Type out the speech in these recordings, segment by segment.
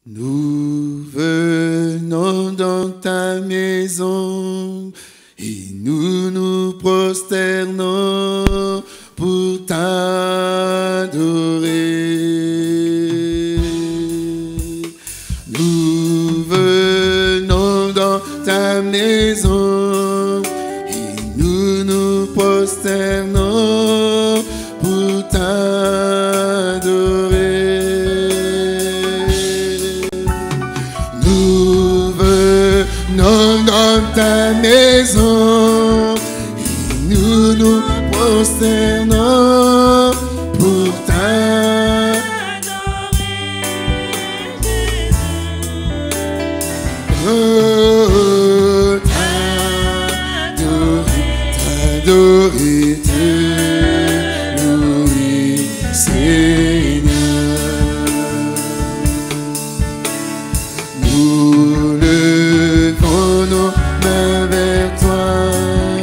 Nous venons dans ta maison et nous nous prosternons pour t'adorer. Nous venons dans ta maison et nous nous prosternons pour t'adorer. Nous venons dans ta maison et nous nous prosternons pour t'adorer. Oh, t'adorer, te louer, Seigneur. Nous levons nos mains vers toi et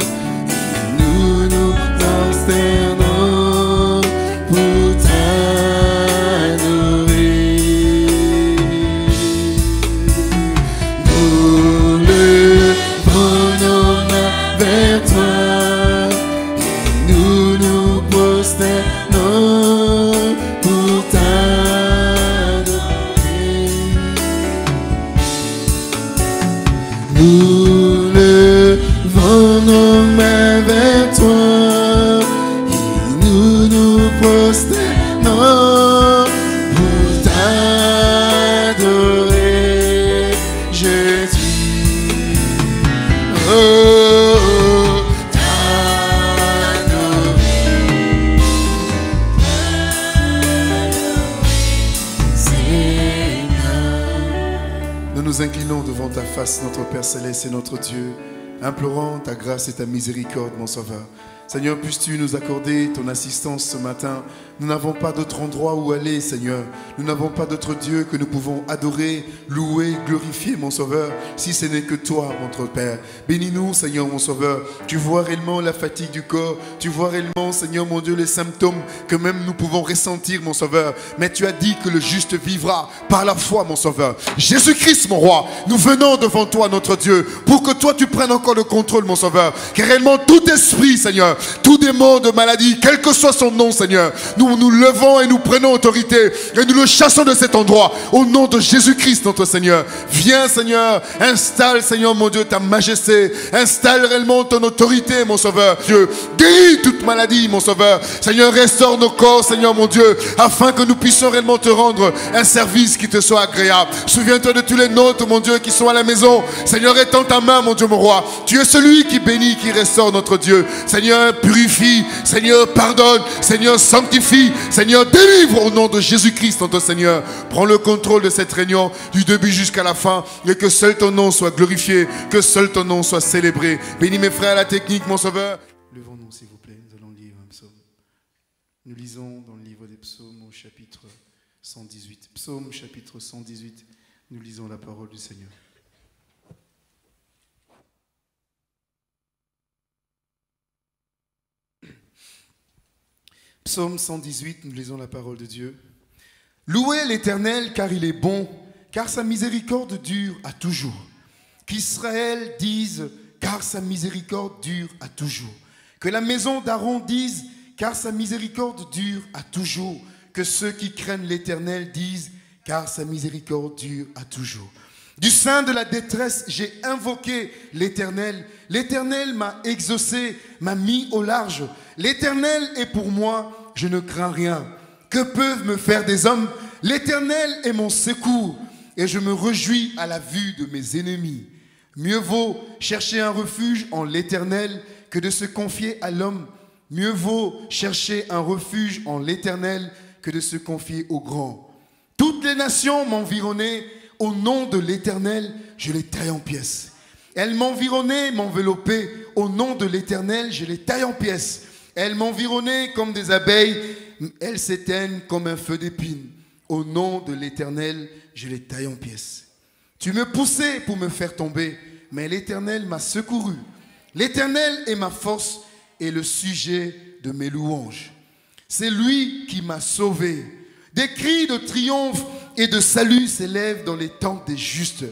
nous nous prosternons pour t'adorer. Nous levons nos mains vers toi et nous nous prosternons pour t'adorer. Nous levons nos mains vers toi et nous nous prosternons pour t'adorer, Jésus. Oh, t'adorer, Seigneur. Nous nous inclinons devant ta face, notre Père Céleste et notre Dieu, implorant ta grâce et ta miséricorde, mon Sauveur. Seigneur, puisses-tu nous accorder ton assistance ce matin. Nous n'avons pas d'autre endroit où aller, Seigneur. Nous n'avons pas d'autre Dieu que nous pouvons adorer, louer, glorifier, mon Sauveur, si ce n'est que toi, notre Père. Bénis-nous, Seigneur, mon Sauveur. Tu vois réellement la fatigue du corps. Tu vois réellement, Seigneur, mon Dieu, les symptômes que même nous pouvons ressentir, mon Sauveur. Mais tu as dit que le juste vivra par la foi, mon Sauveur. Jésus-Christ, mon Roi, nous venons devant toi, notre Dieu, pour que toi, tu prennes encore le contrôle, mon Sauveur. Que réellement tout esprit, Seigneur, tout démon de maladie, quel que soit son nom, Seigneur, nous nous levons et nous prenons autorité et nous le chassons de cet endroit au nom de Jésus-Christ, notre Seigneur. Viens, Seigneur, installe, Seigneur, mon Dieu, ta majesté, installe réellement ton autorité, mon Sauveur. Dieu, guéris toute maladie, mon Sauveur. Seigneur, restaure nos corps, Seigneur, mon Dieu, afin que nous puissions réellement te rendre un service qui te soit agréable. Souviens-toi de tous les nôtres, mon Dieu, qui sont à la maison. Seigneur, étends ta main, mon Dieu, mon Roi. Tu es celui qui bénit, qui restaure, notre Dieu. Seigneur, purifie, Seigneur, pardonne, Seigneur, sanctifie, Seigneur, délivre au nom de Jésus-Christ, notre Seigneur. Prends le contrôle de cette réunion du début jusqu'à la fin et que seul ton nom soit glorifié, que seul ton nom soit célébré. Bénis mes frères à la technique, mon Sauveur. Levons-nous, s'il vous plaît, nous allons lire un psaume. Nous lisons dans le livre des psaumes au chapitre 118. Psaume chapitre 118, nous lisons la parole du Seigneur. Psaume 118, nous lisons la parole de Dieu. Louez l'Éternel car il est bon, car sa miséricorde dure à toujours. Qu'Israël dise car sa miséricorde dure à toujours. Que la maison d'Aaron dise car sa miséricorde dure à toujours. Que ceux qui craignent l'Éternel disent car sa miséricorde dure à toujours. Du sein de la détresse, j'ai invoqué l'Éternel. L'Éternel m'a exaucé, m'a mis au large. L'Éternel est pour moi, je ne crains rien. Que peuvent me faire des hommes? L'Éternel est mon secours et je me réjouis à la vue de mes ennemis. Mieux vaut chercher un refuge en l'Éternel que de se confier à l'homme. Mieux vaut chercher un refuge en l'Éternel que de se confier au grand. Toutes les nations m'environnaient. Au nom de l'Éternel, je les taille en pièces. Elles m'environnaient, m'enveloppaient. Au nom de l'Éternel, je les taille en pièces. Elles m'environnaient comme des abeilles. Elles s'éteignent comme un feu d'épine. Au nom de l'Éternel, je les taille en pièces. Tu me poussais pour me faire tomber, mais l'Éternel m'a secouru. L'Éternel est ma force et le sujet de mes louanges. C'est lui qui m'a sauvé. Des cris de triomphe et de salut s'élève dans les tentes des justes.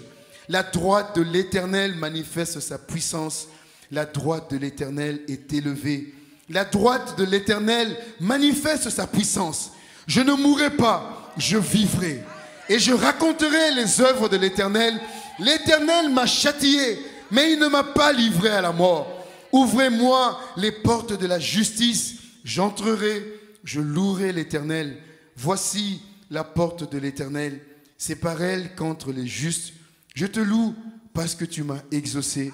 La droite de l'Éternel manifeste sa puissance. La droite de l'Éternel est élevée. La droite de l'Éternel manifeste sa puissance. Je ne mourrai pas, je vivrai. Et je raconterai les œuvres de l'Éternel. L'Éternel m'a châtié, mais il ne m'a pas livré à la mort. Ouvrez-moi les portes de la justice. J'entrerai, je louerai l'Éternel. Voici la porte de l'Éternel. C'est par elle qu'entrent les justes. Je te loue parce que tu m'as exaucé,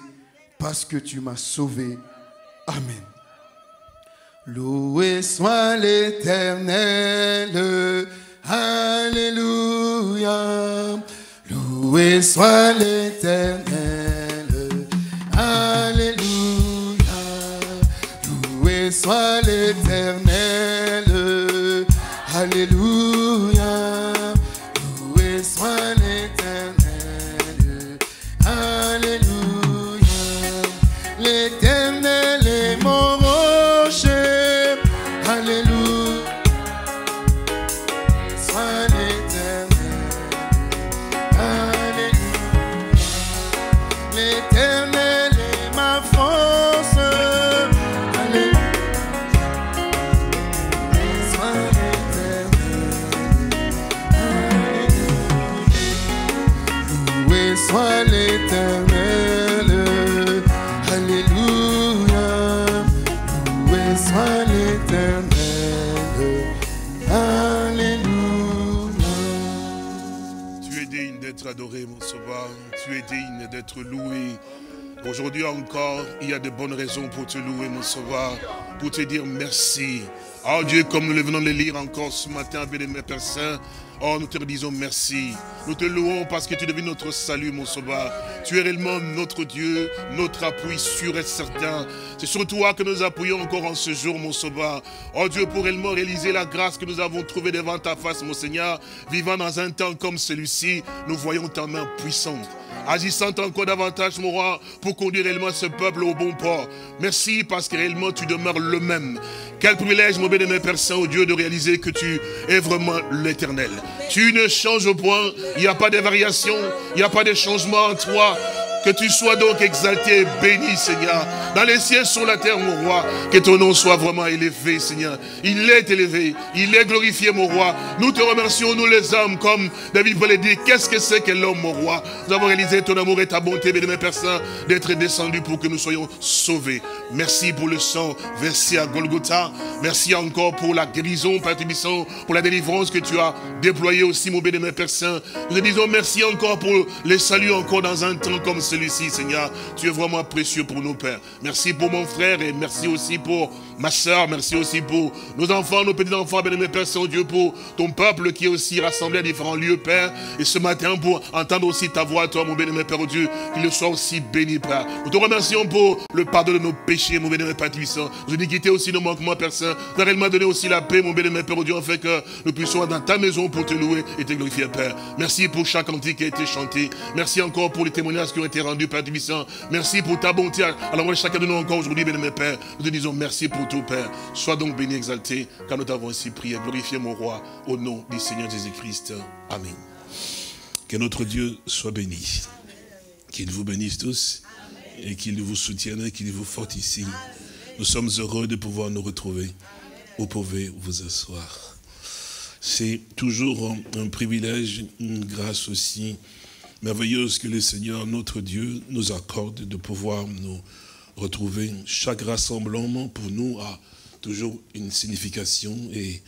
parce que tu m'as sauvé. Amen. Loué soit l'Éternel. Alléluia. Loué soit l'Éternel. Alléluia. Loué soit l'Éternel. Alléluia. Loué soit l'Éternel. Alléluia. L'Éternel est mon rocher. Alléluia. Soit l'Éternel. Alléluia. L'Éternel est ma force. Alléluia. Soit l'Éternel. Alléluia. Loué soit l'Éternel. Alléluia. Loué soit l'Éternel. Alléluia. Tu es digne d'être adoré, mon sauveur. Tu es digne d'être loué. Aujourd'hui encore, il y a de bonnes raisons pour te louer, mon sauveur, pour te dire merci. Oh Dieu, comme nous le venons de le lire encore ce matin, bien-aimé Père Saint, oh, nous te disons merci. Nous te louons parce que tu deviens notre salut, mon sauveur. Tu es réellement notre Dieu, notre appui sûr et certain. C'est sur toi que nous appuyons encore en ce jour, mon sauveur. Oh Dieu, pour réellement réaliser la grâce que nous avons trouvée devant ta face, mon Seigneur, vivant dans un temps comme celui-ci, nous voyons ta main puissante. Agissant encore davantage, mon roi, pour conduire réellement ce peuple au bon port. Merci parce que réellement tu demeures le même. Quel privilège, mon bien-aimé Père Saint, au Dieu, de réaliser que tu es vraiment l'Éternel. Tu ne changes point, il n'y a pas de variation, il n'y a pas de changement en toi. Que tu sois donc exalté et béni, Seigneur. Dans les cieux, sur la terre, mon roi. Que ton nom soit vraiment élevé, Seigneur. Il est élevé. Il est glorifié, mon roi. Nous te remercions, nous les hommes, comme David voulait dire. Qu'est-ce que c'est que l'homme, mon roi? Nous avons réalisé ton amour et ta bonté, bien-aimé Père Saint, d'être descendu pour que nous soyons sauvés. Merci pour le sang versé à Golgotha. Merci encore pour la guérison, Père Tébissant, pour la délivrance que tu as déployée aussi, mon bien-aimé Père Saint. Nous te disons merci encore pour les saluts encore dans un temps comme celui-ci, Seigneur. Tu es vraiment précieux pour nous, Père. Merci pour mon frère et merci aussi pour ma soeur. Merci aussi pour nos enfants, nos petits-enfants, bien-aimé Père Saint-Dieu, pour ton peuple qui est aussi rassemblé à différents lieux, Père. Et ce matin, pour entendre aussi ta voix, toi, mon bien-aimé Père Dieu, qu'il le soit aussi béni, Père. Nous te remercions pour le pardon de nos péchés, mon bien-aimé Père puissant. Nous iniquités aussi nos manquements, Père Saint. Nous avons réellement donné aussi la paix, mon bien-aimé Père Dieu, en fait que nous puissions être dans ta maison pour te louer et te glorifier, Père. Merci pour chaque cantique qui a été chanté. Merci encore pour les témoignages qui ont été rendus, Père Tébissant. Merci pour ta bonté. Alors, chacun de nous encore aujourd'hui, bien-aimé Père, nous te disons merci pour tout, Père. Sois donc béni, exalté, car nous t'avons ainsi prié. Glorifié, mon roi, au nom du Seigneur Jésus-Christ. Amen. Que notre Dieu soit béni. Qu'il vous bénisse tous et qu'il vous soutienne et qu'il vous fortifie. Nous sommes heureux de pouvoir nous retrouver. Vous pouvez vous asseoir. C'est toujours un privilège, une grâce aussi merveilleuse que le Seigneur, notre Dieu, nous accorde de pouvoir nous retrouver. Chaque rassemblement pour nous a toujours une signification et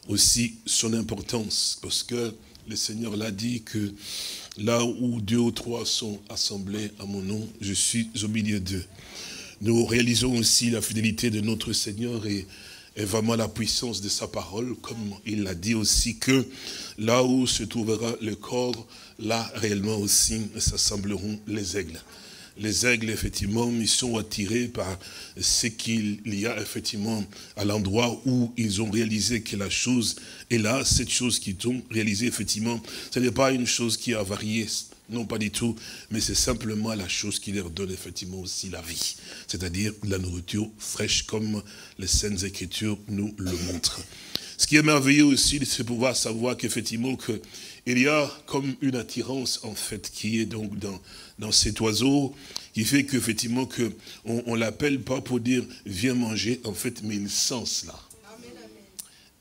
aussi son importance, parce que le Seigneur l'a dit que là où 2 ou 3 sont assemblés à mon nom, je suis au milieu d'eux. Nous réalisons aussi la fidélité de notre Seigneur et vraiment la puissance de sa parole, comme il l'a dit aussi que là où se trouvera le corps, là réellement aussi s'assembleront les aigles. Les aigles, effectivement, ils sont attirés par ce qu'il y a, effectivement, à l'endroit où ils ont réalisé que la chose est là. Cette chose qu'ils ont réalisée, effectivement, ce n'est pas une chose qui a varié, non pas du tout, mais c'est simplement la chose qui leur donne, effectivement, aussi la vie. C'est-à-dire la nourriture fraîche, comme les Saintes Écritures nous le montrent. Ce qui est merveilleux aussi, c'est de pouvoir savoir qu'effectivement, il y a comme une attirance, en fait, qui est donc dans cet oiseau, qui fait qu'effectivement, on l'appelle pas pour dire, viens manger, en fait, mais il sent cela.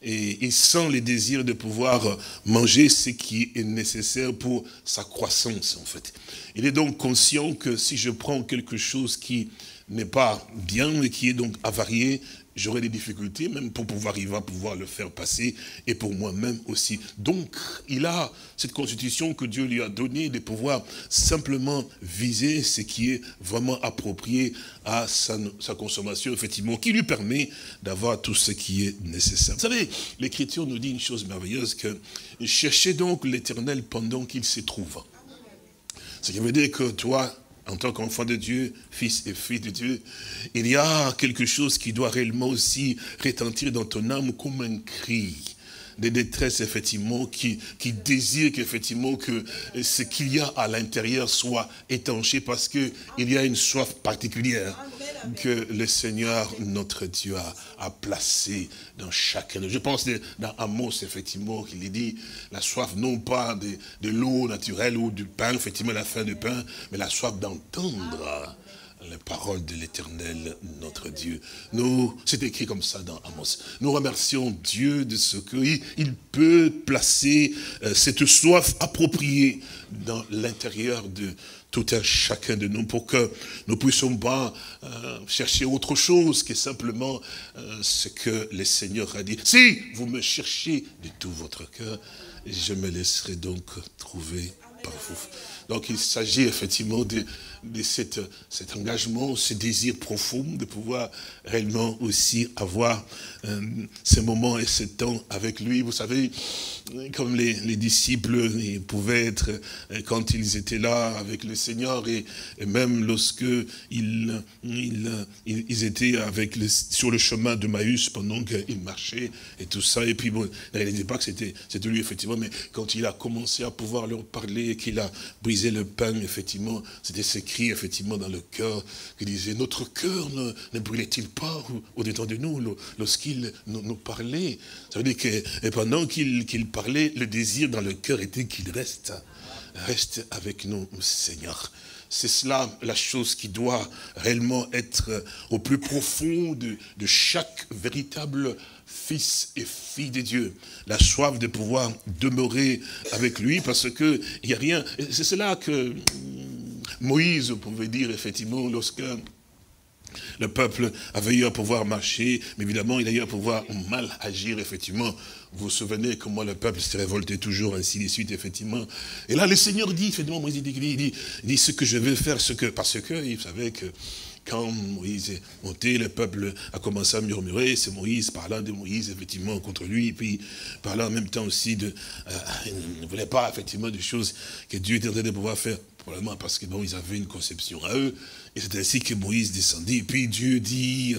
Et il sent les désirs de pouvoir manger ce qui est nécessaire pour sa croissance, en fait. Il est donc conscient que si je prends quelque chose qui n'est pas bien et qui est donc avarié, j'aurai des difficultés, même pour pouvoir, il va pouvoir le faire passer, et pour moi-même aussi. Donc, il a cette constitution que Dieu lui a donnée de pouvoir simplement viser ce qui est vraiment approprié à sa consommation, effectivement, qui lui permet d'avoir tout ce qui est nécessaire. Vous savez, l'Écriture nous dit une chose merveilleuse, que cherchez donc l'Éternel pendant qu'il se trouve. Ce qui veut dire que toi, en tant qu'enfant de Dieu, fils et fille de Dieu, il y a quelque chose qui doit réellement aussi retentir dans ton âme comme un cri de détresse, effectivement, qui désire qu'effectivement que ce qu'il y a à l'intérieur soit étanché parce qu'il y a une soif particulière que le Seigneur, notre Dieu, a placée dans chacun. Je pense dans Amos, effectivement, qu'il dit la soif non pas de l'eau naturelle ou du pain, effectivement la faim du pain, mais la soif d'entendre les paroles de l'Éternel, notre Dieu. C'est écrit comme ça dans Amos. Nous remercions Dieu de ce qu'il peut placer cette soif appropriée dans l'intérieur de tout un chacun de nous pour que nous ne puissions pas chercher autre chose que simplement ce que le Seigneur a dit. Si vous me cherchez de tout votre cœur, je me laisserai donc trouver par vous. Donc il s'agit effectivement de cet engagement, ce désir profond de pouvoir réellement aussi avoir ces moments et ce temps avec lui. Vous savez, comme les disciples ils pouvaient être, quand ils étaient là avec le Seigneur, et même lorsque ils étaient sur le chemin de Maüs pendant qu'ils marchaient et tout ça, et puis bon, il ne disait pas que c'était lui effectivement, mais quand il a commencé à pouvoir leur parler et qu'il a brisé le pain, effectivement, c'était ce cri effectivement dans le cœur qui disait, notre cœur ne brûlait-il pas au-dedans de nous lorsqu'il nous parlait? Ça veut dire que pendant qu'il parlait, le désir dans le cœur était qu'il reste avec nous, Seigneur. C'est cela la chose qui doit réellement être au plus profond de chaque véritable fils et fille de Dieu. La soif de pouvoir demeurer avec lui parce que il n'y a rien. C'est cela que Moïse pouvait dire effectivement lorsque le peuple avait eu à pouvoir marcher, mais évidemment il a eu à pouvoir mal agir effectivement. Vous vous souvenez comment le peuple s'est révolté toujours, ainsi de suite, effectivement. Et là, le Seigneur dit, effectivement, Moïse dit ce que je vais faire, parce que il savait que quand Moïse est monté, le peuple a commencé à murmurer, c'est Moïse, parlant de Moïse, effectivement, contre lui, et puis parlant en même temps aussi il ne voulait pas, effectivement, des choses que Dieu était en train de pouvoir faire, probablement parce que bon, ils avaient une conception à eux, et c'est ainsi que Moïse descendit, et puis Dieu dit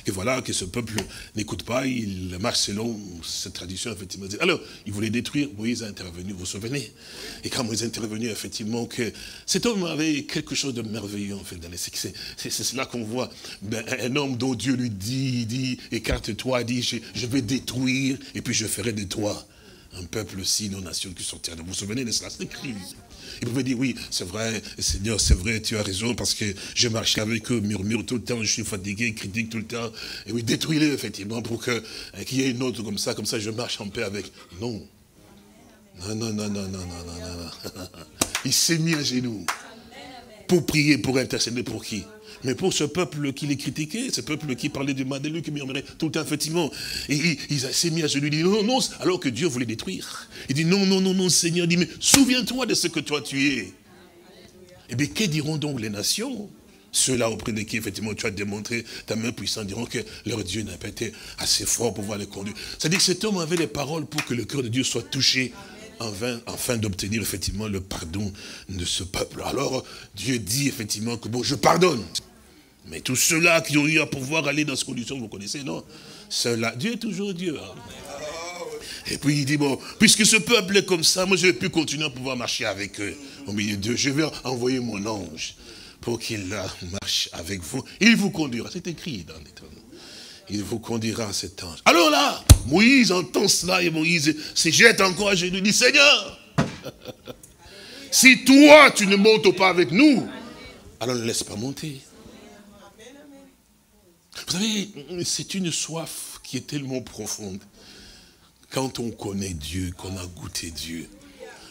que voilà, que ce peuple n'écoute pas, il marche selon cette tradition, effectivement. Alors, il voulait détruire, Moïse a intervenu, vous vous souvenez? Et quand Moïse est intervenu, effectivement, que cet homme avait quelque chose de merveilleux, en fait, dans les c'est cela qu'on voit, un homme dont Dieu lui dit, écarte-toi, dit, je vais détruire, et puis je ferai de toi un peuple aussi, nos nations qui sont terres. Vous vous souvenez de cela? C'est écrit. Il pouvait dire, oui, c'est vrai, Seigneur, c'est vrai, tu as raison, parce que je marche avec eux, murmure tout le temps, je suis fatigué, critique tout le temps. Et oui, détruis-les, effectivement, pour qu'il y ait une autre comme ça, je marche en paix avec. Non. Non. Il s'est mis à genoux pour prier, pour intercéder pour qui? Mais pour ce peuple qui les critiquait, ce peuple qui parlait du mal de lui, qui murmurait tout le temps, effectivement. Et il s'est mis à genoux, il dit non, alors que Dieu voulait détruire. Il dit non, Seigneur, il dit, mais souviens-toi de ce que toi tu es. Eh bien, que diront donc les nations? Ceux-là auprès de qui, effectivement, tu as démontré ta main puissante, diront que leur Dieu n'a pas été assez fort pour pouvoir les conduire. C'est-à-dire que cet homme avait les paroles pour que le cœur de Dieu soit touché, afin d'obtenir, effectivement, le pardon de ce peuple. Alors, Dieu dit, effectivement, que bon, je pardonne. Mais tous ceux-là qui ont eu à pouvoir aller dans ces conditions, vous connaissez, non? Ceux-là, Dieu est toujours Dieu. Hein? Et puis il dit, bon, puisque ce peuple est comme ça, moi je vais plus continuer à pouvoir marcher avec eux. Au milieu d'eux, je vais envoyer mon ange pour qu'il marche avec vous. Il vous conduira. C'est écrit dans l'Éternel. il vous conduira cet ange. Alors là, Moïse entend cela et Moïse se jette encore à genoux. Il dit, Seigneur, si toi tu ne montes pas avec nous, alors ne laisse pas monter. Vous savez, c'est une soif qui est tellement profonde. Quand on connaît Dieu, qu'on a goûté Dieu,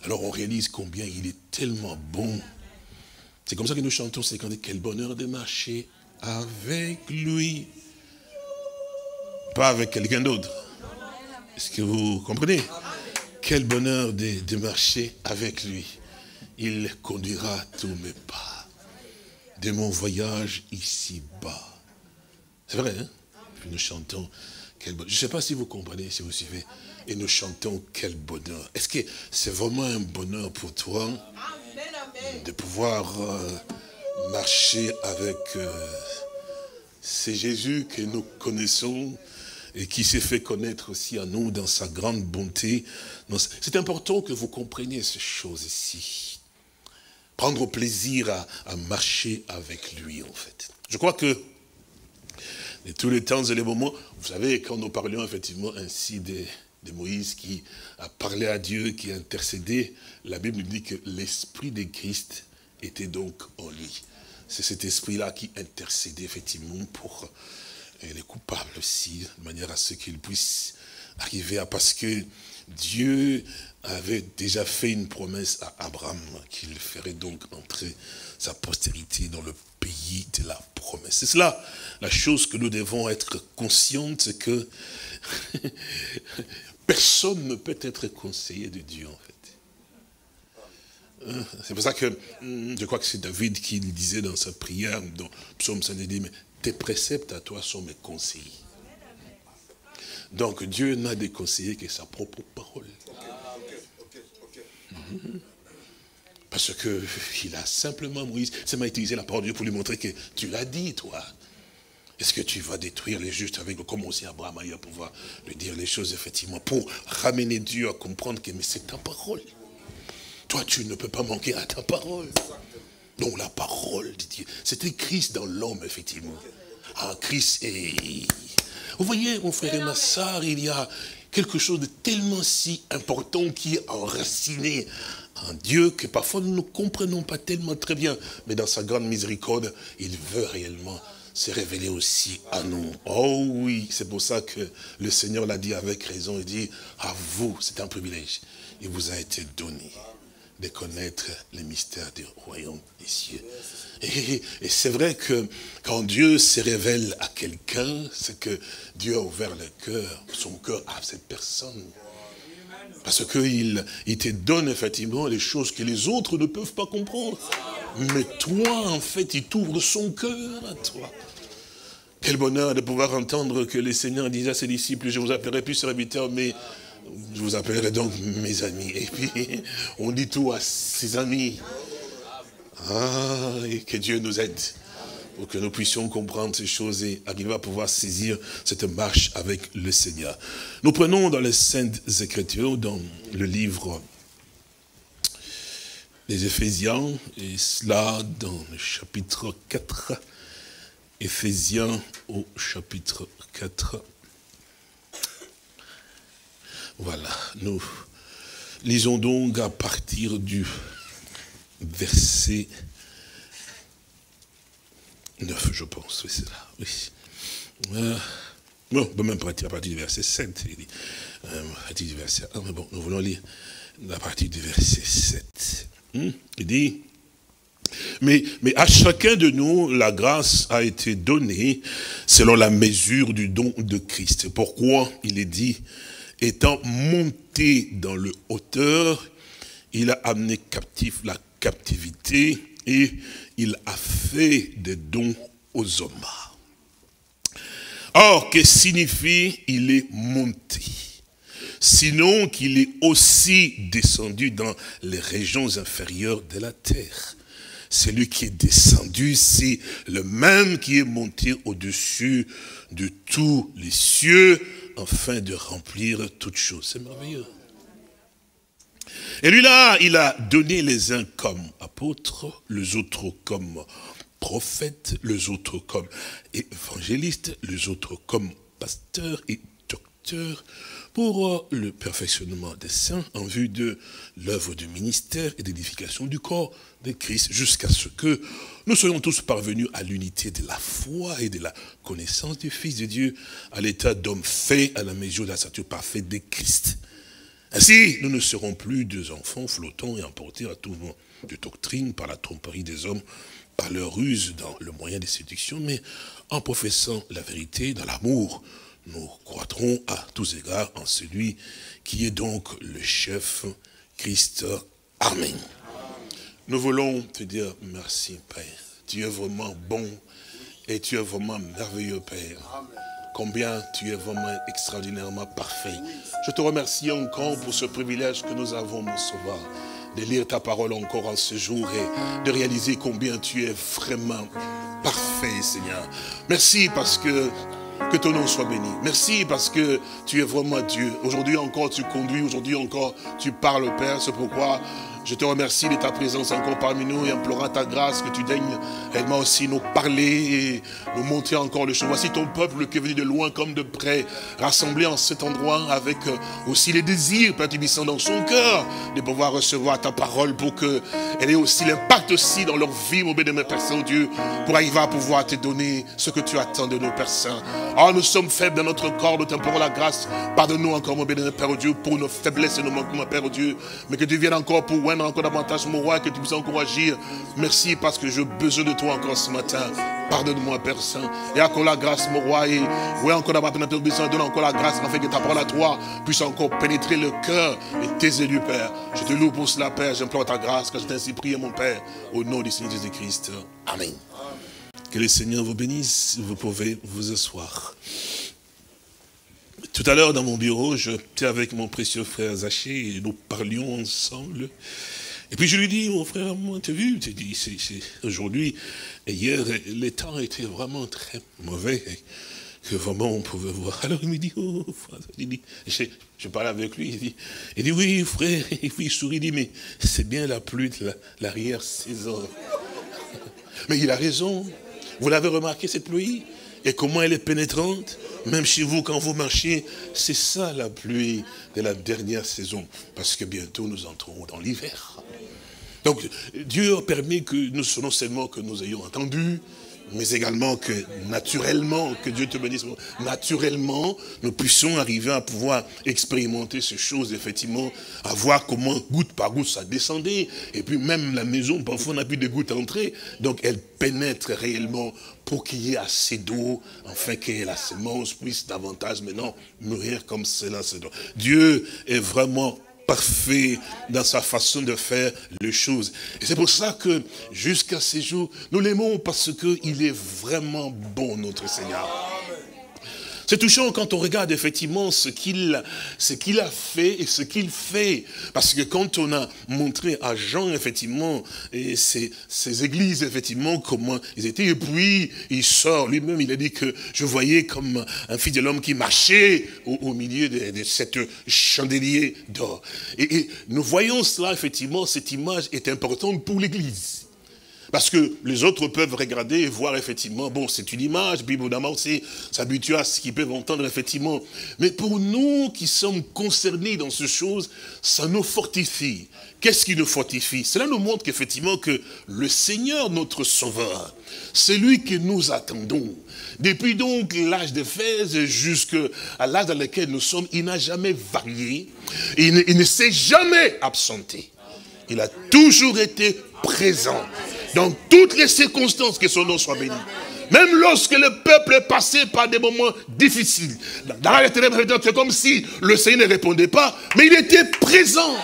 alors on réalise combien il est tellement bon. C'est comme ça que nous chantons, c'est quand quel bonheur de marcher avec lui. Pas avec quelqu'un d'autre. Est-ce que vous comprenez? Quel bonheur de marcher avec lui. Il conduira tous mes pas de mon voyage ici-bas. C'est vrai, hein? Puis nous chantons quel bonheur. Je ne sais pas si vous comprenez, si vous suivez. Et nous chantons quel bonheur. Est-ce que c'est vraiment un bonheur pour toi de pouvoir marcher avec c'est Jésus que nous connaissons et qui s'est fait connaître aussi à nous dans sa grande bonté. C'est important que vous compreniez ces choses ici. Prendre plaisir à marcher avec lui, en fait. Je crois que de tous les temps et les moments, vous savez, quand nous parlions effectivement ainsi de Moïse qui a parlé à Dieu, qui a intercédé, la Bible nous dit que l'esprit de Christ était donc en lui. C'est cet esprit-là qui intercédait effectivement pour les coupables aussi, de manière à ce qu'ils puissent arriver à... Parce que Dieu avait déjà fait une promesse à Abraham, qu'il ferait donc entrer sa postérité dans le pays de la promesse. C'est cela, la chose que nous devons être conscients, c'est que personne ne peut être conseiller de Dieu, en fait. C'est pour ça que, je crois que c'est David qui le disait dans sa prière, dans Psaume 100, il dit, mais tes préceptes à toi sont mes conseillers. Donc Dieu n'a de conseillers que sa propre parole. Parce que il a simplement, Moïse, ça m'a utilisé la parole de Dieu pour lui montrer que tu l'as dit, toi. Est-ce que tu vas détruire les justes avec, comme aussi Abraham a eu à pouvoir lui dire les choses, effectivement, pour ramener Dieu à comprendre que mais c'est ta parole. Toi, tu ne peux pas manquer à ta parole. Donc la parole de Dieu, c'était Christ dans l'homme, effectivement. Ah, Christ est... Vous voyez, mon frère et ma sœur, il y a quelque chose de tellement si important qui est enraciné en Dieu que parfois nous ne comprenons pas tellement très bien. Mais dans sa grande miséricorde, il veut réellement se révéler aussi à nous. Oh oui, c'est pour ça que le Seigneur l'a dit avec raison. Il dit, à vous, c'est un privilège. Il vous a été donné de connaître les mystères du royaume des cieux. Et c'est vrai que quand Dieu se révèle à quelqu'un, c'est que Dieu a ouvert le cœur, son cœur à cette personne. Parce qu'il te donne effectivement les choses que les autres ne peuvent pas comprendre. Mais toi, en fait, il t'ouvre son cœur à toi. Quel bonheur de pouvoir entendre que le Seigneur disait à ses disciples, je vous appellerai plus serviteurs, mais je vous appellerai donc mes amis. Et puis, on dit tout à ses amis. Ah, et que Dieu nous aide pour que nous puissions comprendre ces choses et arriver à pouvoir saisir cette marche avec le Seigneur. Nous prenons dans les Saintes Écritures, dans le livre des Éphésiens, et cela dans le chapitre 4, Éphésiens au chapitre 4. Voilà, nous lisons donc à partir du verset 9, je pense, oui, c'est là, oui. Bon, on peut même partir à partir du verset 7, il dit, à partir du verset 1, mais bon, nous voulons lire à partir du verset 7. Il dit, mais à chacun de nous, la grâce a été donnée selon la mesure du don de Christ. Pourquoi il est dit, étant monté dans le hauteur, il a amené captif la captivité et il a fait des dons aux hommes. Or, que signifie il est monté? Sinon qu'il est aussi descendu dans les régions inférieures de la terre. Celui qui est descendu, c'est le même qui est monté au-dessus de tous les cieux, afin de remplir toutes choses. C'est merveilleux. Et lui là, il a donné les uns comme apôtres, les autres comme prophètes, les autres comme évangélistes, les autres comme pasteur et docteur pour le perfectionnement des saints en vue de l'œuvre du ministère et d'édification du corps de Christ, jusqu'à ce que nous soyons tous parvenus à l'unité de la foi et de la connaissance du Fils de Dieu, à l'état d'homme fait à la mesure de la stature parfaite de Christ. Ainsi, nous ne serons plus deux enfants flottants et emportés à tout vent de doctrine par la tromperie des hommes, par leur ruse dans le moyen de séduction, mais en professant la vérité dans l'amour, nous croîtrons à tous égards en celui qui est donc le chef, Christ. Amen. Nous voulons te dire merci, Père. Tu es vraiment bon et tu es vraiment merveilleux, Père. Combien tu es vraiment extraordinairement parfait. Je te remercie encore pour ce privilège que nous avons, mon Sauveur, de lire ta parole encore en ce jour et de réaliser combien tu es vraiment parfait, Seigneur. Merci parce que ton nom soit béni. Merci parce que tu es vraiment Dieu. Aujourd'hui encore tu conduis, aujourd'hui encore tu parles, Père. C'est pourquoi je te remercie de ta présence encore parmi nous et implorant ta grâce que tu daignes réellement aussi nous parler et nous montrer encore le chemin. Voici ton peuple qui est venu de loin comme de près, rassemblé en cet endroit avec aussi les désirs, Père Tibissant, dans son cœur, de pouvoir recevoir ta parole pour qu'elle ait aussi l'impact aussi dans leur vie, mon bénémoine Père Saint-Dieu, pour arriver à pouvoir te donner ce que tu attends de nos Pères Saints. Oh, nous sommes faibles dans notre corps, nous t'implorons la grâce. Pardonne-nous encore, mon bénémoine Père Dieu, pour nos faiblesses et nos manquements, Père Dieu, mais que tu viennes encore pour encore davantage, mon roi, que tu puisses encore agir. Merci parce que j'ai besoin de toi encore ce matin. Pardonne-moi, Père Saint. Et encore la grâce, mon roi. Et oui, encore davantage, donne encore la grâce, afin que ta parole à toi puisse encore pénétrer le cœur et tes élus, Père. Je te loue pour cela, Père. J'implore ta grâce, car je t'ai ainsi prié, mon Père, au nom du Seigneur Jésus-Christ. Amen. Que le Seigneur vous bénisse. Vous pouvez vous asseoir. Tout à l'heure, dans mon bureau, j'étais avec mon précieux frère Zaché et nous parlions ensemble. Et puis je lui dis, mon frère, moi, t'as vu, aujourd'hui et hier, les temps étaient vraiment très mauvais, que vraiment on pouvait voir. Alors il me dit, oh, frère, je parlais avec lui, il dit, oui, frère, et puis il sourit, il dit, mais c'est bien la pluie de l'arrière-saison. Mais il a raison. Vous l'avez remarqué, cette pluie? Et comment elle est pénétrante? Même chez vous, quand vous marchez, c'est ça la pluie de la dernière saison. Parce que bientôt, nous entrons dans l'hiver. Donc, Dieu a permis que nous, non seulement que nous ayons entendu, mais également que naturellement, que Dieu te bénisse, naturellement, nous puissions arriver à pouvoir expérimenter ces choses, effectivement, à voir comment goutte par goutte ça descendait. Et puis même la maison, parfois on n'a plus de gouttes entrées, donc elle pénètre réellement pour qu'il y ait assez d'eau, afin que la semence puisse davantage maintenant mûrir comme cela se doit. Dieu est vraiment parfait dans sa façon de faire les choses. Et c'est pour ça que jusqu'à ces jours, nous l'aimons parce qu'il est vraiment bon, notre Seigneur. C'est touchant quand on regarde effectivement ce qu'il a fait et ce qu'il fait. Parce que quand on a montré à Jean, effectivement, et ces églises, effectivement, comment ils étaient, et puis il sort lui-même, il a dit que je voyais comme un fils de l'homme qui marchait au milieu de cette chandelier d'or. Et nous voyons cela, effectivement, cette image est importante pour l'église. Parce que les autres peuvent regarder et voir effectivement, bon, c'est une image, puis évidemment, c'est s'habituer à ce qu'ils peuvent entendre effectivement. Mais pour nous qui sommes concernés dans ces choses, ça nous fortifie. Qu'est-ce qui nous fortifie? Cela nous montre qu'effectivement que le Seigneur, notre Sauveur, c'est lui que nous attendons. Depuis donc l'âge d'Éphèse jusqu'à l'âge dans lequel nous sommes, il n'a jamais varié, il ne s'est jamais absenté. Il a toujours été présent dans toutes les circonstances, que son nom soit béni. Même lorsque le peuple est passé par des moments difficiles, dans les ténèbres, c'est comme si le Seigneur ne répondait pas, mais il était présent.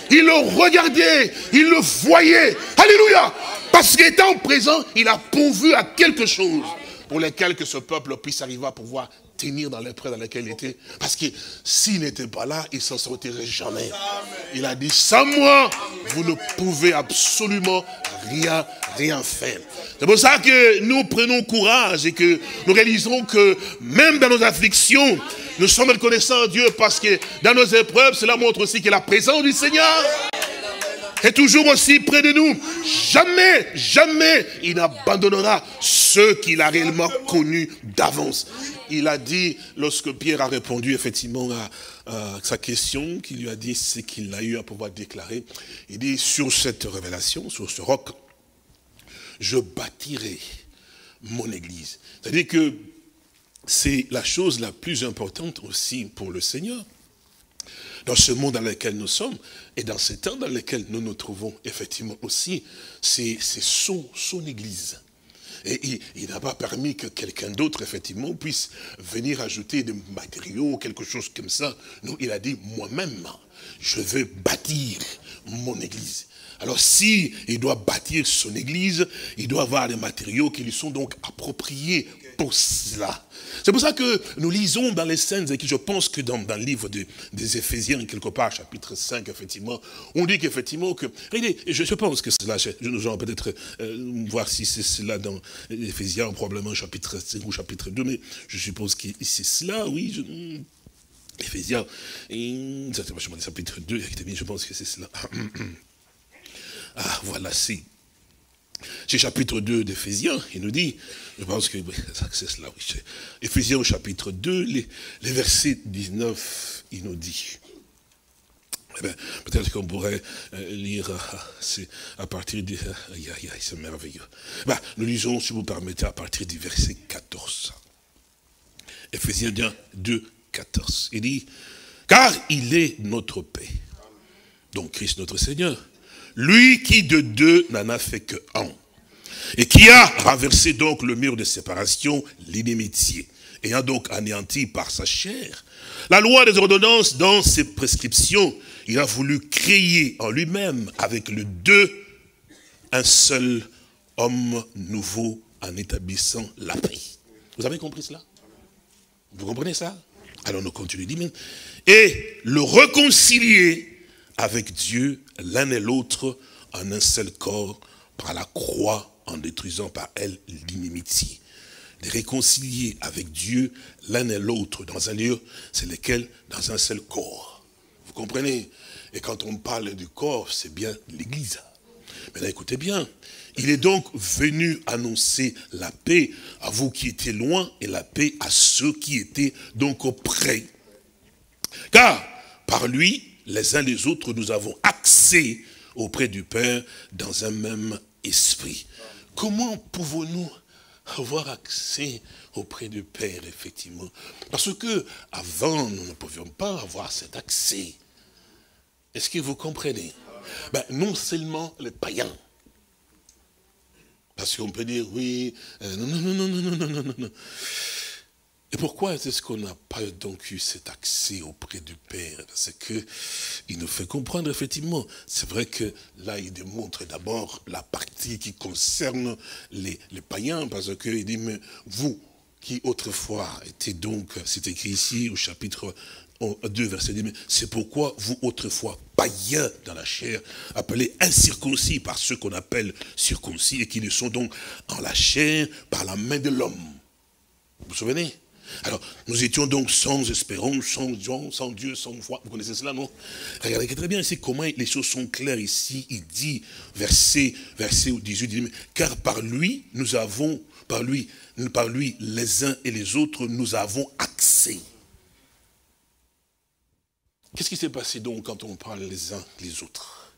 Il le regardait, il le voyait. Alléluia! Parce qu'étant présent, il a pourvu à quelque chose pour lequel que ce peuple puisse arriver à pouvoir tenir dans l'épreuve dans laquelle il était. Parce que s'il n'était pas là, il ne s'en sortirait jamais. Il a dit, sans moi, vous ne pouvez absolument rien faire. C'est pour ça que nous prenons courage et que nous réalisons que même dans nos afflictions, nous sommes reconnaissants à Dieu parce que dans nos épreuves, cela montre aussi que la présence du Seigneur. est toujours aussi près de nous. Jamais, jamais il n'abandonnera ceux qu'il a réellement connus d'avance. Il a dit, lorsque Pierre a répondu effectivement à sa question, qu'il lui a dit ce qu'il a eu à pouvoir déclarer, il dit, sur cette révélation, sur ce roc, je bâtirai mon église. C'est-à-dire que c'est la chose la plus importante aussi pour le Seigneur. Dans ce monde dans lequel nous sommes, et dans ces temps dans lesquels nous nous trouvons, effectivement aussi, c'est son église. Et il n'a pas permis que quelqu'un d'autre, effectivement, puisse venir ajouter des matériaux, quelque chose comme ça. Non, il a dit, moi-même, je veux bâtir mon église. Alors si il doit bâtir son église, il doit avoir des matériaux qui lui sont donc appropriés pour cela. C'est pour ça que nous lisons dans les scènes, et que je pense que dans le livre des Éphésiens, quelque part, chapitre 5, effectivement, on dit qu'effectivement, regardez, je pense que cela, nous allons peut-être voir si c'est cela dans Éphésiens, probablement chapitre 5 ou chapitre 2, mais je suppose que c'est cela, oui, Éphésiens, chapitre 2, je pense que c'est cela. Ah, voilà, c'est chapitre 2 d'Éphésiens, il nous dit, je pense que c'est cela, oui. Éphésiens au chapitre 2, les versets 19, il nous dit, peut-être qu'on pourrait lire à partir de... c'est merveilleux. Nous lisons, si vous permettez, à partir du verset 14. Éphésiens 2, 14. Il dit, car il est notre paix, donc Christ notre Seigneur, lui qui de deux n'en a fait que un, et qui a renversé donc le mur de séparation, l'inimitié, ayant donc anéanti par sa chair la loi des ordonnances dans ses prescriptions, il a voulu créer en lui-même avec le deux un seul homme nouveau en établissant la paix. Vous avez compris cela? Vous comprenez ça? Alors nous continuons. Et le réconcilier avec Dieu, l'un et l'autre, en un seul corps, par la croix, en détruisant par elle l'inimitié. De réconcilier avec Dieu, l'un et l'autre, dans un lieu, c'est lequel? Dans un seul corps. Vous comprenez? Et quand on parle du corps, c'est bien l'église. Maintenant, écoutez bien, il est donc venu annoncer la paix à vous qui étiez loin, et la paix à ceux qui étaient donc auprès. Car, par lui, les uns les autres, nous avons accès auprès du Père dans un même esprit. Comment pouvons-nous avoir accès auprès du Père, effectivement? Parce que avant, nous ne pouvions pas avoir cet accès. Est-ce que vous comprenez? Non seulement les païens. Parce qu'on peut dire, oui, non. Et pourquoi est-ce qu'on n'a pas donc eu cet accès auprès du Père? Parce qu'il nous fait comprendre, effectivement, c'est vrai que là, il démontre d'abord la partie qui concerne les païens, parce qu'il dit, mais vous, qui autrefois étiez donc, c'est écrit ici au chapitre 2, verset 10, c'est pourquoi vous autrefois païens dans la chair, appelés incirconcis par ceux qu'on appelle circoncis, et qui le sont donc en la chair par la main de l'homme. Vous vous souvenez? Alors, nous étions donc sans espérance, sans Dieu, sans foi. Vous connaissez cela, non? Regardez très bien ici comment les choses sont claires ici. Il dit, verset 18, il dit, car par lui, par lui, les uns et les autres, nous avons accès. Qu'est-ce qui s'est passé donc quand on parle les uns les autres?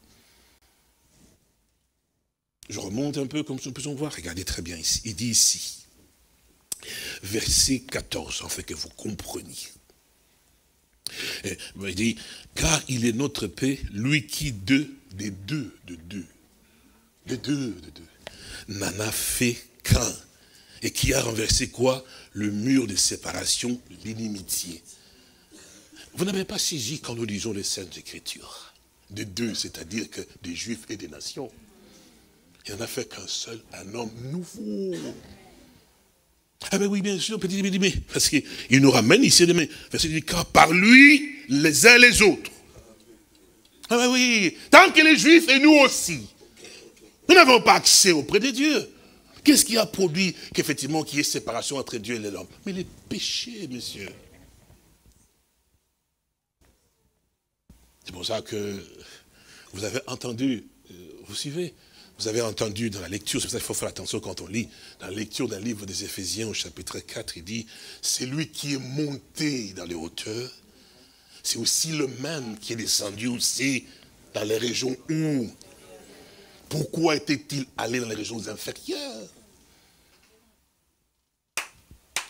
Je remonte un peu comme nous pouvons voir. Regardez très bien ici. Il dit ici, verset 14, en fait que vous compreniez. Il dit, car il est notre paix, lui qui des deux, n'en a fait qu'un, et qui a renversé quoi? Le mur de séparation, l'inimitié. Vous n'avez pas saisi quand nous lisons les Saintes Écritures, de deux, c'est-à-dire que des Juifs et des nations. Il n'en a fait qu'un seul, un homme nouveau. Ah ben oui, bien sûr, petit mais parce qu'il nous ramène ici demain. Verset dit, car par lui, les uns les autres. Ah ben oui, tant que les Juifs et nous aussi, nous n'avons pas accès auprès de Dieu. Qu'est-ce qui a produit qu'effectivement qu'il y ait séparation entre Dieu et l'homme? Mais les péchés, monsieur. C'est pour ça que Vous avez entendu, vous suivez, vous avez entendu dans la lecture, c'est pour ça qu'il faut faire attention quand on lit, dans la lecture d'un livre des Éphésiens au chapitre 4, il dit, c'est lui qui est monté dans les hauteurs, c'est aussi le même qui est descendu aussi dans les régions où. Pourquoi était-il allé dans les régions inférieures?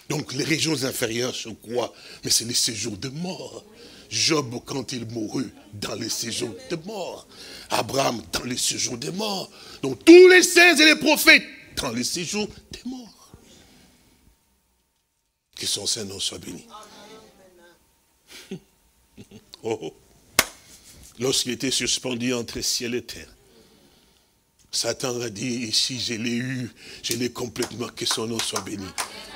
Donc les régions inférieures, c'est quoi? Mais c'est les séjours de mort. Job, quand il mourut, dans les séjours de mort. Abraham, dans les séjours de mort. Donc tous les saints et les prophètes, dans les séjours des morts. Que son Saint-Nom soit béni. Oh. Lorsqu'il était suspendu entre ciel et terre, Satan a dit, ici je l'ai eu, je l'ai complètement, que son nom soit béni.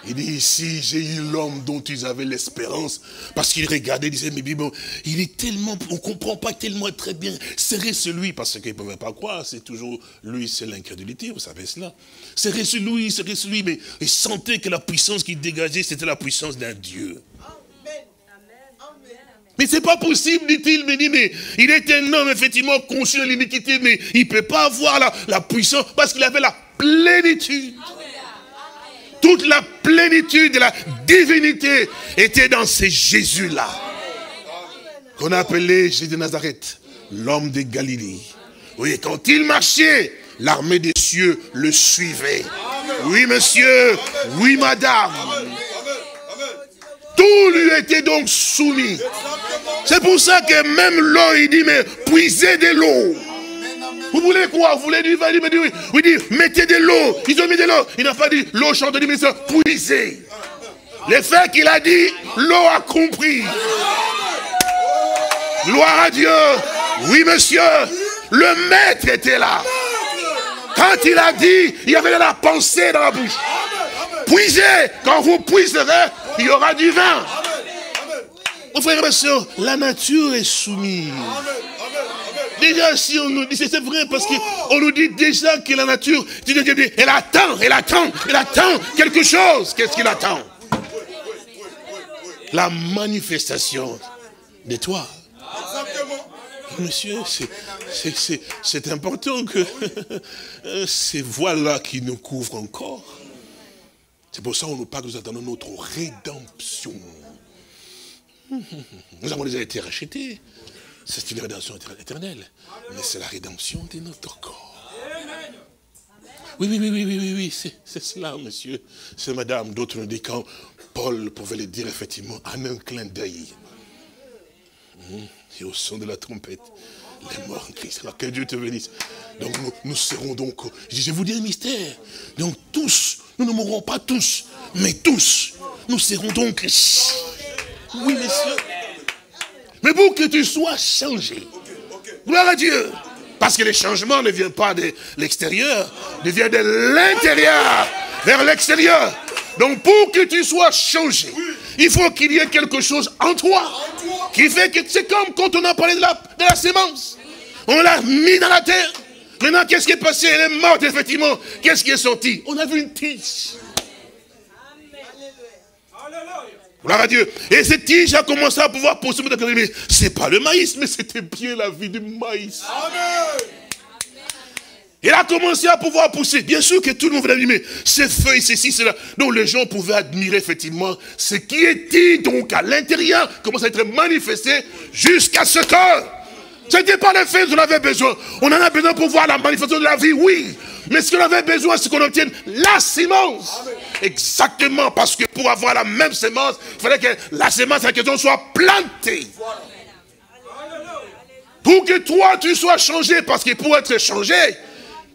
Il dit, ici j'ai eu l'homme dont ils avaient l'espérance, parce qu'il regardait, il disait, mais bon, il est tellement, on ne comprend pas tellement très bien, serait celui, parce qu'ils ne pouvaient pas croire, c'est toujours lui, c'est l'incrédulité, vous savez cela. Serait celui, mais il sentait que la puissance qu'il dégageait, c'était la puissance d'un Dieu. Mais c'est pas possible, dit-il, mais il est un homme, effectivement, conçu de l'iniquité, mais il ne peut pas avoir la puissance, parce qu'il avait la plénitude. Toute la plénitude de la divinité était dans ces Jésus-là. Qu'on appelait Jésus de Nazareth, l'homme de Galilée. Oui, quand il marchait, l'armée des cieux le suivait. Oui, monsieur, oui, madame. Tout lui était donc soumis. C'est pour ça que même l'eau, il dit, mais puisez de l'eau. Vous voulez quoi? Vous voulez du vin? Oui, dit, mettez de l'eau. Ils ont mis de l'eau. Il n'a pas dit, l'eau chante, mais ça, puisez. Le fait qu'il a dit, l'eau a compris. Gloire à Dieu. Oui, monsieur. Le maître était là. Quand il a dit, il y avait de la pensée dans la bouche. Puisez. Quand vous puiserez, il y aura du vin. Mon frère et ma soeur, la nature est soumise. Déjà, si on nous dit, c'est vrai, parce qu'on nous dit déjà que la nature, elle attend quelque chose. Qu'est-ce qu'il attend? La manifestation de toi. Monsieur, c'est important que ces voiles-là qui nous couvrent encore. C'est pour ça qu'on nous parle que nous attendons notre rédemption. Nous avons déjà été rachetés. C'est une rédemption éternelle. Mais c'est la rédemption de notre corps. Oui, c'est cela, monsieur. C'est madame. D'autres nous disent quand Paul pouvait le dire effectivement en un clin d'œil. Et au son de la trompette, les morts en Christ. Alors que Dieu te bénisse. Donc nous serons donc, je vous dis un mystère. Donc tous, nous ne mourrons pas tous, mais tous, nous serons donc. Oui, messieurs. Mais pour que tu sois changé. Gloire à Dieu. Parce que le changement ne vient pas de l'extérieur, il vient de l'intérieur vers l'extérieur. Donc pour que tu sois changé, il faut qu'il y ait quelque chose en toi. Qui fait que c'est comme quand on a parlé de la sémence. On l'a mis dans la terre. Maintenant, qu'est-ce qui est passé? Elle est morte, effectivement. Qu'est-ce qui est sorti? On a vu une tige. Gloire à Dieu. Et cette tige a commencé à pouvoir pousser. Mais c'est pas le maïs, mais c'était bien la vie du maïs. Amen. Il a commencé à pouvoir pousser. Bien sûr que tout le monde voulait dire, mais ces feuilles, ceci, cela. Donc les gens pouvaient admirer effectivement ce qui était donc à l'intérieur, commence à être manifesté jusqu'à ce que ce n'était pas le fait dont on avait besoin. On en a besoin pour voir la manifestation de la vie, oui. Mais ce qu'on avait besoin, c'est qu'on obtienne la sémence. Amen. Exactement, parce que pour avoir la même sémence, il fallait que la sémence à la question soit plantée. Voilà. Pour que toi, tu sois changé, parce que pour être changé,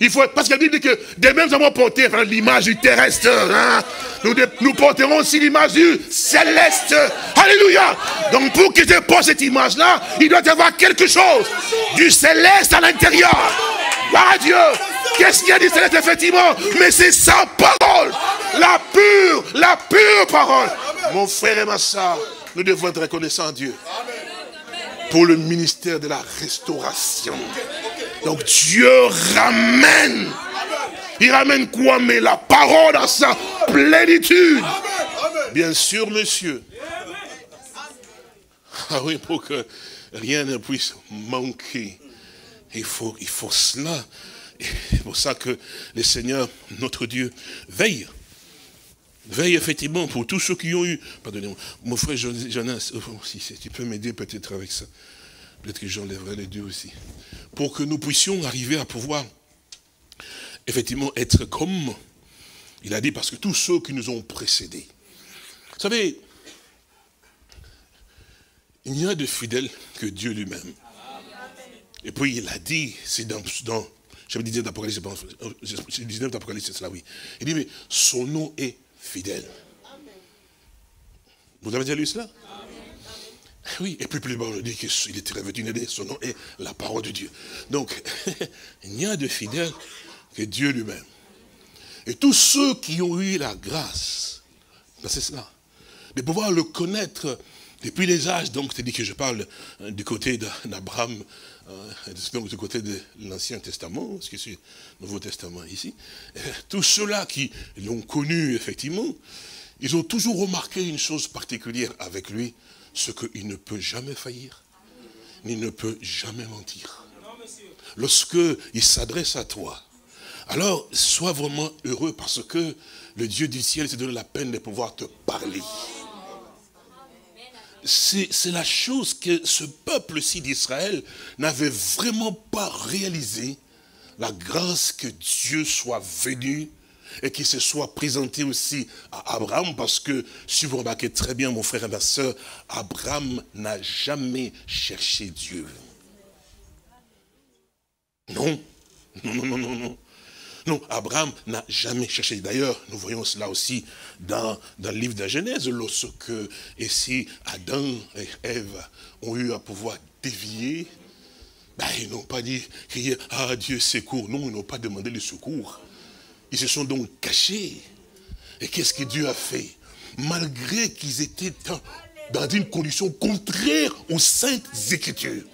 il faut, parce que la Bible dit que de même nous avons porté l'image du terrestre, hein, nous porterons aussi l'image du céleste. Alléluia. Donc pour que tu portes cette image-là, il doit y avoir quelque chose du céleste à l'intérieur. Gloire à Dieu. Qu'est-ce qu'il y a du céleste, effectivement? Mais c'est sa parole. La pure parole. Mon frère et ma soeur, nous devons être reconnaissants à Dieu pour le ministère de la restauration. Donc Dieu ramène. Il ramène quoi? Mais la parole à sa plénitude. Bien sûr, monsieur. Ah oui, pour que rien ne puisse manquer. Il faut cela. Et c'est pour ça que le Seigneur, notre Dieu, veille. Veille effectivement pour tous ceux qui ont eu... Pardonnez-moi, mon frère Jonas, si tu peux m'aider peut-être avec ça. Peut-être que j'enlèverai les deux aussi. Pour que nous puissions arriver à pouvoir effectivement être comme... Il a dit parce que tous ceux qui nous ont précédés. Vous savez, il n'y a de fidèle que Dieu lui-même. Et puis il a dit, c'est dans j'avais dit d'Apocalypse, 19 d'Apocalypse, c'est cela, oui. Il dit, mais son nom est fidèle. Vous avez déjà lu cela? Oui, et puis plus bas, on dit qu'il était revêtu d'une idée, son nom est la parole de Dieu. Donc, il n'y a de fidèle que Dieu lui-même. Et tous ceux qui ont eu la grâce, ben c'est cela, de pouvoir le connaître depuis les âges, donc c'est dit que je parle du côté d'Abraham, donc du côté de l'Ancien Testament, parce que c'est le Nouveau Testament ici, tous ceux-là qui l'ont connu effectivement, ils ont toujours remarqué une chose particulière avec lui, ce qu'il ne peut jamais faillir, ni ne peut jamais mentir. Lorsqu'il s'adresse à toi, alors sois vraiment heureux parce que le Dieu du ciel s'est donné la peine de pouvoir te parler. C'est la chose que ce peuple-ci d'Israël n'avait vraiment pas réalisé, la grâce que Dieu soit venu et qu'il se soit présenté aussi à Abraham, parce que, si vous remarquez très bien, mon frère et ma soeur, Abraham n'a jamais cherché Dieu. Non, non, non, non, non, non. Non, Abraham n'a jamais cherché. D'ailleurs, nous voyons cela aussi dans le livre de la Genèse, lorsque ici Adam et Ève ont eu à pouvoir dévier, ben, ils n'ont pas dit, crier, ah Dieu secours. Non, ils n'ont pas demandé le secours. Ils se sont donc cachés. Et qu'est-ce que Dieu a fait? Malgré qu'ils étaient dans une condition contraire aux saintes Écritures,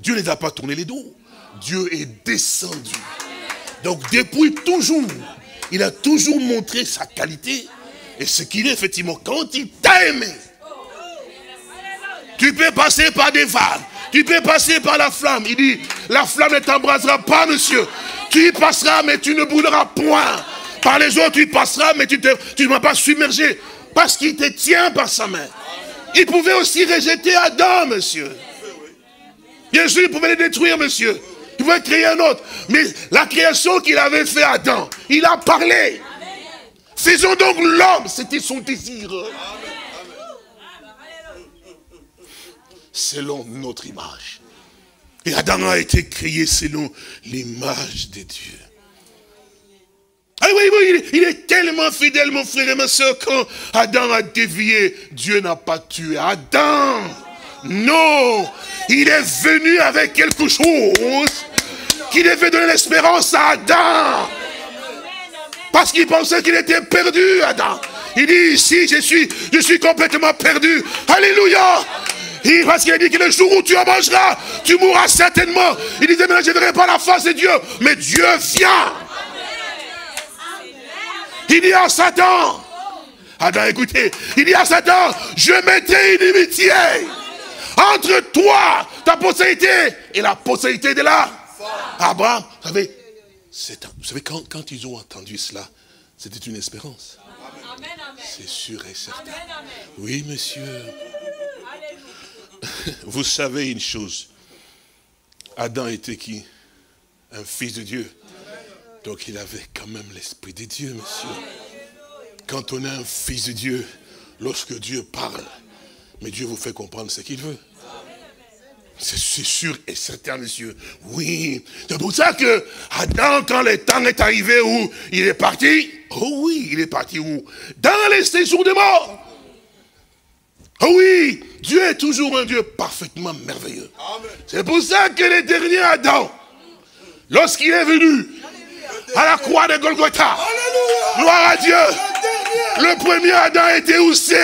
Dieu ne les a pas tourné les dos. Dieu est descendu. Donc depuis toujours, il a toujours montré sa qualité. Et ce qu'il est effectivement, quand il t'a aimé, tu peux passer par des vagues, tu peux passer par la flamme. Il dit, la flamme ne t'embrasera pas, monsieur. Tu y passeras, mais tu ne brûleras point. Par les autres, tu y passeras, mais tu ne vas pas submerger. Parce qu'il te tient par sa main. Il pouvait aussi rejeter Adam, monsieur. Bien sûr, il pouvait le détruire, monsieur. Il pouvait créer un autre. Mais la création qu'il avait fait Adam, il a parlé. Faisons donc l'homme, c'était son désir. Selon notre image. Et Adam a été créé selon l'image de Dieu. Ah oui, oui, il est tellement fidèle, mon frère et ma soeur, quand Adam a dévié, Dieu n'a pas tué Adam. Non, il est venu avec quelque chose qui devait donner l'espérance à Adam. Parce qu'il pensait qu'il était perdu, Adam. Il dit, ici, je suis complètement perdu. Alléluia. Parce qu'il a dit que le jour où tu en mangeras, tu mourras certainement. Il disait, mais je ne verrai pas la face de Dieu. Mais Dieu vient. Il dit à Satan, Adam, écoutez, il dit à Satan, je mettrai une inimitié entre toi, ta postérité, et la postérité de là. Abraham, vous savez quand ils ont entendu cela, c'était une espérance. C'est sûr et certain. Oui, monsieur. Vous savez une chose. Adam était qui? Un fils de Dieu. Donc il avait quand même l'esprit de Dieu, monsieur. Quand on est un fils de Dieu, lorsque Dieu parle, mais Dieu vous fait comprendre ce qu'il veut. C'est sûr et certain, monsieur. Oui. C'est pour ça que Adam, quand le temps est arrivé où il est parti, oh oui, il est parti où? Dans les séjours de mort. Oh oui, Dieu est toujours un Dieu parfaitement merveilleux. C'est pour ça que le dernier Adam, lorsqu'il est venu à la croix de Golgotha, gloire à Dieu, le premier Adam était aussi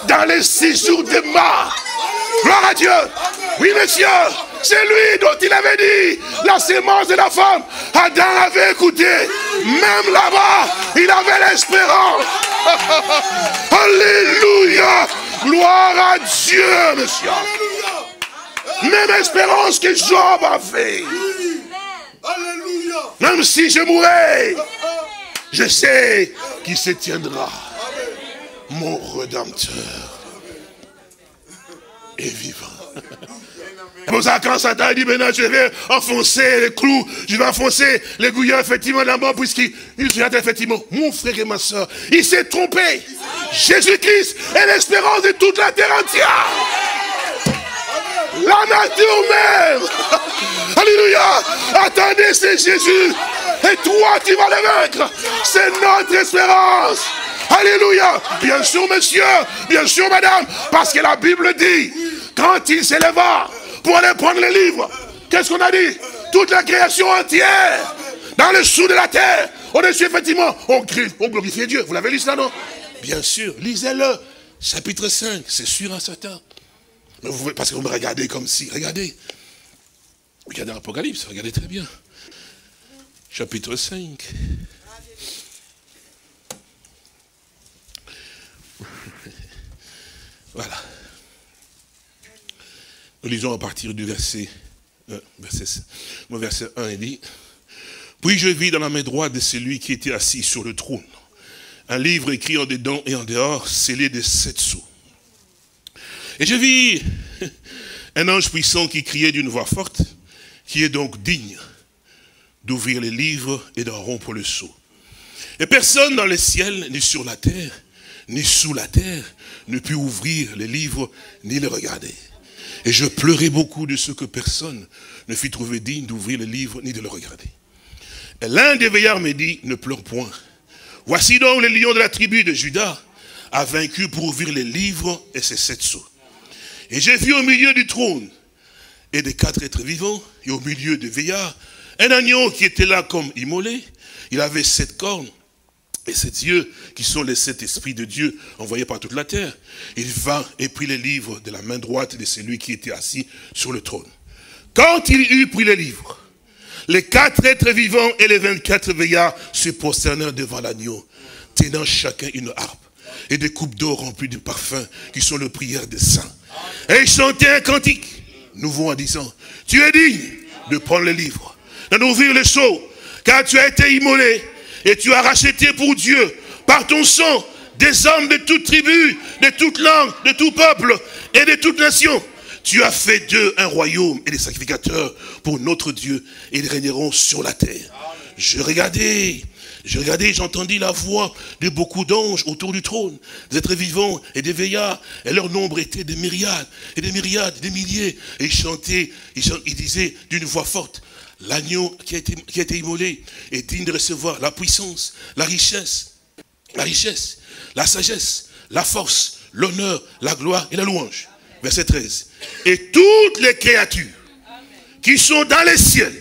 dans les séjours de mort. Gloire à Dieu. Oui, monsieur, c'est lui dont il avait dit la sémence de la femme. Adam avait écouté. Même là-bas, il avait l'espérance. Alléluia. Gloire à Dieu, monsieur. Même espérance que Job avait. Même si je mourais, je sais qu'il se tiendra. Mon Rédempteur est vivant. C'est pour ça quand Satan dit, maintenant je vais enfoncer les clous, je vais enfoncer l'aiguillon effectivement là-bas, puisqu'il regarde effectivement, mon frère et ma soeur, il s'est trompé. Jésus-Christ est l'espérance de toute la terre entière. La nature même. Alléluia. Attendez, c'est Jésus. Et toi, tu vas le vaincre. C'est notre espérance. Alléluia. Bien sûr, monsieur. Bien sûr, madame. Parce que la Bible dit, quand il s'éleva pour aller prendre les livres, qu'est-ce qu'on a dit? Toute la création entière, dans le sous de la terre, au-dessus, effectivement, on crie, on glorifie Dieu. Vous l'avez lu ça, non? Bien sûr. Lisez-le. Chapitre 5. C'est sûr à Satan. Parce que vous me regardez comme si, regardez. Regardez l'Apocalypse, regardez très bien. Chapitre 5. Voilà. Nous lisons à partir du verset 1, il dit, puis je vis dans la main droite de celui qui était assis sur le trône un livre écrit en dedans et en dehors, scellé de 7 sceaux. Et je vis un ange puissant qui criait d'une voix forte, qui est donc digne d'ouvrir les livres et d'en rompre le sceau. Et personne dans le ciel, ni sur la terre, ni sous la terre, ne put ouvrir les livres, ni les regarder. Et je pleurais beaucoup de ce que personne ne fut trouvé digne d'ouvrir les livres, ni de le regarder. Et l'un des veillards me dit, ne pleure point. Voici donc le lion de la tribu de Juda a vaincu pour ouvrir les livres et ses 7 sceaux. Et j'ai vu au milieu du trône et des 4 êtres vivants, et au milieu des veillards, un agneau qui était là comme immolé. Il avait 7 cornes et 7 yeux, qui sont les 7 esprits de Dieu envoyés par toute la terre. Il vint et prit les livres de la main droite de celui qui était assis sur le trône. Quand il eut pris les livres, les 4 êtres vivants et les 24 veillards se prosternèrent devant l'agneau, tenant chacun une harpe et des coupes d'or remplies de parfums, qui sont les prières des saints. Et ils chantaient un cantique nouveau en disant, tu es digne de prendre le livre, d'en ouvrir le sceau, car tu as été immolé et tu as racheté pour Dieu par ton sang des hommes de toute tribu, de toute langue, de tout peuple et de toute nation. Tu as fait d'eux un royaume et des sacrificateurs pour notre Dieu, et ils régneront sur la terre. Je regardais, j'entendis la voix de beaucoup d'anges autour du trône, des êtres vivants et des veillards, et leur nombre était des myriades, et des myriades, des milliers. Et ils chantaient, ils disaient d'une voix forte, l'agneau qui a été immolé est digne de recevoir la puissance, la richesse, la sagesse, la force, l'honneur, la gloire et la louange. Verset 13. Et toutes les créatures qui sont dans les ciels,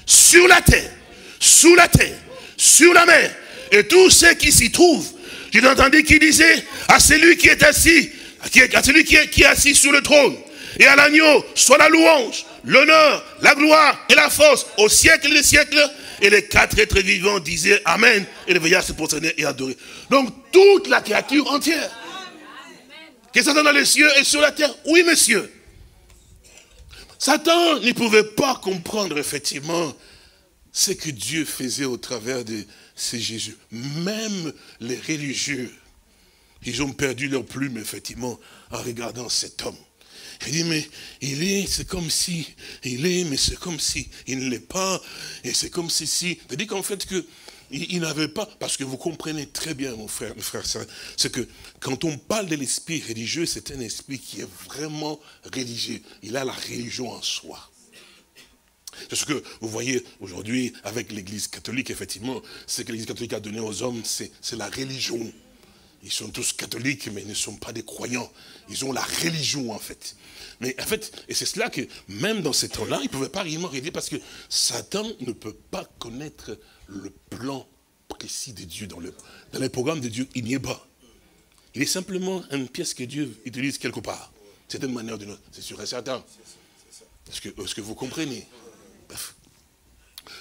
sur la terre, sous la terre, sur la mer, et tous ceux qui s'y trouvent, j'ai entendu qui disait à celui qui est assis, à celui qui est assis sur le trône, et à l'agneau, soit la louange, l'honneur, la gloire et la force au siècle des siècles. Et les 4 êtres vivants disaient Amen, et les veillards se prosternaient et adoraient. Donc toute la créature entière, que Satan dans les cieux et sur la terre, oui monsieur. Satan ne pouvait pas comprendre effectivement ce que Dieu faisait au travers de ces Jésus. Même les religieux, ils ont perdu leur plume effectivement en regardant cet homme. Il dit, mais c'est comme si, mais c'est comme si, il ne l'est pas, et c'est comme si, c'est-à-dire qu'en fait que, il n'avait pas, parce que vous comprenez très bien, mon frère, c'est que quand on parle de l'esprit religieux, c'est un esprit qui est vraiment religieux. Il a la religion en soi. C'est ce que vous voyez aujourd'hui avec l'église catholique, effectivement, ce que l'église catholique a donné aux hommes, c'est la religion. Ils sont tous catholiques, mais ils ne sont pas des croyants. Ils ont la religion, en fait. Mais en fait, et c'est cela que, même dans ces temps-là, ils ne pouvaient pas réellement régler, parce que Satan ne peut pas connaître le plan précis de Dieu. Dans les programmes de Dieu, il n'y est pas. Il est simplement une pièce que Dieu utilise quelque part. C'est une manière ou d'une autre. C'est sûr et certain. Est-ce que vous comprenez? Bref.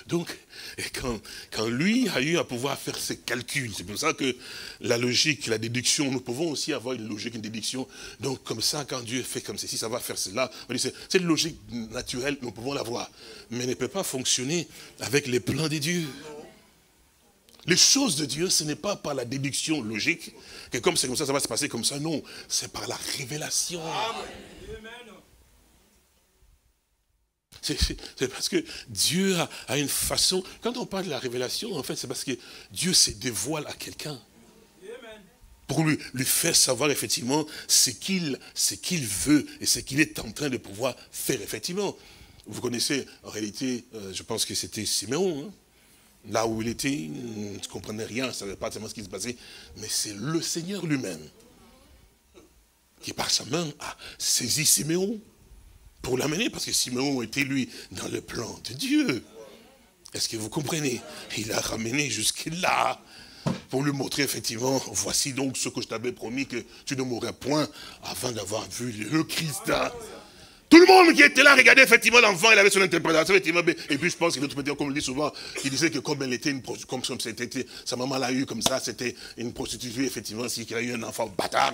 Donc, Et quand lui a eu à pouvoir faire ses calculs, c'est pour ça que la logique, la déduction, nous pouvons aussi avoir une logique, une déduction. Donc comme ça, quand Dieu fait comme ceci, ça va faire cela. Cette logique naturelle, nous pouvons l'avoir. Mais elle ne peut pas fonctionner avec les plans de Dieu. Les choses de Dieu, ce n'est pas par la déduction logique, que comme c'est comme ça va se passer comme ça. Non, c'est par la révélation. C'est parce que Dieu a une façon, quand on parle de la révélation, en fait, c'est parce que Dieu se dévoile à quelqu'un. Pour lui faire savoir effectivement ce qu'il veut et ce qu'il est en train de pouvoir faire effectivement. Vous connaissez, en réalité, je pense que c'était Siméon, hein. Là où il était, il ne comprenait rien, il ne savait pas tellement ce qui se passait. Mais c'est le Seigneur lui-même qui, par sa main, a saisi Siméon pour l'amener, parce que Siméon était, lui, dans le plan de Dieu. Est-ce que vous comprenez? Il l'a ramené jusque-là pour lui montrer, effectivement, voici donc ce que je t'avais promis, que tu ne mourrais point avant d'avoir vu le Christ. Tout le monde qui était là regardait effectivement l'enfant, il avait son interprétation, effectivement, et puis je pense que l'autre peut-être, comme on le dit souvent, il disait que comme elle était une prostituée, comme c'était, sa maman l'a eu comme ça, c'était une prostituée, effectivement, si elle a eu un enfant bâtard.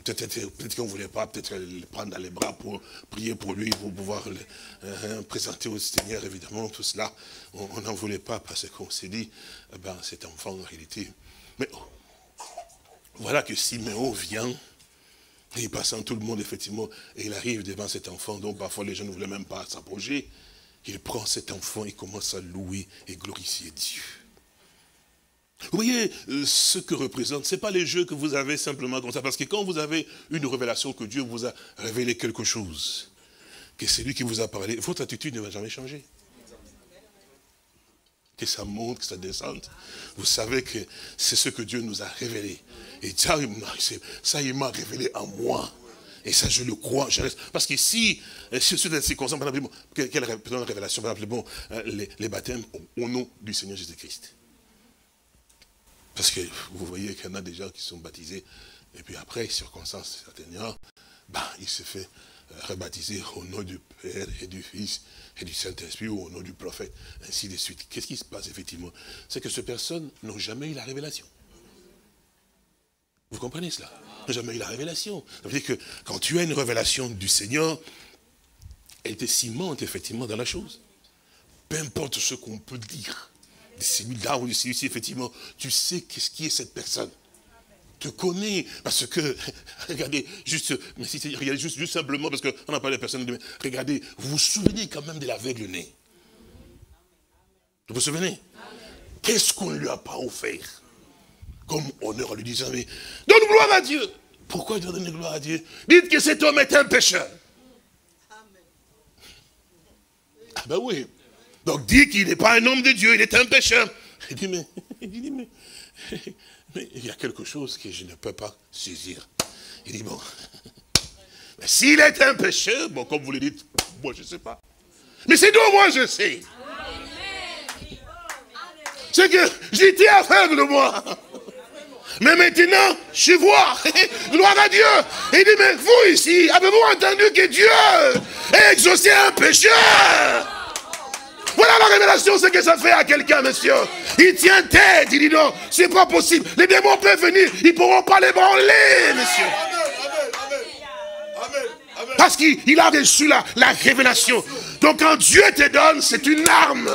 Peut-être qu'on ne voulait pas peut-être le prendre dans les bras pour prier pour lui, pour pouvoir le présenter au Seigneur, évidemment, tout cela. On n'en voulait pas parce qu'on s'est dit, eh ben, cet enfant en réalité. Mais voilà que Siméon vient, et il passe en tout le monde, effectivement, et il arrive devant cet enfant, dont parfois les gens ne voulaient même pas s'approcher. Il prend cet enfant et commence à louer et glorifier Dieu. Vous voyez ce que représente, ce n'est pas les jeux que vous avez simplement comme ça, parce que quand vous avez une révélation que Dieu vous a révélé quelque chose, que c'est lui qui vous a parlé, votre attitude ne va jamais changer. Que ça monte, que ça descende. Vous savez que c'est ce que Dieu nous a révélé. Et ça, il m'a révélé en moi. Et ça, je le crois, je reste. Parce que si sur des circonstances, par exemple, quelle révélation, par exemple, bon, les baptêmes au nom du Seigneur Jésus-Christ. Parce que vous voyez qu'il y en a des gens qui sont baptisés, et puis après, circonstances atténuantes, il se fait rebaptiser au nom du Père et du Fils et du Saint-Esprit, ou au nom du prophète, ainsi de suite. Qu'est-ce qui se passe effectivement? C'est que ces personnes n'ont jamais eu la révélation. Vous comprenez cela? N'ont jamais eu la révélation. Ça veut dire que quand tu as une révélation du Seigneur, elle te cimente effectivement dans la chose. Peu importe ce qu'on peut dire. De celui-là ou de celui-ci, effectivement, tu sais qu'est-ce qui est cette personne. Te connais, parce que, regardez, regardez juste simplement, parce qu'on a parlé de personnes, regardez, vous vous souvenez quand même de l'aveugle né. Vous vous souvenez? Qu'est-ce qu'on ne lui a pas offert comme honneur en lui disant, mais donne gloire à Dieu. Pourquoi il doit donner gloire à Dieu? Dites que cet homme est un pécheur. Ah ben oui. Donc dit qu'il n'est pas un homme de Dieu, il est un pécheur. Il dit, mais il y a quelque chose que je ne peux pas saisir. Il dit, bon, mais s'il est un pécheur, bon, comme vous le dites, moi je ne sais pas. Mais c'est donc moi je sais. C'est que j'étais aveugle moi. Mais maintenant, je vois, gloire à Dieu. Et il dit, mais vous ici, avez-vous entendu que Dieu a exaucé un pécheur? Voilà la révélation, ce que ça fait à quelqu'un, monsieur. Il tient tête, il dit non, c'est pas possible. Les démons peuvent venir, ils ne pourront pas les branler, monsieur. Parce qu'il a reçu la révélation. Donc quand Dieu te donne, c'est une arme.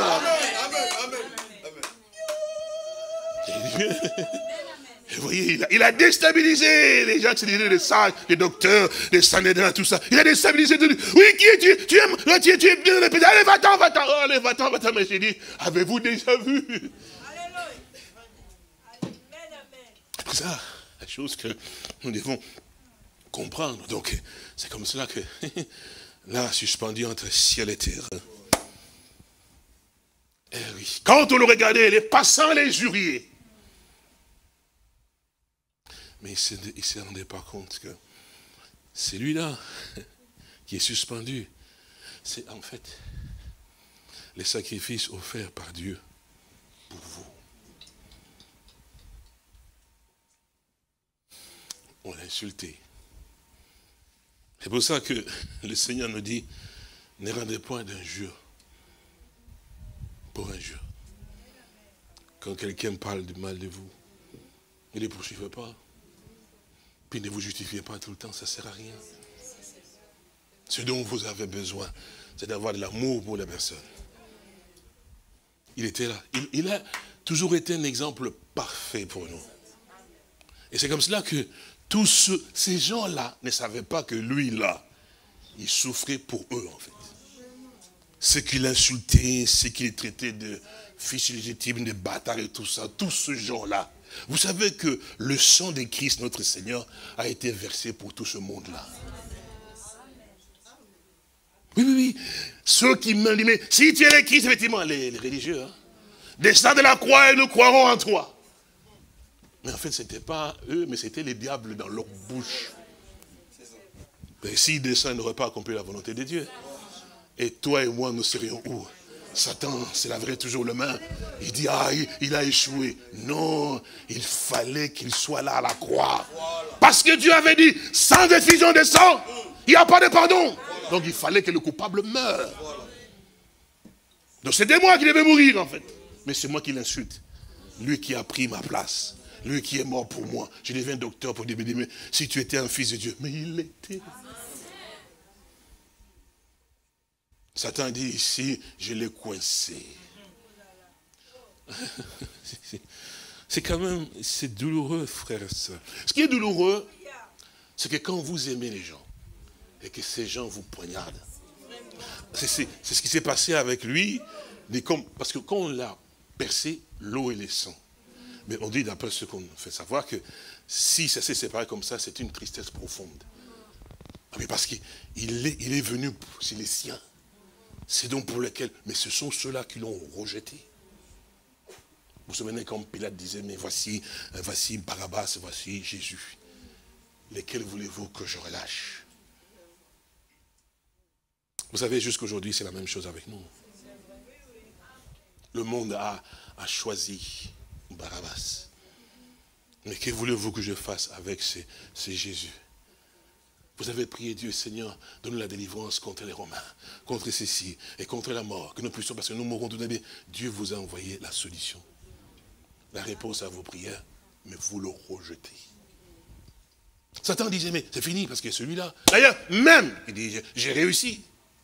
Vous voyez, il a déstabilisé les gens qui se disaient les sages, les docteurs, les sanhédrins, tout ça. Il a déstabilisé tout. Oui, qui es-tu? Tu es bien répété. Allez, va-t'en, va-t'en. Oh, allez, va-t'en, va-t'en. Mais j'ai dit, avez-vous déjà vu? C'est pour ça, la chose que nous devons comprendre. Donc, c'est comme cela que, là, suspendu entre ciel et terre. Eh oui. Quand on le regardait, les passants, les juriers, mais il ne se rendait pas compte que celui-là qui est suspendu, c'est en fait les sacrifices offerts par Dieu pour vous. On l'a insulté. C'est pour ça que le Seigneur nous dit, ne rendez point d'injure pour injure. Quand quelqu'un parle du mal de vous, ne les poursuivez pas. Puis ne vous justifiez pas tout le temps, ça ne sert à rien. Ce dont vous avez besoin, c'est d'avoir de l'amour pour la personne. Il était là. Il a toujours été un exemple parfait pour nous. Et c'est comme cela que tous ces gens-là ne savaient pas que lui, là, il souffrait pour eux, en fait. Ceux qu'il insultait, ceux qu'il traitait de fils illégitimes, de bâtards et tout ça, tous ces gens-là. Vous savez que le sang de Christ, notre Seigneur, a été versé pour tout ce monde-là. Oui, oui, oui. Ceux qui me disent, mais si tu es le Christ, effectivement, les religieux, hein, descends de la croix et nous croirons en toi. Mais en fait, ce n'était pas eux, mais c'était les diables dans leur bouche. Et s'ils descendent, ils n'auraient pas accompli la volonté de Dieu. Et toi et moi, nous serions où? Satan, c'est la vraie toujours le même. Il dit, ah, il a échoué. Non, il fallait qu'il soit là à la croix. Parce que Dieu avait dit, sans effusion de sang, il n'y a pas de pardon. Donc il fallait que le coupable meure. Donc c'était moi qui devais mourir en fait. Mais c'est moi qui l'insulte. Lui qui a pris ma place. Lui qui est mort pour moi. Je deviens docteur pour dire, mais si tu étais un fils de Dieu. Mais il l'était. Satan dit ici, je l'ai coincé. C'est quand même, c'est douloureux, frères et sœurs. Ce qui est douloureux, c'est que quand vous aimez les gens, et que ces gens vous poignardent, c'est ce qui s'est passé avec lui, parce que quand on l'a percé, l'eau et les sangs. Mais on dit d'après ce qu'on fait savoir que si ça s'est séparé comme ça, c'est une tristesse profonde. Mais parce qu'il est venu, c'est les siens. C'est donc pour lesquels, mais ce sont ceux-là qui l'ont rejeté. Vous vous souvenez quand Pilate disait, mais voici Barabbas, voici Jésus. Lesquels voulez-vous que je relâche? Vous savez, jusqu'aujourd'hui, c'est la même chose avec nous. Le monde a choisi Barabbas. Mais que voulez-vous que je fasse avec ces Jésus? Vous avez prié Dieu, Seigneur, donne-nous la délivrance contre les Romains, contre ceci et contre la mort, que nous puissions, parce que nous mourrons tout à l'heure. Dieu vous a envoyé la solution, la réponse à vos prières, mais vous le rejetez. Satan disait, mais c'est fini, parce que celui-là, d'ailleurs, même, il dit, j'ai réussi.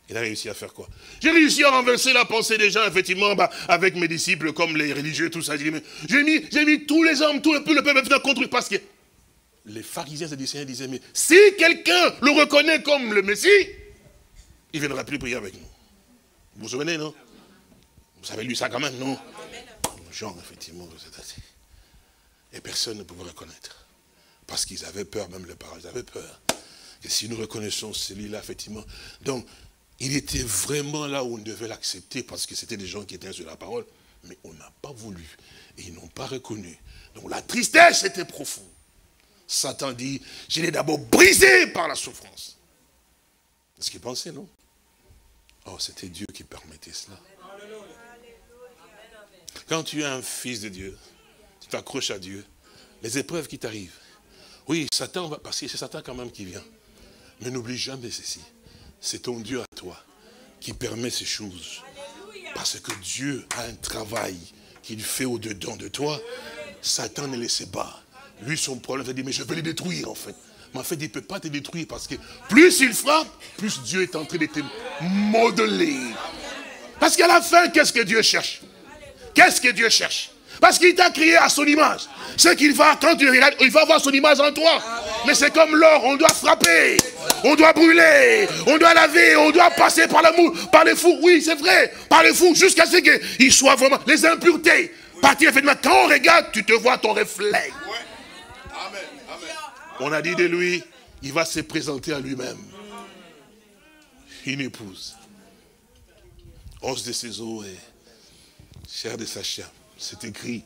Il a réussi à faire quoi? J'ai réussi à renverser la pensée des gens, effectivement, avec mes disciples, comme les religieux, tout ça. J'ai mis tous les hommes, tout le peuple contre lui, parce que les pharisiens et les Seigneur disaient, mais si quelqu'un le reconnaît comme le Messie, il ne viendra plus prier avec nous. Vous vous souvenez, non? Vous avez lu ça quand même, non? Jean, effectivement, et personne ne pouvait reconnaître. Parce qu'ils avaient peur, même les parents, ils avaient peur. Et si nous reconnaissons celui-là, effectivement. Donc, il était vraiment là où on devait l'accepter, parce que c'était des gens qui étaient sur la parole. Mais on n'a pas voulu. Et ils n'ont pas reconnu. Donc la tristesse était profonde. Satan dit, je l'ai d'abord brisé par la souffrance. C'est ce qu'il pensait, non? Oh, c'était Dieu qui permettait cela. Quand tu es un fils de Dieu, tu t'accroches à Dieu, les épreuves qui t'arrivent. Oui, Satan va passer, c'est Satan quand même qui vient. Mais n'oublie jamais ceci. C'est ton Dieu à toi qui permet ces choses. Parce que Dieu a un travail qu'il fait au-dedans de toi. Satan ne le sait pas. Lui, son problème, c'est de dire, mais je vais les détruire, en fait. Mais en fait, il ne peut pas te détruire parce que plus il frappe, plus Dieu est en train de te modeler. Parce qu'à la fin, qu'est-ce que Dieu cherche? Qu'est-ce que Dieu cherche? Parce qu'il t'a créé à son image. Ce qu'il va, quand tu regardes, il va avoir son image en toi. Mais c'est comme l'or, on doit frapper, on doit brûler, on doit laver, on doit passer par l'amour, par les fous. Oui, c'est vrai, par les fous, jusqu'à ce qu'ils soient vraiment les impuretés. Partir effectivement, quand on regarde, tu te vois ton reflet. On a dit de lui, il va se présenter à lui-même. Une épouse. Os de ses os et chair de sa chair. C'est écrit,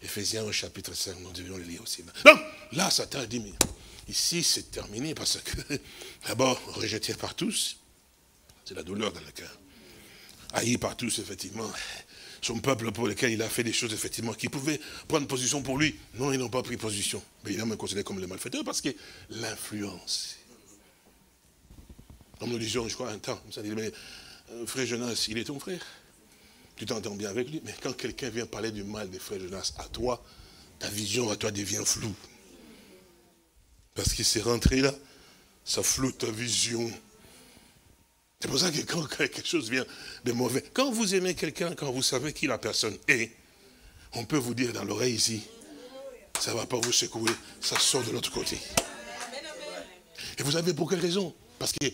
Éphésiens au chapitre 5, nous devions le lire aussi. Donc, là, Satan a dit, mais ici, c'est terminé parce que, d'abord, rejeté par tous, c'est la douleur dans le cœur. Haï par tous, effectivement. Son peuple pour lequel il a fait des choses, effectivement, qui pouvaient prendre position pour lui. Non, ils n'ont pas pris position. Mais il a même considéré comme les malfaiteurs parce que l'influence. Comme nous disions, je crois, un temps, ça dit, mais frère Jonas, il est ton frère. tu t'entends bien avec lui, mais quand quelqu'un vient parler du mal des frères Jonas à toi, ta vision à toi devient floue. Parce qu'il s'est rentré là, ça floute ta vision. C'est pour ça que quand quelque chose vient de mauvais, quand vous aimez quelqu'un, quand vous savez qui la personne est, on peut vous dire dans l'oreille ici, ça ne va pas vous secouer, ça sort de l'autre côté. Et vous savez pour quelle raison? Parce que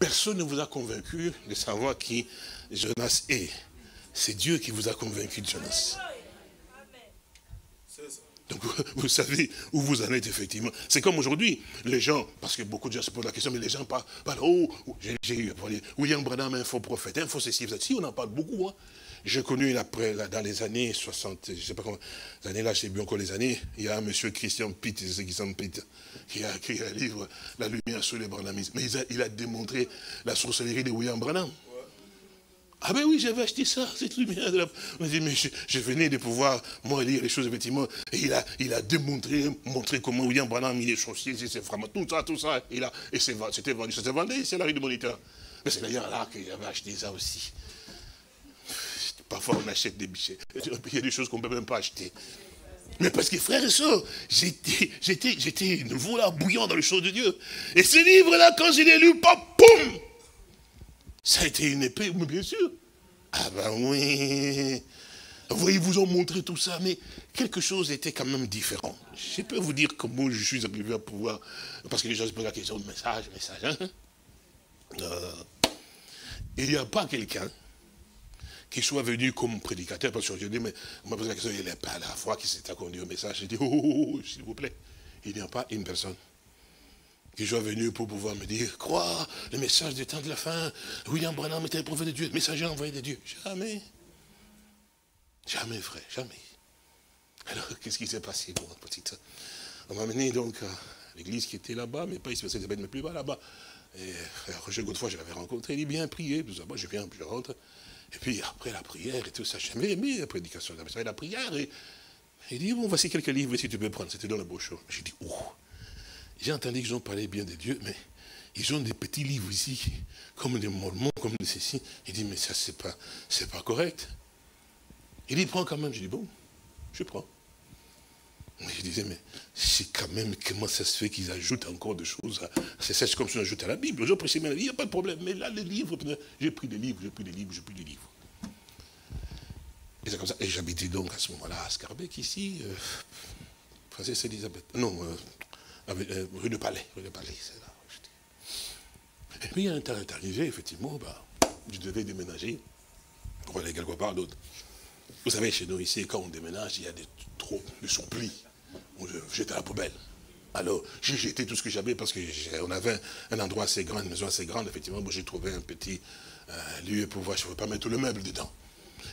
personne ne vous a convaincu de savoir qui Jonas est. C'est Dieu qui vous a convaincu de Jonas. Donc vous savez où vous en êtes effectivement. C'est comme aujourd'hui, les gens, parce que beaucoup de gens se posent la question, mais les gens parlent, j'ai eu William Branham, un faux prophète, un faux ceci, si on en parle beaucoup. Hein. J'ai connu dans les années 60, je ne sais pas comment, les années là, je ne sais plus encore les années, il y a un monsieur Christian Pitt, qui a écrit un livre, La lumière sur les Branhamismes. Mais il a démontré la sorcellerie de William Branham. Ah ben oui, j'avais acheté ça, cette lumière de la... On dit, mais je venais de pouvoir, moi, lire les choses, effectivement. Et il a montré comment William Branham, il est sorcier, c'est vraiment tout ça. Et c'était vendu, ça s'est vendu ici à la rue du Moniteur. Mais c'est d'ailleurs là que j'avais acheté ça aussi. Parfois, on achète des bichets. Il y a des choses qu'on ne peut même pas acheter. Mais parce que, frères et sœurs, j'étais nouveau là, bouillant dans les choses de Dieu. Et ce livre-là, quand je l'ai lu, poum! Ça a été une épée, mais bien sûr. Ah ben oui. Vous voyez, ils vous ont montré tout ça, mais quelque chose était quand même différent. Je peux vous dire comment je suis arrivé à pouvoir... Parce que les gens se posent la question de message, hein. Il n'y a pas quelqu'un qui soit venu comme prédicateur, parce que je dis, mais on m'a posé la question, il n'est pas à la fois qui s'est conduit au message. J'ai dit, s'il vous plaît, il n'y a pas une personne qui soit venu pour pouvoir me dire, crois le message du temps de la fin, William Branham était un prophète de Dieu, le messager envoyé de Dieu. Jamais. Jamais, frère, jamais. Alors, qu'est-ce qui s'est passé pour ma petite? On m'a amené donc à l'église qui était là-bas, mais pas ici, c'est mais plus bas là-bas. Et frère Roger Godefroy, je l'avais rencontré, il dit bien prier, tout ça. Moi, je viens, puis je rentre. Et puis après la prière et tout ça, j'aimais aimer la prédication, la prière. Et il dit, bon, voici quelques livres, si tu peux prendre. C'était dans le brochure. J'ai dit, oh. J'ai entendu qu'ils ont parlé bien de Dieu, mais ils ont des petits livres ici, comme des Mormons, comme de ceci. Il dit, mais ça, c'est pas correct. Il dit, prends quand même. Je dis, bon, je prends. Mais je disais, mais c'est quand même, comment ça se fait qu'ils ajoutent encore des choses? C'est comme si on ajoute à la Bible. J'ai prêché, il n'y a pas de problème. Mais là, les livres, j'ai pris des livres. Et c'est comme ça. Et j'habitais donc à ce moment-là à Scarbeck, ici, Princesse Elisabeth. Non, rue de Palais, c'est là. Et puis un temps est arrivé, effectivement, je devais déménager pour aller quelque part d'autre. Vous savez, chez nous ici, quand on déménage, il y a trop de surplis. On jette à la poubelle. Alors, j'ai jeté tout ce que j'avais parce qu'on avait un endroit assez grand, une maison assez grande, effectivement. Moi, j'ai trouvé un petit lieu pour voir, je ne veux pas mettre tout le meuble dedans.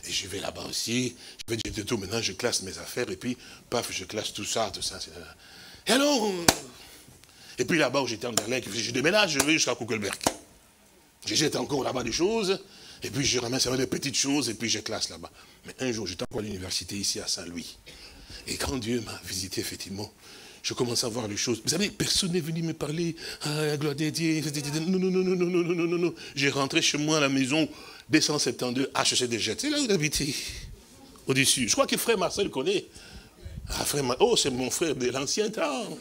Et je vais là-bas aussi, je vais jeter tout, maintenant je classe mes affaires, et puis, paf, je classe tout ça. Et alors, et puis là-bas où j'étais en Berlin, je déménage, je vais jusqu'à Kuckelberg. Je jette encore là-bas des choses, et puis je ramasse des petites choses, et puis je classe là-bas. Mais un jour, j'étais encore à l'université ici à Saint-Louis. Et quand Dieu m'a visité, effectivement, je commence à voir les choses. Vous savez, personne n'est venu me parler, la gloire des dieux, non. J'ai rentré chez moi à la maison, 272, HEC des Jettes. C'est là où j'habitais, au-dessus. Je crois que frère Marcel connaît. Ah, frère, c'est mon frère de l'ancien temps.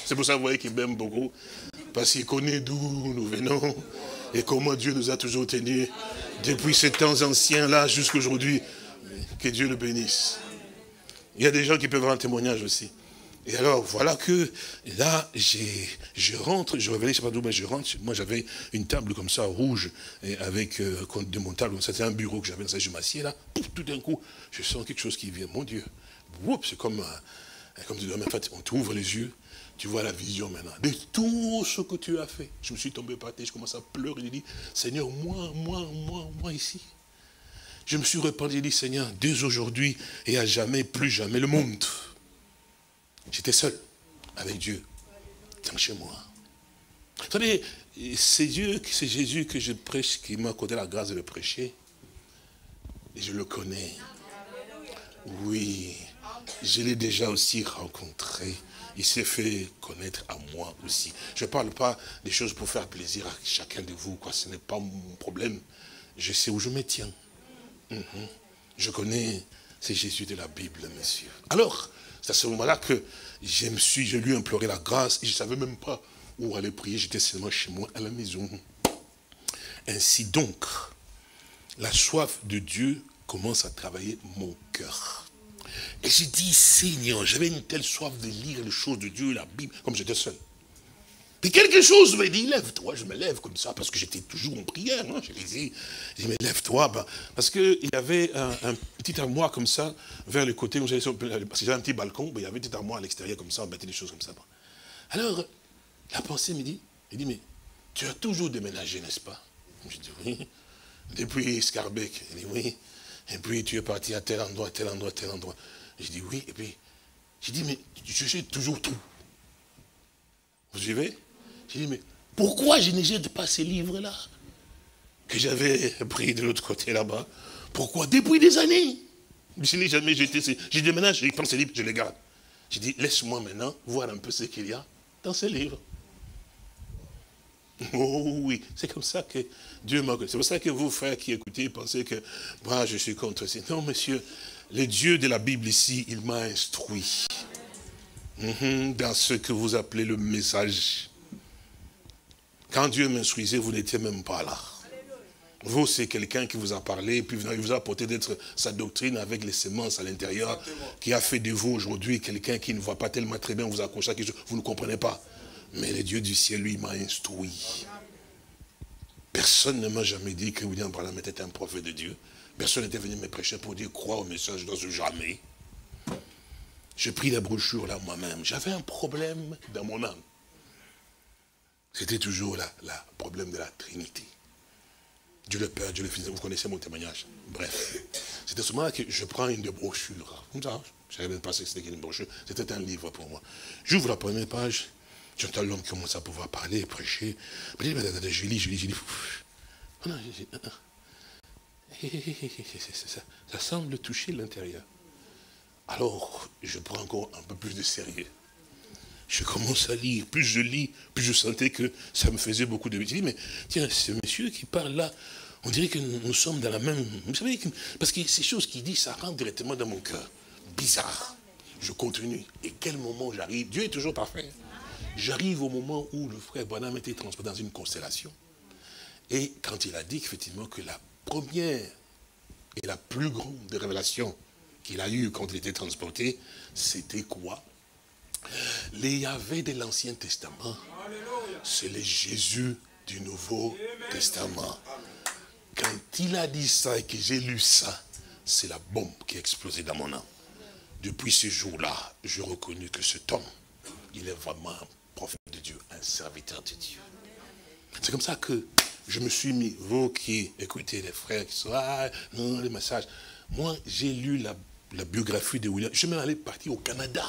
C'est pour ça, vous voyez qu'il m'aime beaucoup. Parce qu'il connaît d'où nous venons et comment Dieu nous a toujours tenus depuis ces temps anciens-là jusqu'à aujourd'hui. Que Dieu le bénisse. Il y a des gens qui peuvent avoir un témoignage aussi. Et alors, voilà que là, je rentre, je revenais, je ne sais pas d'où, mais je rentre. Moi, j'avais une table comme ça, rouge, et avec démontable. C'était un bureau que j'avais, je m'assieds là. Pouf, tout d'un coup, je sens quelque chose qui vient. Mon Dieu. C'est comme tu dis, en fait, on t'ouvre les yeux, tu vois la vision maintenant. De tout ce que tu as fait. Je me suis tombé par terre, je commence à pleurer. Je dis, Seigneur, moi ici. Je me suis repenti, j'ai dit, Seigneur, dès aujourd'hui et à jamais, plus jamais le monde. J'étais seul avec Dieu, dans chez moi. Vous savez, c'est Jésus que je prêche, qui m'a accordé la grâce de le prêcher. Et je le connais. Oui, je l'ai déjà aussi rencontré. Il s'est fait connaître à moi aussi. Je ne parle pas des choses pour faire plaisir à chacun de vous, quoi. Ce n'est pas mon problème. Je sais où je me tiens. Je connais, c'est Jésus de la Bible, monsieur. Alors, c'est à ce moment-là que je lui ai imploré la grâce et je ne savais même pas où aller prier. J'étais seulement chez moi à la maison. Ainsi donc, la soif de Dieu commence à travailler mon cœur. Et j'ai dit, Seigneur, j'avais une telle soif de lire les choses de Dieu, la Bible, comme j'étais seul. Puis quelque chose m'a dit, lève-toi. Je me lève comme ça, parce que j'étais toujours en prière. Hein. Je dis, mais lève-toi. Ben, parce qu'il y avait un petit armoire comme ça, vers le côté, où parce que j'avais un petit balcon, ben, il y avait un petit armoire à l'extérieur comme ça, on mettait des choses comme ça. Alors, la pensée me dit, mais tu as toujours déménagé, n'est-ce pas? Je dis, oui. Depuis Scarbeck. Il dit, oui. Et puis tu es parti à tel endroit, tel endroit, tel endroit. Je dis, oui. Et puis, j'ai dit, mais tu sais toujours tout. Vous suivez? J'ai dit, mais pourquoi je n'ai pas ces livres-là que j'avais pris de l'autre côté là-bas? Pourquoi? Depuis des années. Je n'ai jamais jeté ces... J'ai dit, maintenant, je prends ces livres, je les garde. J'ai dit, laisse-moi maintenant voir un peu ce qu'il y a dans ces livres. Oh oui, c'est comme ça que Dieu m'a... C'est pour ça que vous, frères qui écoutez, pensez que moi, je suis contre ça. Non, monsieur, le Dieu de la Bible ici, il m'a instruit dans ce que vous appelez le message. Quand Dieu m'instruisait, vous n'étiez même pas là. Vous, c'est quelqu'un qui vous a parlé, puis il vous a apporté d'être sa doctrine avec les semences à l'intérieur, qui a fait de vous aujourd'hui quelqu'un qui ne voit pas tellement très bien, vous accroche à quelque chose, vous ne comprenez pas. Mais le Dieu du ciel, lui, m'a instruit. Personne ne m'a jamais dit que William Branham était un prophète de Dieu. Personne n'était venu me prêcher pour dire crois au message dans ce jamais. J'ai pris la brochure là moi-même. J'avais un problème dans mon âme. C'était toujours le problème de la Trinité. Dieu le Père, Dieu le Fils. Vous connaissez mon témoignage. Bref. C'était ce moment-là que je prends une de brochures. Comme ça, je ne savais même pas ce que c'était une brochure. C'était un livre pour moi. J'ouvre la première page. J'entends l'homme qui commence à pouvoir parler, prêcher. Je lis. Ça semble toucher l'intérieur. Alors, je prends encore un peu plus de sérieux. Je commence à lire. Plus je lis, plus je sentais que ça me faisait beaucoup de bien. Je dis, mais tiens, ce monsieur qui parle là, on dirait que nous sommes dans la même... Vous savez, parce que ces choses qu'il dit, ça rentre directement dans mon cœur. Bizarre. Je continue. Et quel moment j'arrive? Dieu est toujours parfait. J'arrive au moment où le frère Branham était transporté dans une constellation. Et quand il a dit effectivement que la première et la plus grande des révélations qu'il a eues quand il était transporté, c'était quoi? Les Yahvé de l'Ancien Testament, c'est le Jésus du Nouveau Testament. Quand il a dit ça et que j'ai lu ça, c'est la bombe qui a explosé dans mon âme. Depuis ce jour-là, j'ai reconnu que cet homme, il est vraiment un prophète de Dieu, un serviteur de Dieu. C'est comme ça que je me suis mis, vous qui écoutez les frères qui sont, non, les messages. Moi, j'ai lu la biographie de William. Je suis même allé partir au Canada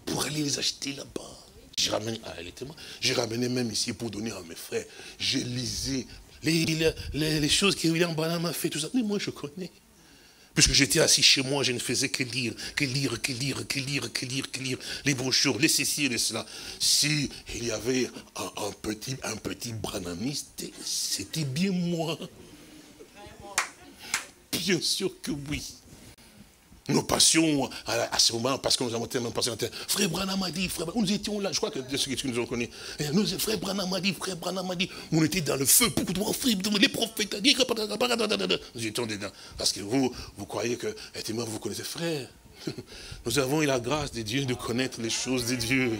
pour aller les acheter là-bas. J'ai ramené même ici pour donner à mes frères. J'ai lisé les choses que William Branham a fait, tout ça. Mais moi, je connais. Puisque j'étais assis chez moi, je ne faisais que lire les brochures, les ceci et les cela. Si il y avait un petit branhamiste, c'était bien moi. Bien sûr que oui. Nous passions à ce moment, parce que nous avons tellement passé. Frère Branham a dit, frère Branham, nous étions là, je crois que de ceux qui nous ont connus. Frère Branham a dit, on était dans le feu, les prophètes a dit, nous étions dedans. Parce que vous croyez que, effectivement, vous connaissez, frère. Nous avons eu la grâce de Dieu de connaître les choses de Dieu.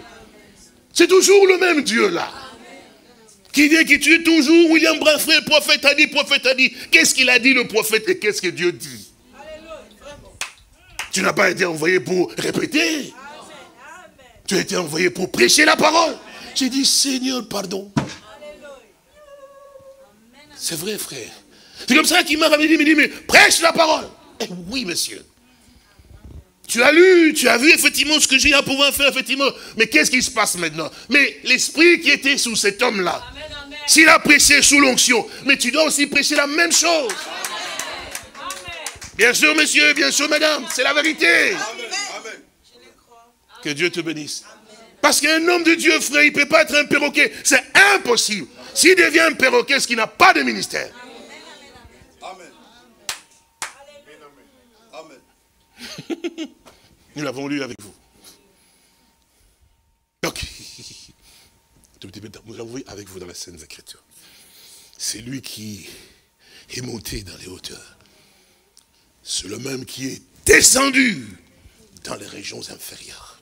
C'est toujours le même Dieu là. Qui dit que tu es toujours William Branham, frère, prophète a dit. Qu'est-ce qu'il a dit le prophète et qu'est-ce que Dieu dit? Tu n'as pas été envoyé pour répéter. Tu as été envoyé pour prêcher la parole. J'ai dit, Seigneur, pardon. C'est vrai, frère. C'est comme ça qu'il m'a dit, mais prêche la parole. Eh oui, monsieur. Tu as lu, tu as vu effectivement ce que j'ai à pouvoir faire, effectivement. Mais qu'est-ce qui se passe maintenant? Mais l'esprit qui était sous cet homme-là, s'il a prêché sous l'onction, mais tu dois aussi prêcher la même chose. Bien sûr, monsieur, bien sûr, madame, c'est la vérité. Amen. Que Dieu te bénisse. Parce qu'un homme de Dieu, frère, il ne peut pas être un perroquet. C'est impossible. S'il devient un perroquet, c'est qu'il n'a pas de ministère. Amen. Nous l'avons lu avec vous. Donc, nous l'avons vu avec vous dans la Sainte Écriture. C'est lui qui est monté dans les hauteurs. C'est le même qui est descendu dans les régions inférieures.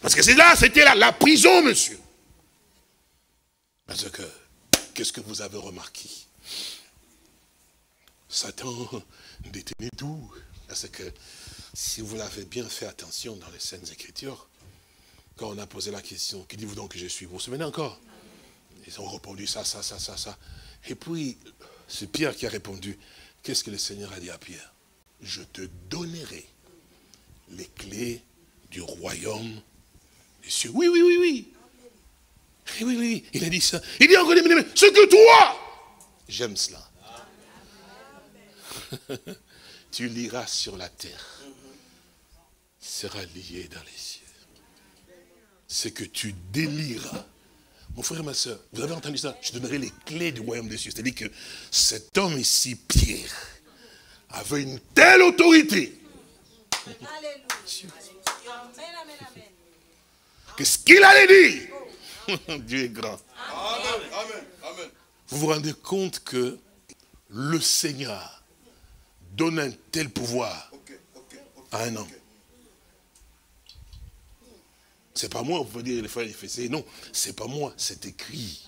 Parce que c'est là, c'était la prison, monsieur. Parce que, qu'est-ce que vous avez remarqué? Satan détenait tout. Parce que, si vous l'avez bien fait attention dans les Saintes Écritures, quand on a posé la question, qui dites-vous donc que je suis? Vous vous souvenez encore? Ils ont répondu ça. Et puis, c'est Pierre qui a répondu. Qu'est-ce que le Seigneur a dit à Pierre? Je te donnerai les clés du royaume des cieux. Oui. Oui, il a dit ça. Il dit encore, ce que toi, j'aime cela. Tu liras sur la terre, sera lié dans les cieux. Ce que tu délieras. Mon frère et ma soeur, vous avez entendu ça? Je donnerai les clés du royaume des cieux. C'est-à-dire que cet homme ici, Pierre, avait une telle autorité. Que ce qu'il allait dire, Dieu est grand. Amen. Vous vous rendez compte que le Seigneur donne un tel pouvoir à un homme. C'est pas moi, vous pouvez dire les frères Éphésiens. Non, c'est pas moi, c'est écrit.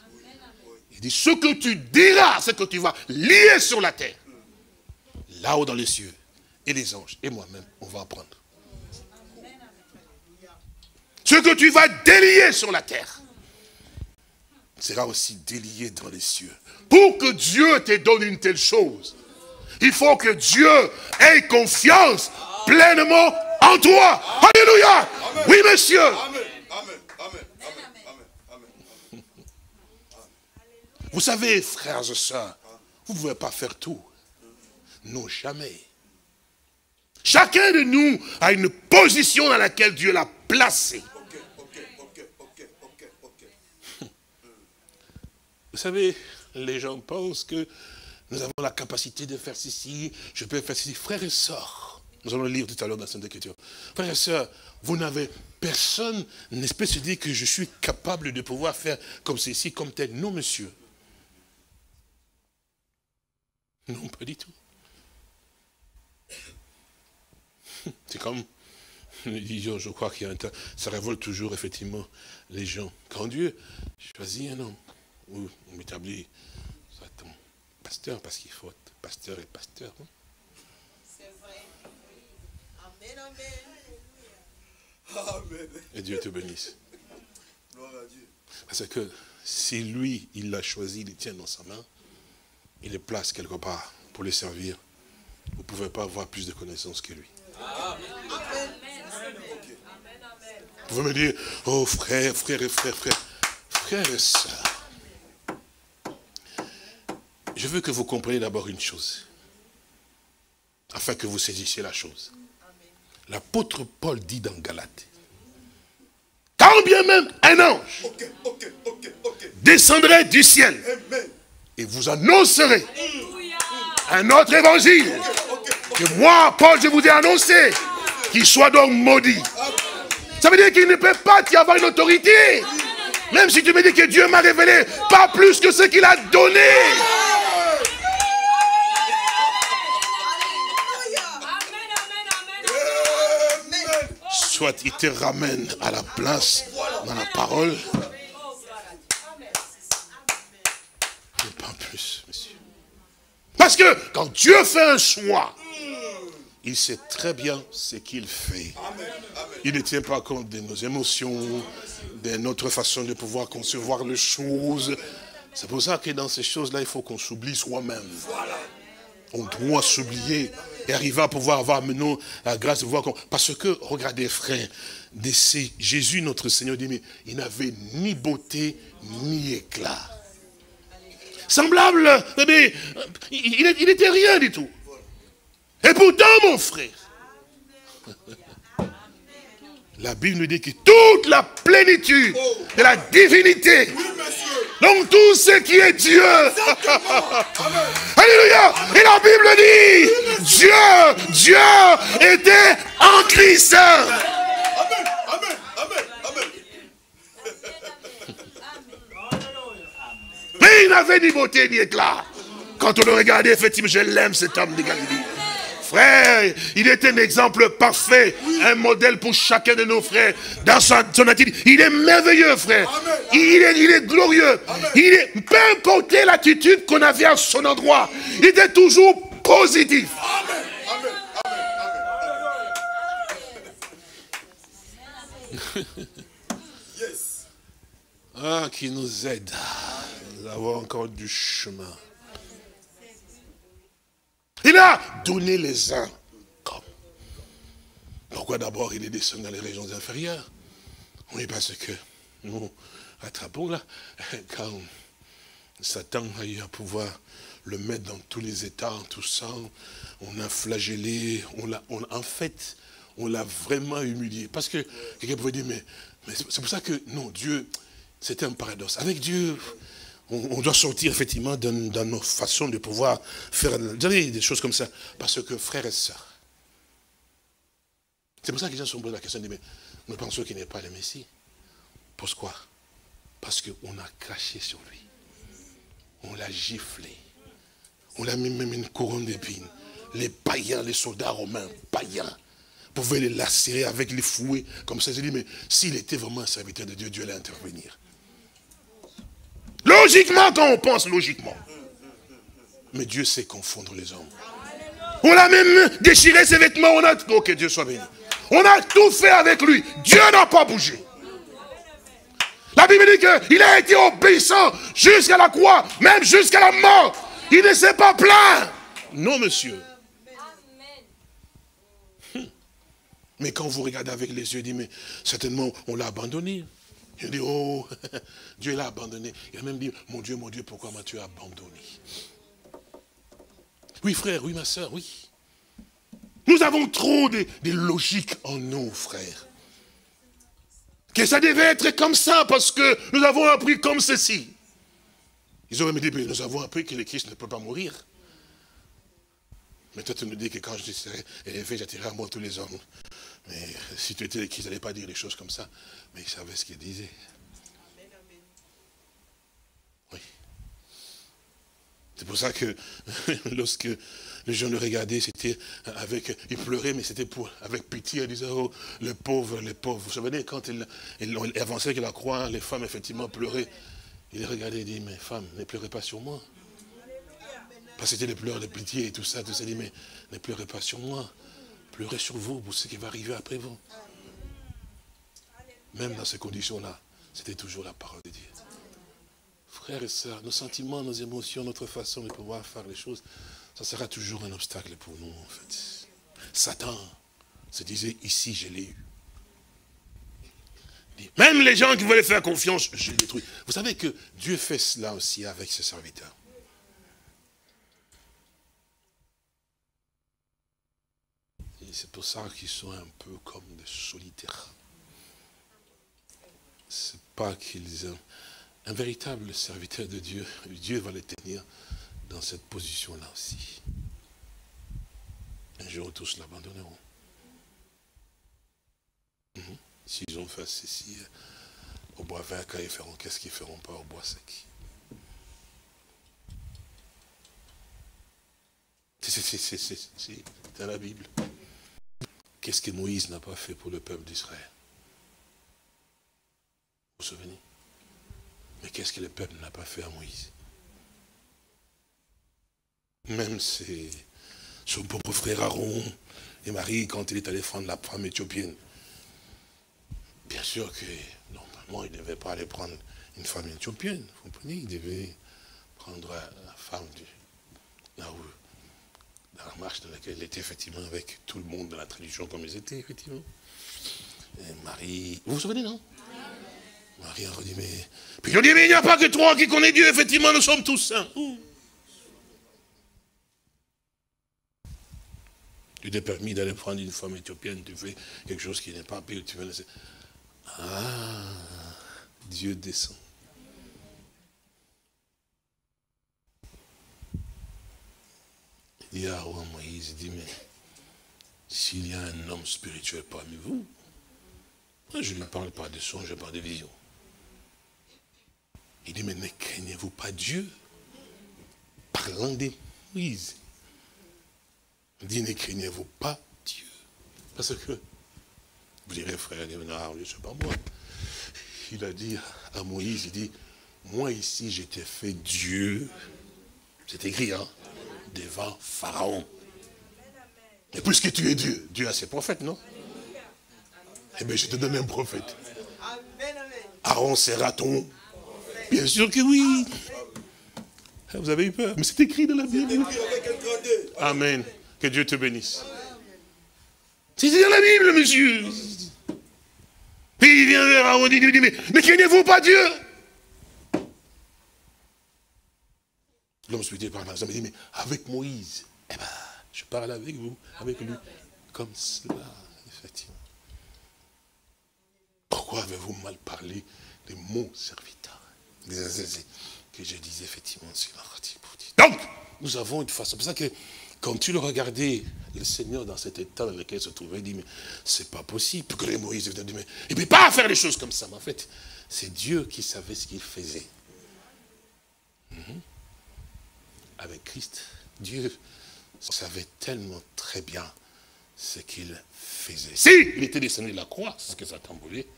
Il dit, ce que tu diras, ce que tu vas lier sur la terre, là-haut dans les cieux, et les anges, et moi-même, on va apprendre. Ce que tu vas délier sur la terre, sera aussi délié dans les cieux. Pour que Dieu te donne une telle chose, il faut que Dieu ait confiance pleinement en toi. Alléluia. Amen. Oui, monsieur. Amen. Vous savez, frères et sœurs, vous ne pouvez pas faire tout. Non, jamais. Chacun de nous a une position dans laquelle Dieu l'a placé. Vous savez, les gens pensent que nous avons la capacité de faire ceci, je peux faire ceci. Frères et sœurs, nous allons le lire tout à l'heure dans la Sainte Écriture. Frères et sœurs, vous n'avez personne, n'est-ce pas, se dire que je suis capable de pouvoir faire comme ceci, comme tel. Non, monsieur. Non, pas du tout. C'est comme, nous disions, je crois qu'il y a un temps, ça révolte toujours effectivement les gens. Quand Dieu choisit un homme, ou on établit Satan, pasteur, parce qu'il faut être pasteur et pasteur. Hein? C'est vrai. Amen. Et Dieu te bénisse. Gloire à Dieu. Parce que si lui, il l'a choisi, il le tient dans sa main, il le place quelque part pour le servir, vous ne pouvez pas avoir plus de connaissances que lui. Amen. Vous pouvez me dire, oh frère et sœurs, je veux que vous compreniez d'abord une chose, afin que vous saisissiez la chose. L'apôtre Paul dit dans Galates, quand bien même un ange descendrait du ciel et vous annoncerait un autre évangile que moi, Paul, je vous ai annoncé, qu'il soit donc maudit. Ça veut dire qu'il ne peut pas y avoir une autorité. Même si tu me dis que Dieu m'a révélé pas plus que ce qu'il a donné. Soit il te ramène à la place dans la parole. Mais pas plus, monsieur. Parce que quand Dieu fait un choix, il sait très bien ce qu'il fait. Il ne tient pas compte de nos émotions, de notre façon de pouvoir concevoir les choses. C'est pour ça que dans ces choses-là, il faut qu'on s'oublie soi-même. On doit s'oublier et arriver à pouvoir avoir maintenant la grâce de voir. Parce que, regardez frère, Jésus notre Seigneur dit, mais il n'avait ni beauté ni éclat. Semblable, mais il n'était rien du tout. Et pourtant, mon frère, la Bible nous dit que toute la plénitude de la divinité, donc tout ce qui est Dieu, alléluia, et la Bible dit Dieu était en Christ. Amen, amen, amen, amen. Mais il n'avait ni beauté ni éclat. Quand on le regardait, effectivement, je l'aime cet homme de Galilée. Frère, il est un exemple parfait, un modèle pour chacun de nos frères. Dans son attitude, il est merveilleux, frère. Il est glorieux. Peu importe l'attitude qu'on avait à son endroit, il était toujours positif. Amen, amen, amen, amen. Yes. Ah, qui nous aide. Nous avons encore du chemin. Il a donné les uns comme. Pourquoi d'abord il est descendu dans les régions inférieures? Oui, parce que nous attrapons là, quand Satan a eu à pouvoir le mettre dans tous les états, tout ça, on a flagellé, en fait, on l'a vraiment humilié. Parce que quelqu'un pouvait dire, mais c'est pour ça que, non, Dieu, c'était un paradoxe. Avec Dieu, on doit sortir effectivement dans nos façons de pouvoir faire des choses comme ça. Parce que frères et sœurs, c'est pour ça que les gens se posent la question, mais nous pensons qu'il n'est pas le Messie. Pourquoi? Parce qu'on a craché sur lui. On l'a giflé. On l'a mis même une couronne d'épines. Les païens, les soldats romains, païens, pouvaient les lacérer avec les fouets. Comme ça, je dis, mais s'il était vraiment un serviteur de Dieu, Dieu allait intervenir. Logiquement, quand on pense logiquement. Mais Dieu sait confondre les hommes. On a même déchiré ses vêtements. On a... Oh, que Dieu soit béni. On a tout fait avec lui. Dieu n'a pas bougé. La Bible dit qu'il a été obéissant jusqu'à la croix, même jusqu'à la mort. Il ne s'est pas plaint. Non, monsieur. Mais quand vous regardez avec les yeux, il dit, mais certainement, on l'a abandonné. Il dit, oh, Dieu l'a abandonné. Il a même dit, mon Dieu, pourquoi m'as-tu abandonné? Oui, frère, oui, ma soeur, oui. Nous avons trop de logique en nous, frère. Que ça devait être comme ça, parce que nous avons appris comme ceci. Ils auraient me dit, mais nous avons appris que le Christ ne peut pas mourir. Mais toi, tu nous dis que quand je serai élevé, j'attirerai à moi tous les hommes. Mais si tu étais le Christ, ils n'allaient pas dire des choses comme ça. Mais ils savaient ce qu'ils disaient. Oui. C'est pour ça que lorsque les gens le regardaient, c'était avec, ils pleuraient, mais c'était avec pitié, ils disaient, oh, les pauvres, les pauvres. Vous vous souvenez, quand ils avançaient avec la croix, les femmes effectivement pleuraient. Ils les regardaient et disaient, mais femmes, ne pleurez pas sur moi. Parce que c'était les pleurs de pitié et tout ça, ils disaient, mais ne pleurez pas sur moi. Pleurez sur vous pour ce qui va arriver après vous. Même dans ces conditions-là, c'était toujours la parole de Dieu. Frères et sœurs, nos sentiments, nos émotions, notre façon de pouvoir faire les choses, ça sera toujours un obstacle pour nous, en fait. Satan se disait, ici, je l'ai eu. Même les gens qui voulaient faire confiance, je les détruis. Vous savez que Dieu fait cela aussi avec ses serviteurs. Et c'est pour ça qu'ils sont un peu comme des solitaires. C'est pas qu'ils ont... Un véritable serviteur de Dieu, Dieu va les tenir dans cette position-là aussi. Un jour, tous l'abandonneront. S'ils ont fait ceci, au bois vert, quand ils feront, qu'est-ce qu'ils ne feront pas au bois sec? C'est dans la Bible. Qu'est-ce que Moïse n'a pas fait pour le peuple d'Israël? Vous vous souvenez? Mais qu'est-ce que le peuple n'a pas fait à Moïse? Même son propre frère Aaron et Marie, quand il est allé prendre la femme éthiopienne, bien sûr que, normalement, il ne devait pas aller prendre une femme éthiopienne. Vous comprenez? Il devait prendre la femme là où, dans la marche dans laquelle il était, effectivement, avec tout le monde dans la tradition comme ils étaient, effectivement. Et Marie, vous vous souvenez, non? Marie a dit, mais... Puis ils ont dit, mais il n'y a pas que toi qui connais Dieu, effectivement, nous sommes tous saints. Tu t'es permis d'aller prendre une femme éthiopienne, tu fais quelque chose qui n'est pas pire, tu veux laisser... Ah, Dieu descend. dit à roi Moïse, il dit, mais s'il y a un homme spirituel parmi vous, moi je ne parle pas de songe, je parle de vision. Il dit, mais ne craignez-vous pas Dieu? Parlant de Moïse. Il dit, ne craignez-vous pas Dieu? Parce que, vous direz, frère, non, je ne sais pas moi. Il a dit à Moïse, il dit, moi ici, je t'ai fait Dieu. C'est écrit, hein, devant Pharaon. Et puisque tu es Dieu, Dieu a ses prophètes, non? Eh bien, je te donne un prophète. Aaron sera ton... Bien sûr que oui. Vous avez eu peur, mais c'est écrit dans la Bible. Amen. Que Dieu te bénisse. C'est dans la Bible, monsieur. Puis il vient vers Aaron, il dit, mais craignez-vous pas Dieu? L'homme spirituel par exemple, il dit, mais avec Moïse, eh ben, je parle avec vous, avec lui, comme cela, effectivement. Pourquoi avez-vous mal parlé de mon serviteur? Que je disais effectivement sur la pratique. Donc, nous avons une façon. C'est pour ça que quand tu le regardais, le Seigneur dans cet état dans lequel il se trouvait, il dit, mais c'est pas possible. Que les Moïse dit, mais il ne peut pas faire des choses comme ça. Mais en fait, c'est Dieu qui savait ce qu'il faisait. Avec Christ, Dieu savait tellement très bien ce qu'il faisait. Si il était descendu de la croix, c'est ce que Satan voulait,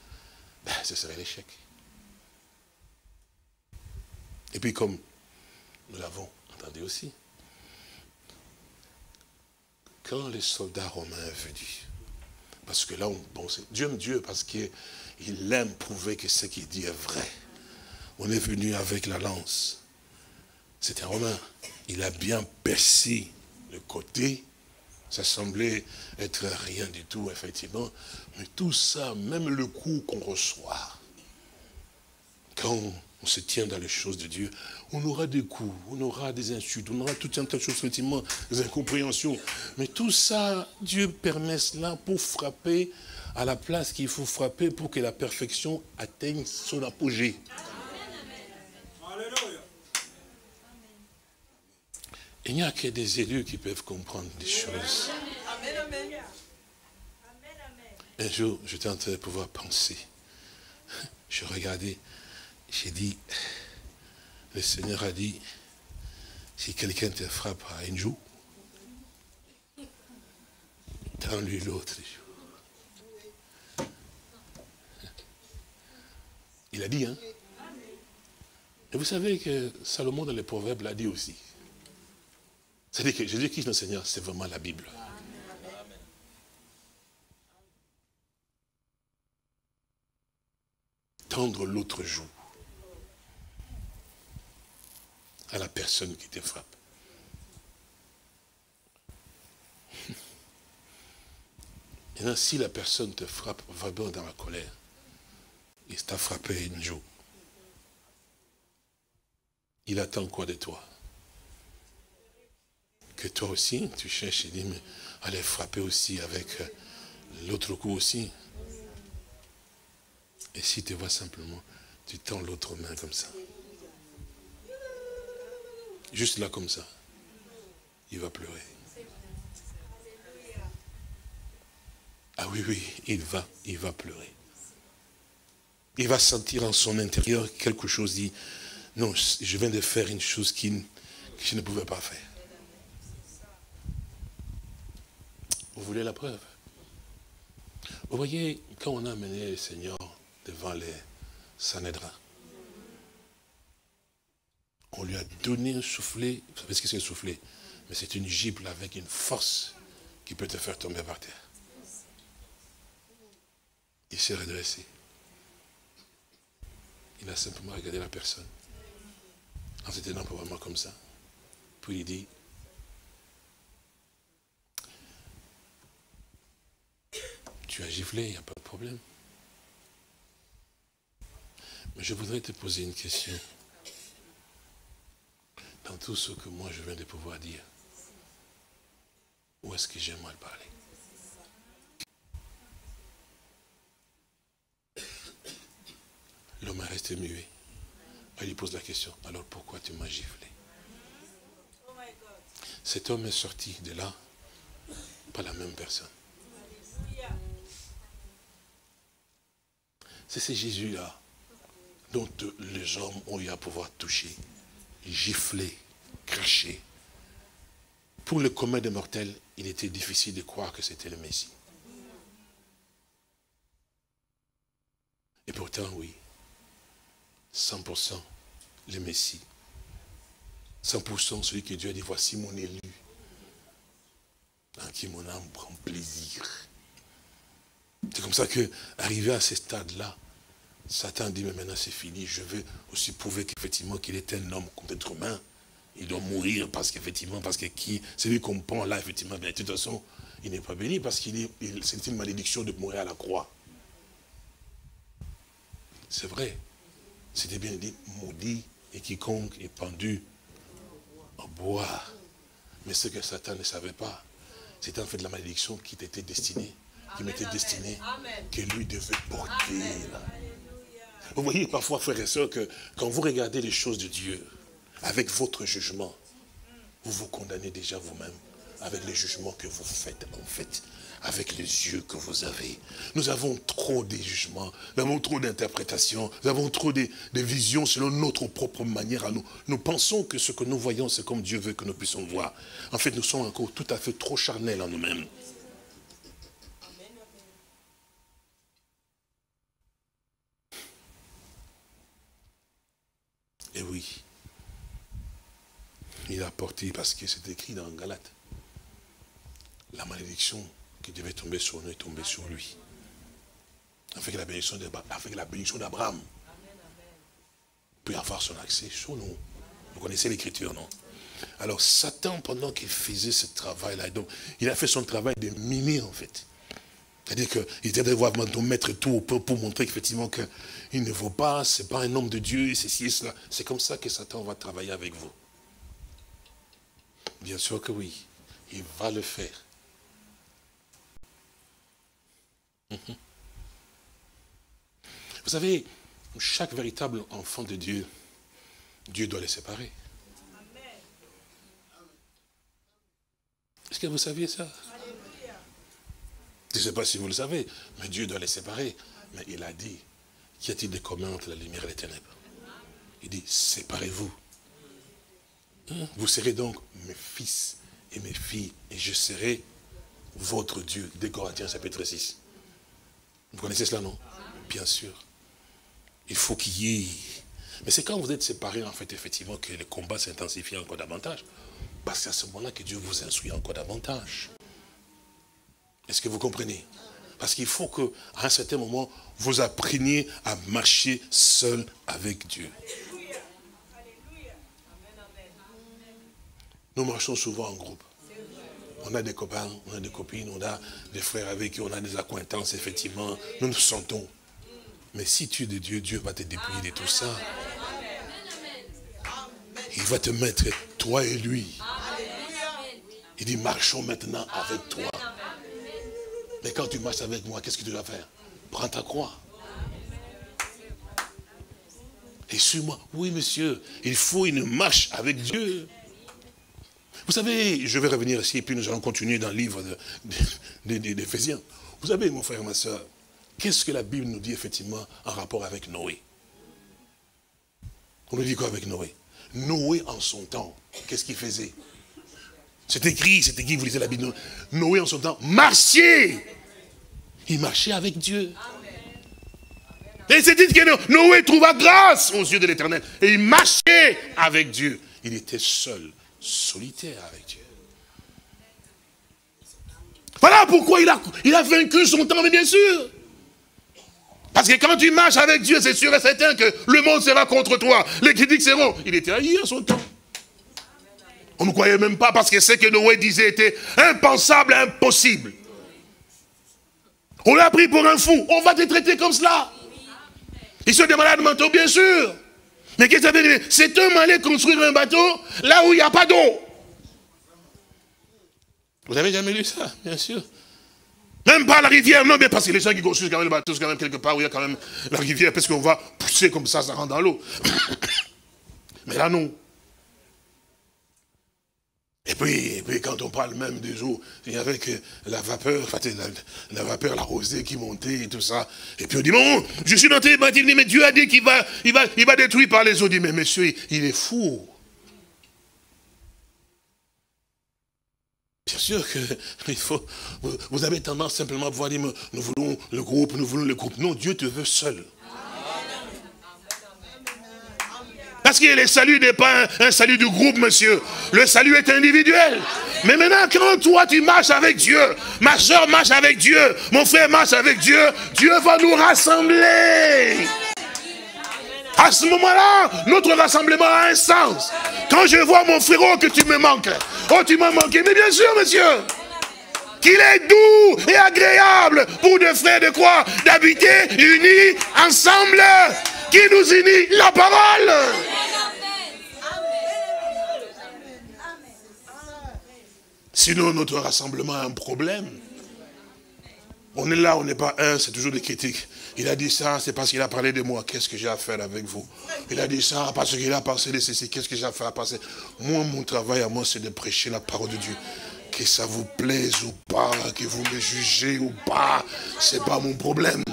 ben, ce serait l'échec. Et puis comme nous l'avons entendu aussi, quand les soldats romains venus, parce que là, Dieu aime Dieu parce qu'il aime prouver que ce qu'il dit est vrai. On est venu avec la lance. C'était un Romain. Il a bien percé le côté. Ça semblait être rien du tout, effectivement. Mais tout ça, même le coup qu'on reçoit, quand on se tient dans les choses de Dieu, on aura des coups, on aura des insultes, on aura toutes sortes de choses, effectivement, des incompréhensions. Mais tout ça, Dieu permet cela pour frapper à la place qu'il faut frapper pour que la perfection atteigne son apogée. Il n'y a que des élus qui peuvent comprendre des choses. Un jour, j'étais en train de pouvoir penser. Je regardais, j'ai dit, le Seigneur a dit, si quelqu'un te frappe à une joue, tends-lui l'autre joue. Il a dit, hein. Et vous savez que Salomon dans les Proverbes l'a dit aussi. C'est-à-dire que Jésus-Christ, le Seigneur, c'est vraiment la Bible. Tendre l'autre joue à la personne qui te frappe. Et si la personne te frappe vraiment dans la colère, il t'a frappé une joue, il attend quoi de toi? Que toi aussi, tu cherches et dis, mais allez frapper aussi avec l'autre coup aussi. Et si tu vois simplement, tu tends l'autre main comme ça. Juste là comme ça. Il va pleurer. Ah oui, oui, il va pleurer. Il va sentir en son intérieur quelque chose, dit, non, je viens de faire une chose que je ne pouvais pas faire. Vous voulez la preuve? Vous voyez, quand on a amené le Seigneur devant les Sanhédrins, on lui a donné un soufflet. Vous savez ce que c'est un soufflet? Mais c'est une gifle avec une force qui peut te faire tomber par terre. Il s'est redressé. Il a simplement regardé la personne, en se tenant probablement comme ça. Puis il dit, tu as giflé, il n'y a pas de problème. Mais je voudrais te poser une question. Dans tout ce que moi je viens de pouvoir dire, où est-ce que j'ai mal parlé? L'homme est resté muet. Il lui pose la question, alors pourquoi tu m'as giflé? cet homme est sorti de là, pas la même personne. C'est ce Jésus-là dont les hommes ont eu à pouvoir toucher, gifler, cracher. Pour le commun des mortels, il était difficile de croire que c'était le Messie. Et pourtant, oui, 100% le Messie. 100% celui que Dieu a dit, voici mon élu, en qui mon âme prend plaisir. C'est comme ça que, arrivé à ce stade-là, Satan dit, mais maintenant c'est fini, je veux aussi prouver qu'effectivement qu'il est un homme comme être humain. Il doit mourir parce qu'effectivement, parce que c'est lui qu'on prend là, effectivement, mais de toute façon, il n'est pas béni parce c'est une malédiction de mourir à la croix. C'est vrai. C'était bien dit, maudit et quiconque est pendu en bois. Mais ce que Satan ne savait pas, c'était en fait la malédiction qui t'était destinée, qui m'était destinée, que lui devait porter. Là. Vous voyez parfois, frères et sœurs, que quand vous regardez les choses de Dieu, avec votre jugement, vous vous condamnez déjà vous-même, avec les jugements que vous faites, en fait, avec les yeux que vous avez. Nous avons trop de jugements, nous avons trop d'interprétations, nous avons trop de visions selon notre propre manière à nous. Nous pensons que ce que nous voyons, c'est comme Dieu veut que nous puissions voir. En fait, nous sommes encore tout à fait trop charnels en nous-mêmes. Et oui, il a porté, parce que c'est écrit dans Galates, la malédiction qui devait tomber sur nous est tombée sur lui. Avec la bénédiction d'Abraham. Peut avoir son accès sur nous. Vous connaissez l'écriture, non? Alors Satan, pendant qu'il faisait ce travail-là, donc il a fait son travail de miner en fait. C'est-à-dire qu'il était de mettre tout pour montrer qu'effectivement qu'il ne vaut pas, c'est pas un homme de Dieu, c'est ci et cela. C'est comme ça que Satan va travailler avec vous. Bien sûr que oui, il va le faire. Vous savez, chaque véritable enfant de Dieu, Dieu doit les séparer. Est-ce que vous saviez ça? Je ne sais pas si vous le savez, mais Dieu doit les séparer. Mais il a dit, qu'y a-t-il de commun entre la lumière et les ténèbres? Il dit, séparez-vous. Vous serez donc mes fils et mes filles, et je serai votre Dieu. 2 Corinthiens chapitre 6. Vous connaissez cela, non? Bien sûr. Il faut qu'il y ait... Mais c'est quand vous êtes séparés, en fait, effectivement, que le combat s'intensifie encore davantage. Parce que c'est à ce moment-là que Dieu vous instruit encore davantage. Est-ce que vous comprenez? Parce qu'il faut qu'à un certain moment, vous appreniez à marcher seul avec Dieu. Nous marchons souvent en groupe. On a des copains, on a des copines, on a des frères avec qui on a des accointances, effectivement. Nous nous sentons. Mais si tu es de Dieu, Dieu va te dépouiller de tout ça. Il va te mettre, toi et lui. Il dit, marchons maintenant avec toi. Mais quand tu marches avec moi, qu'est-ce que tu dois faire? Prends ta croix. Et suis-moi. Oui, monsieur, il faut une marche avec Dieu. Vous savez, je vais revenir ici, et puis nous allons continuer dans le livre d'Éphésiens. Vous savez, mon frère et ma soeur, qu'est-ce que la Bible nous dit effectivement en rapport avec Noé? On nous dit quoi avec Noé? Noé en son temps, qu'est-ce qu'il faisait? C'est écrit, vous lisez la Bible. Noé en son temps marchait. Il marchait avec Dieu. Et c'est dit que Noé trouva grâce aux yeux de l'Éternel. Et il marchait avec Dieu. Il était seul, solitaire avec Dieu. Voilà pourquoi il a vaincu son temps, mais bien sûr. Parce que quand tu marches avec Dieu, c'est sûr et certain que le monde sera contre toi. Les critiques seront. Il était haï à son temps. On ne croyait même pas parce que ce que Noé disait était impensable, impossible. On l'a pris pour un fou. On va te traiter comme cela. Ils sont des malades mentaux, bien sûr. Mais qu'est-ce que ça veut dire? Cet homme allait construire un bateau là où il n'y a pas d'eau. Vous n'avez jamais lu ça, bien sûr. Même pas la rivière, non, mais parce que les gens qui construisent quand même le bateau, c'est quand même quelque part où il y a quand même la rivière, parce qu'on va pousser comme ça rentre dans l'eau. Mais là, non. Et Et puis, quand on parle même des eaux, il y avait que la vapeur, enfin, la vapeur, la rosée qui montait et tout ça. Et puis on dit, bon, je suis dans tes bâtiments, mais Dieu a dit qu'il va détruire par les eaux. On dit, mais monsieur, il est fou. Bien sûr que vous avez tendance simplement à pouvoir dire, nous voulons le groupe, nous voulons le groupe. Non, Dieu te veut seul. Parce que le salut n'est pas un salut du groupe, monsieur. Le salut est individuel. Mais maintenant, quand toi, tu marches avec Dieu, ma soeur marche avec Dieu, mon frère marche avec Dieu, Dieu va nous rassembler. À ce moment-là, notre rassemblement a un sens. Quand je vois mon frérot que tu me manques, oh, tu m'as manqué, mais bien sûr, monsieur, qu'il est doux et agréable pour deux frères de quoi? D'habiter unis ensemble. Qui nous unit? La parole. Sinon, notre rassemblement a un problème. On est là, on n'est pas un, c'est toujours des critiques. Il a dit ça, c'est parce qu'il a parlé de moi. Qu'est-ce que j'ai à faire avec vous? Il a dit ça parce qu'il a pensé de ceci. Qu'est-ce que j'ai à faire à passer? Moi, mon travail à moi, c'est de prêcher la parole de Dieu. Que ça vous plaise ou pas, que vous me jugez ou pas, c'est pas mon problème.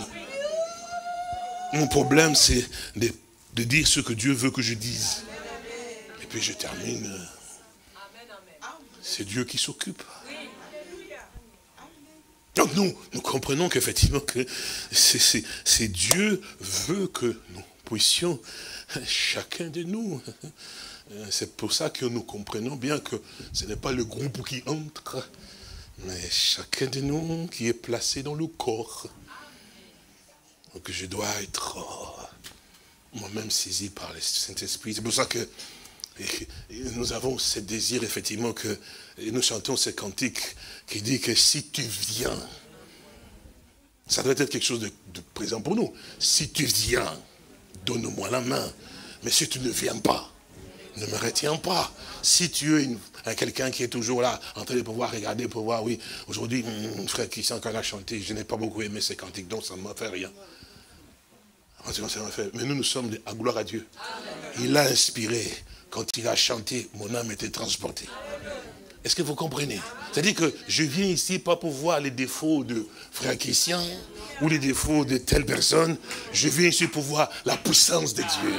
Mon problème, c'est de dire ce que Dieu veut que je dise. Et puis je termine. C'est Dieu qui s'occupe. Donc nous comprenons qu'effectivement que c'est Dieu veut que nous puissions, chacun de nous. C'est pour ça que nous comprenons bien que ce n'est pas le groupe qui entre, mais chacun de nous qui est placé dans le corps. Donc je dois être moi-même saisi par le Saint-Esprit. C'est pour ça que nous avons ce désir, effectivement, que nous chantons ce cantique qui dit que si tu viens, ça doit être quelque chose de présent pour nous. Si tu viens, donne-moi la main. Mais si tu ne viens pas, ne me retiens pas. Si tu es quelqu'un qui est toujours là, en train de pouvoir regarder, pour voir, oui, aujourd'hui, mon frère Christian, quand il a chanté, je n'ai pas beaucoup aimé ces cantiques, donc ça ne m'a fait rien. Mais nous sommes à gloire à Dieu. Il a inspiré. Quand il a chanté, mon âme était transportée. Est-ce que vous comprenez? C'est-à-dire que je viens ici pas pour voir les défauts de frère Christian ou les défauts de telle personne. Je viens ici pour voir la puissance de Dieu.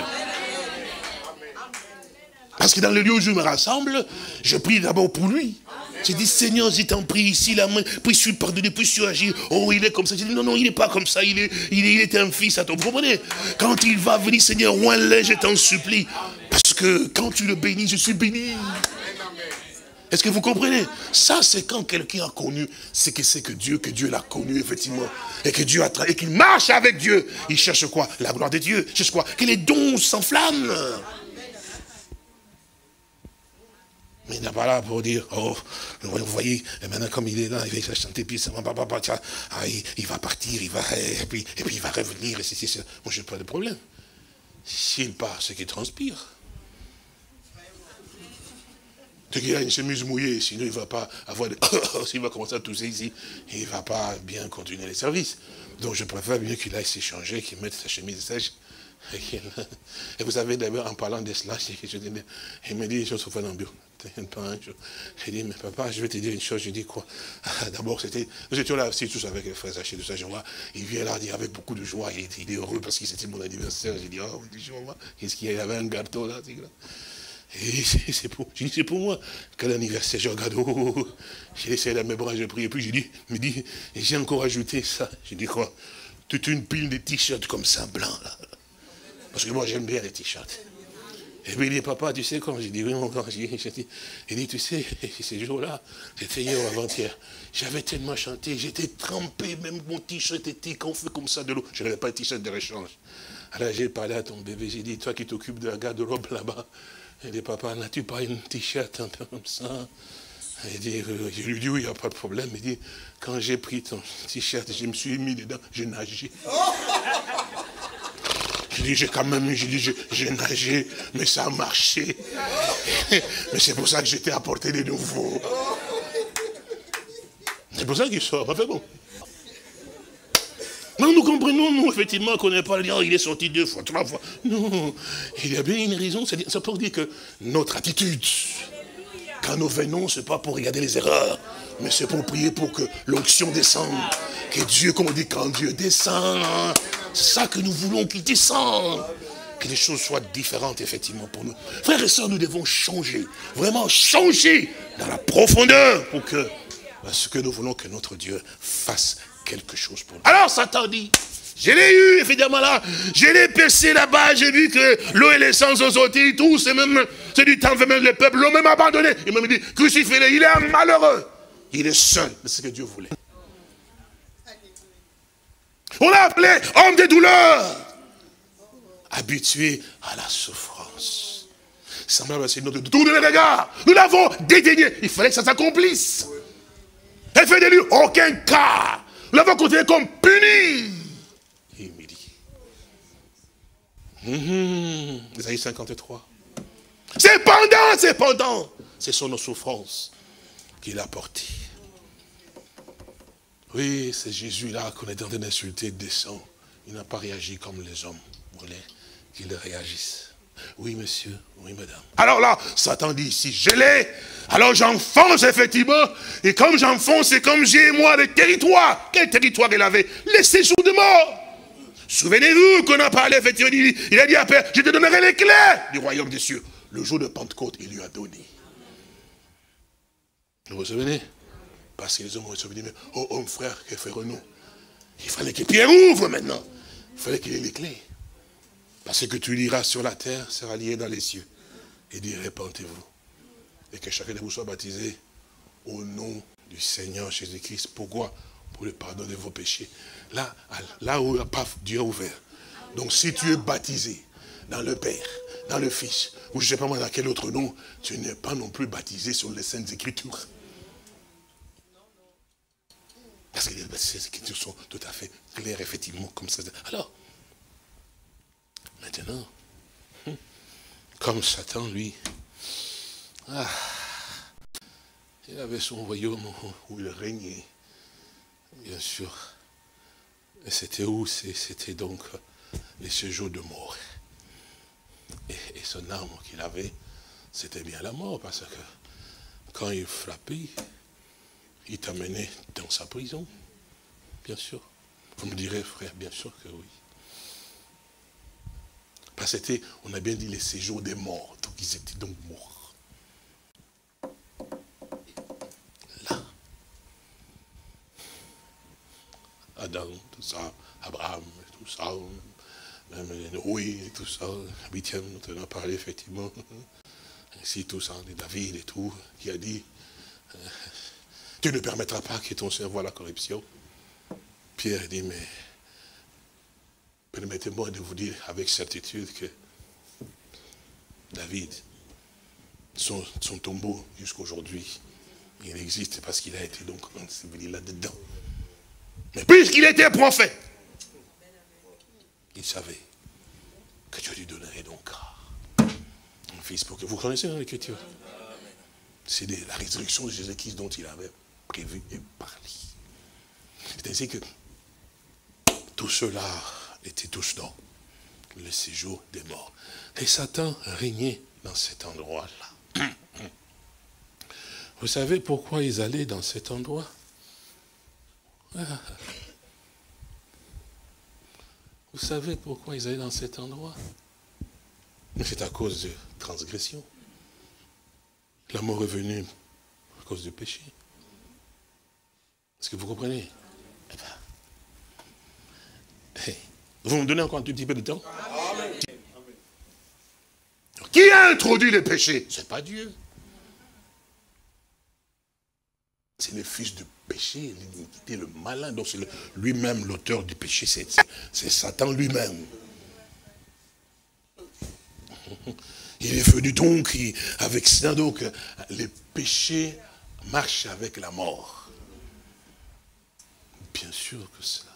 Parce que dans le lieu où je me rassemble, je prie d'abord pour lui. J'ai dit, Seigneur, je t'en prie, ici la main, puis-tu pardonner, puis-tu agir. Oh, il est comme ça. J'ai dit, non, il n'est pas comme ça, il est un fils à toi. Vous comprenez? Quand il va venir, Seigneur, oins-le, je t'en supplie. Parce que quand tu le bénis, je suis béni. Est-ce que vous comprenez? Ça, c'est quand quelqu'un a connu ce que c'est que Dieu l'a connu, effectivement. Et que Dieu a et qu'il marche avec Dieu. Il cherche quoi? La gloire de Dieu. Il cherche quoi? Que les dons s'enflamment. Mais il n'est pas là pour dire, oh, vous voyez, et maintenant comme il est là, il va chanter, puis ça va, il va partir, et puis il va revenir, et c'est. Moi, je n'ai pas de problème. S'il part, c'est qu'il transpire. C'est qu'il a une chemise mouillée, sinon il ne va pas avoir de... S'il va commencer à tousser ici, il ne va pas bien continuer les services. Donc je préfère bien qu'il aille s'échanger, qu'il mette sa chemise sèche. Et vous savez, d'abord, en parlant de cela, il me dit une chose au Fanambio. J'ai dit, mais papa, je vais te dire une chose. Je dis quoi? D'abord, nous étions là aussi tous avec les frères Zaché, tout ça, je vois. Il vient là, dire avec beaucoup de joie, il est heureux parce que c'était mon anniversaire. J'ai dit, oh, qu'est-ce qu'il y avait un gâteau là? Et c'est pour moi. Quel anniversaire, je regarde, j'ai essayé de mes bras, j'ai prié, et puis j'ai dit, j'ai encore ajouté ça. J'ai dit quoi? Toute une pile de t-shirts comme ça, blancs là. Parce que moi, j'aime bien les t-shirts. Et puis il dit, papa, tu sais quand? J'ai dit, oui, mon grand. Il dit, tu sais, ces jours-là, c'était hier ou avant-hier, j'avais tellement chanté, j'étais trempé, même mon t-shirt était gonflé comme ça de l'eau. Je n'avais pas de t-shirt de rechange. Alors j'ai parlé à ton bébé, j'ai dit, toi qui t'occupes de la garde-robe là-bas, il dit, papa, n'as-tu pas une t-shirt un peu comme ça? Il dit, je lui dis, oui, il n'y a pas de problème. Il dit, quand j'ai pris ton t-shirt, je me suis mis dedans, j'ai nagé. Je dis, j'ai nagé, mais ça a marché. Mais c'est pour ça que j'étais apporté de nouveau. C'est pour ça qu'il sort. Enfin bon. Non, nous comprenons, nous, effectivement, qu'on n'est pas le dire, oh, il est sorti 2 fois, 3 fois. Non, il y a bien une raison, c'est pour dire que notre attitude Quand nous venons, ce n'est pas pour regarder les erreurs, mais c'est pour prier pour que l'onction descende. Que Dieu, comme on dit, quand Dieu descend, c'est ça que nous voulons qu'il descende. Que les choses soient différentes, effectivement, pour nous. Frères et sœurs, nous devons changer. Vraiment changer dans la profondeur pour que, parce que nous voulons que notre Dieu fasse quelque chose pour nous. Alors Satan dit, je l'ai eu, évidemment là, je l'ai percé là-bas, j'ai vu que l'eau et l'essence ont sauté, tout, c'est du temps, même le peuple l'ont même abandonné. Il m'a dit, crucifiez-le, il est malheureux. Il est seul, c'est ce que Dieu voulait. On l'a appelé homme de douleur. Habitué à la souffrance. Semblable à ce notre tourner les regards. Nous l'avons dédaigné. Il fallait que ça s'accomplisse. Elle fait de lui aucun cas. Nous l'avons considéré comme puni. Il me dit. Isaïe 53. Cependant, ce sont nos souffrances qu'il a portées. Oui, c'est Jésus-là qu'on est en train d'insulter, descend. Il n'a pas réagi comme les hommes voulaient qu'il réagisse. Oui, monsieur, oui, madame. Alors là, Satan dit ici, je l'ai. Alors j'enfonce effectivement. Et comme j'enfonce, c'est comme j'ai moi le territoire. Quel territoire il avait? Les séjours de mort. Souvenez-vous qu'on a parlé, effectivement, il a dit à Père, je te donnerai les clés du royaume des cieux. Le jour de Pentecôte, il lui a donné. Vous vous souvenez? Parce que les hommes ont souvenir, mais oh, mon frère, que ferons-nous? Il fallait que Pierre ouvre maintenant. Il fallait qu'il ait les clés. Parce que tu liras sur la terre, sera lié dans les cieux. Et dit, répentez-vous. Et que chacun de vous soit baptisé au nom du Seigneur Jésus-Christ. Pourquoi? Pour le pardon de vos péchés. Là où Dieu a ouvert. Donc si tu es baptisé dans le Père, dans le Fils, ou je ne sais pas moi dans quel autre nom, tu n'es pas non plus baptisé sur les Saintes Écritures. Parce que les Écritures sont tout à fait claires, effectivement, comme ça. Alors, maintenant, comme Satan, lui, il avait son royaume où il régnait, bien sûr. Et c'était où? C'était donc les séjours de mort. Et son arme qu'il avait, c'était bien la mort, parce que quand il frappait, il t'amenait dans sa prison. Bien sûr. Vous me direz, frère, bien sûr que oui. Parce que on a bien dit les séjours des morts. Donc ils étaient donc morts. Là. Adam, tout ça, Abraham, tout ça, même Noé, tout ça, 8e, nous en a parlé effectivement. Ainsi tout ça, David et tout, qui a dit, tu ne permettras pas que ton cerveau voie la corruption. Pierre dit, mais permettez-moi de vous dire avec certitude que David, son tombeau jusqu'à aujourd'hui, il existe parce qu'il a été donc enseveli là-dedans. Mais puisqu'il était prophète, il savait que Dieu lui donnerait donc un fils pour que vous connaissez l'écriture. C'est la résurrection de Jésus-Christ dont il avait prévu et parlé. C'est ainsi que tous ceux-là étaient tous dans le séjour des morts. Et Satan régnait dans cet endroit-là. Vous savez pourquoi ils allaient dans cet endroit? Vous savez pourquoi ils allaient dans cet endroit? C'est à cause de transgression. La mort est venue à cause du péché. Est-ce que vous comprenez? Vous me donnez encore un tout petit peu de temps? Amen. Qui a introduit le péché? Ce n'est pas Dieu. C'est le fils du péché, l'iniquité, le malin. Donc c'est lui-même l'auteur du péché. C'est Satan lui-même. Il est venu donc avec ça. Donc le péché marche avec la mort. Bien sûr que cela.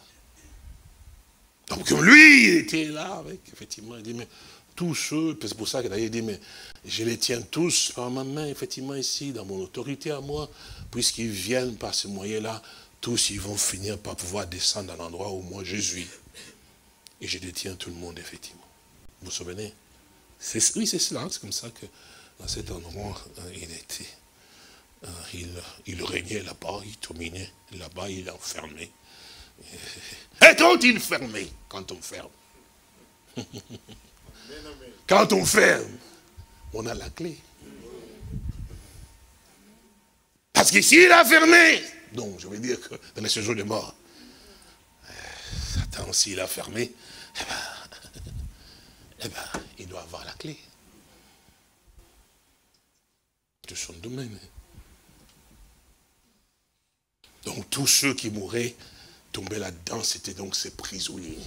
Donc lui, il était là avec, effectivement, il dit, mais tous ceux, c'est pour ça qu'il a dit, mais je les tiens tous par ma main, effectivement, ici, dans mon autorité à moi, puisqu'ils viennent par ce moyen-là, tous ils vont finir par pouvoir descendre à l'endroit où moi je suis. Et je détiens tout le monde, effectivement. Vous vous souvenez? Oui, c'est cela, c'est comme ça que dans cet endroit, il était. il régnait là-bas, il dominait là-bas, il enfermait. Et quand il fermait, quand on ferme, quand on ferme, on a la clé. Parce que s'il a fermé, donc je veux dire que dans les séjours de mort, Satan, s'il a fermé, il doit avoir la clé de son domaine. Donc tous ceux qui mouraient, tombaient là-dedans, c'était donc ces prisonniers.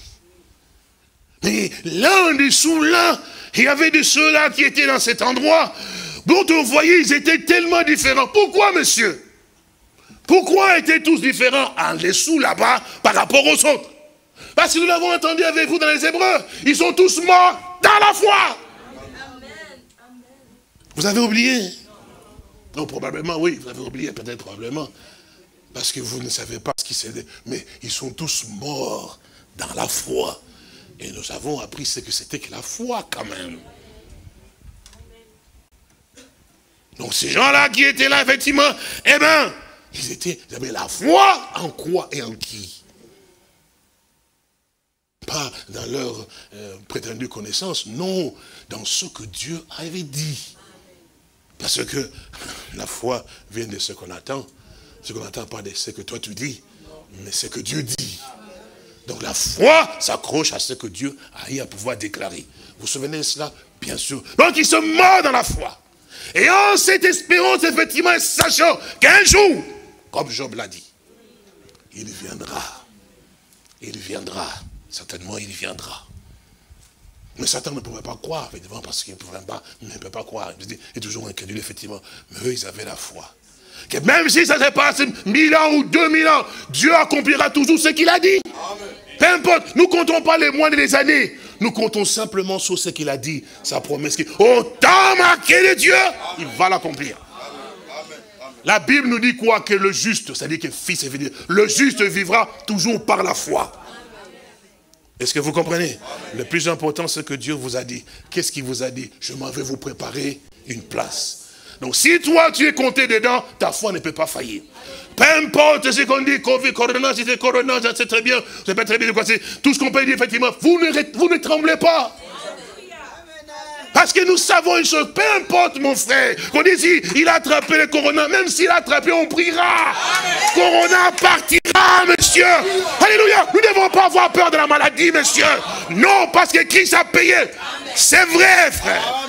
Mais là en dessous, là, il y avait de ceux-là qui étaient dans cet endroit, dont on voyait, ils étaient tellement différents. Pourquoi, monsieur? Pourquoi étaient tous différents en dessous, là-bas, par rapport aux autres? Parce que nous l'avons entendu avec vous dans les Hébreux, ils sont tous morts dans la foi. Vous avez oublié? Non, probablement, oui, vous avez oublié, peut-être probablement. Parce que vous ne savez pas ce qui s'est dit. Mais ils sont tous morts dans la foi. Et nous avons appris ce que c'était que la foi quand même. Donc ces gens-là qui étaient là, effectivement, eh bien, ils avaient la foi en quoi et en qui? Pas dans leur prétendue connaissance, non, dans ce que Dieu avait dit. Parce que la foi vient de ce qu'on attend. Ce qu'on n'entend pas de ce que toi tu dis, mais ce que Dieu dit. Donc la foi s'accroche à ce que Dieu a eu à pouvoir déclarer. Vous vous souvenez de cela? Bien sûr. Donc ils sont morts dans la foi. Et en cette espérance, effectivement, sachant qu'un jour, comme Job l'a dit, il viendra. Il viendra. Certainement, il viendra. Mais Satan ne pouvait pas croire, évidemment, parce qu'il ne peut pas croire. Il est toujours incrédule, effectivement. Mais eux, ils avaient la foi. Que même si ça se passe 1000 ans ou 2000 ans, Dieu accomplira toujours ce qu'il a dit. Amen. Peu importe, nous ne comptons pas les mois et les années. Nous comptons simplement sur ce qu'il a dit, sa promesse. Au temps marqué de Dieu, il va l'accomplir. La Bible nous dit quoi? Que le juste, c'est-à-dire que fils et fille, le juste vivra toujours par la foi. Est-ce que vous comprenez? Le plus important, c'est que Dieu vous a dit. Qu'est-ce qu'il vous a dit? Je m'en vais vous préparer une place. Donc si toi tu es compté dedans, ta foi ne peut pas faillir. Peu importe ce qu'on dit, Covid, Corona, si c'est Corona, je sais très bien, je sais pas très bien de quoi c'est. Tout ce qu'on peut dire, effectivement, vous ne tremblez pas. Parce que nous savons une chose, peu importe mon frère, qu'on dit si il a attrapé le Corona, même s'il a attrapé, on priera. Corona partira, monsieur. Alléluia. Nous ne devons pas avoir peur de la maladie, monsieur. Non, parce que Christ a payé. C'est vrai, frère.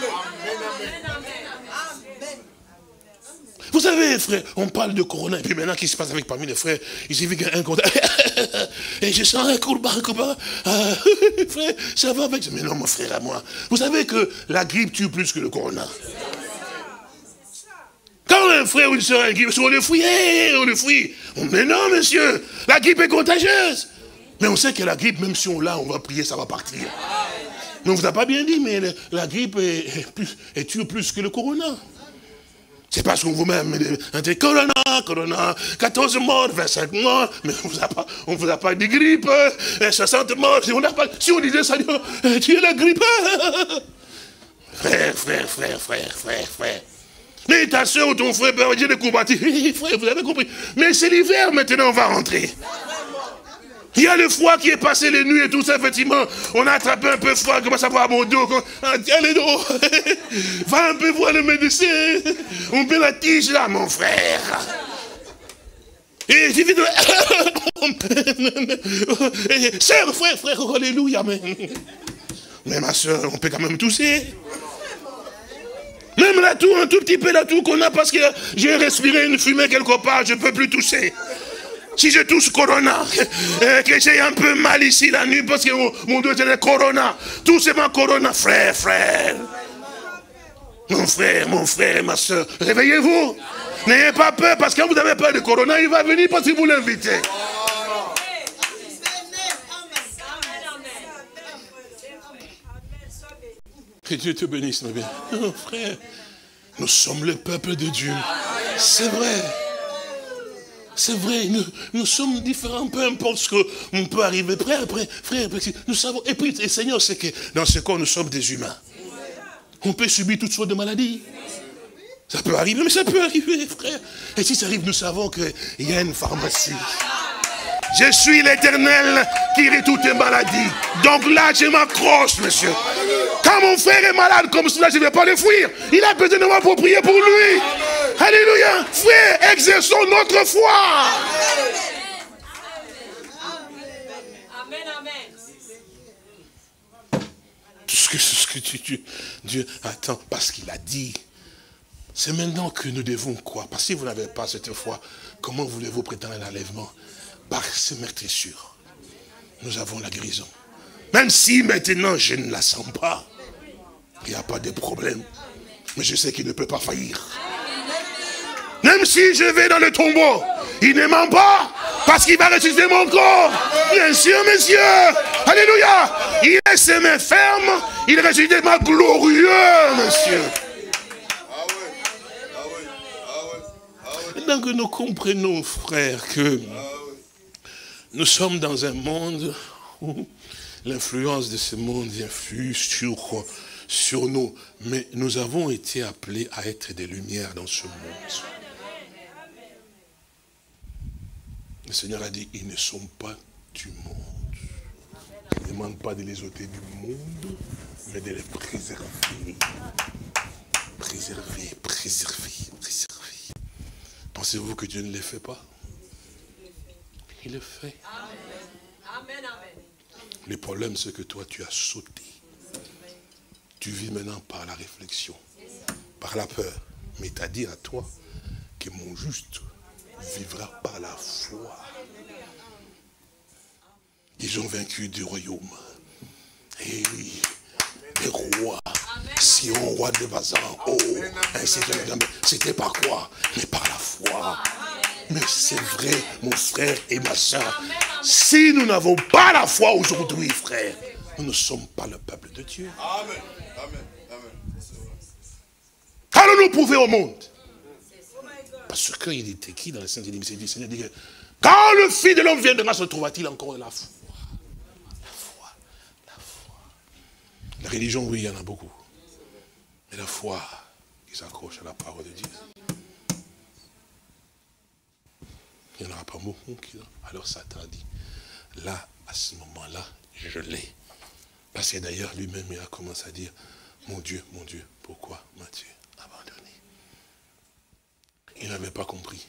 Vous savez, frère, on parle de Corona, et puis maintenant, qu'est-ce qui se passe avec parmi les frères? Il suffit qu'un contact, et je sens un combat, frère, ça va avec... Mais non, mon frère, à moi. Vous savez que la grippe tue plus que le Corona. Quand un frère ou une soeur a une grippe, on le fouille, on le fouille. Mais non, monsieur, la grippe est contagieuse. Mais on sait que la grippe, même si on l'a, on va prier, ça va partir. Mais on ne vous a pas bien dit, mais la grippe tue plus que le Corona. C'est parce qu'on vous met un Corona, 14 morts, 25 morts, mais on ne vous a pas dit grippe, 60 morts, si on disait ça, tu es la grippe. Frère. Mais ta soeur ou ton frère peut dire de combattre, frère, vous avez compris. Mais c'est l'hiver, maintenant on va rentrer. Il y a le froid qui est passé les nuits et tout ça, effectivement. On a attrapé un peu froid, commence à voir mon dos. Tiens le dos. Va un peu voir le médecin. On met la tige là, mon frère. Et il suffit de... Sœur, frère, alléluia. Mais ma soeur, on peut quand même tousser. Même la toux, un tout petit peu la toux qu'on a parce que j'ai respiré une fumée quelque part, je ne peux plus tousser. Si je touche Corona, que j'ai un peu mal ici la nuit parce que mon dos est Corona, tout c'est ma Corona, frère. Mon frère, ma soeur, réveillez-vous. N'ayez pas peur parce que quand vous avez peur de Corona, il va venir parce que vous l'invitez. Que Dieu te bénisse, mon bien. Oh, frère, nous sommes le peuple de Dieu. C'est vrai. C'est vrai, nous sommes différents, peu importe ce qu'on peut arriver. Frère, nous savons. Et puis, le Seigneur sait que dans ce corps, nous sommes des humains. On peut subir toutes sortes de maladies. Ça peut arriver, mais ça peut arriver, frère. Et si ça arrive, nous savons qu'il y a une pharmacie. Je suis l'Éternel qui guérit toutes les maladies. Donc là, je m'accroche, monsieur. Quand mon frère est malade comme cela, je ne vais pas le fuir. Il a besoin de moi pour prier pour lui. Alléluia. Frère, exerçons notre foi. Amen, amen. Ce que Dieu attend, parce qu'il a dit. C'est maintenant que nous devons croire. Parce que si vous n'avez pas cette foi, comment voulez-vous prétendre à l'enlèvement? Par ces meurtrissures, nous avons la guérison. Même si maintenant je ne la sens pas, il n'y a pas de problème. Mais je sais qu'il ne peut pas faillir. Même si je vais dans le tombeau, il ne ment pas, parce qu'il va ressusciter mon corps. Bien sûr, messieurs. Alléluia. Il est ses mains fermes, il ressuscite ma glorieux, monsieur. Donc nous comprenons, frères, que nous sommes dans un monde où l'influence de ce monde influe sur nous. Mais nous avons été appelés à être des lumières dans ce monde. Le Seigneur a dit, ils ne sont pas du monde. Il ne demande pas de les ôter du monde, mais de les préserver. Préserver, préserver, préserver. Pensez-vous que Dieu ne les fait pas? Il le fait. Amen, amen. Le problème, c'est que toi, tu as sauté. Tu vis maintenant par la réflexion, par la peur. Mais il t'a dit à toi que mon juste vivra par la foi. Ils ont vaincu du royaume. Et les rois, Sion, roi de Bazan, oh, c'était par quoi? Mais par la foi. Mais c'est vrai, mon frère et ma soeur. Si nous n'avons pas la foi aujourd'hui, frère, nous ne sommes pas le peuple de Dieu. Amen. Amen. Amen. Qu'allons-nous prouver au monde? Parce qu'il était qui dans le Saint Église? Le Seigneur dit que quand le Fils de l'homme viendra, se trouvera-t-il encore la foi? La foi, la foi. La religion, oui, il y en a beaucoup. Mais la foi, qui s'accroche à la parole de Dieu. Il n'y en aura pas beaucoup qui... Alors Satan dit, là, à ce moment-là, je l'ai. Parce que d'ailleurs, lui-même, il a commencé à dire, mon Dieu, pourquoi m'as-tu abandonné? Il n'avait pas compris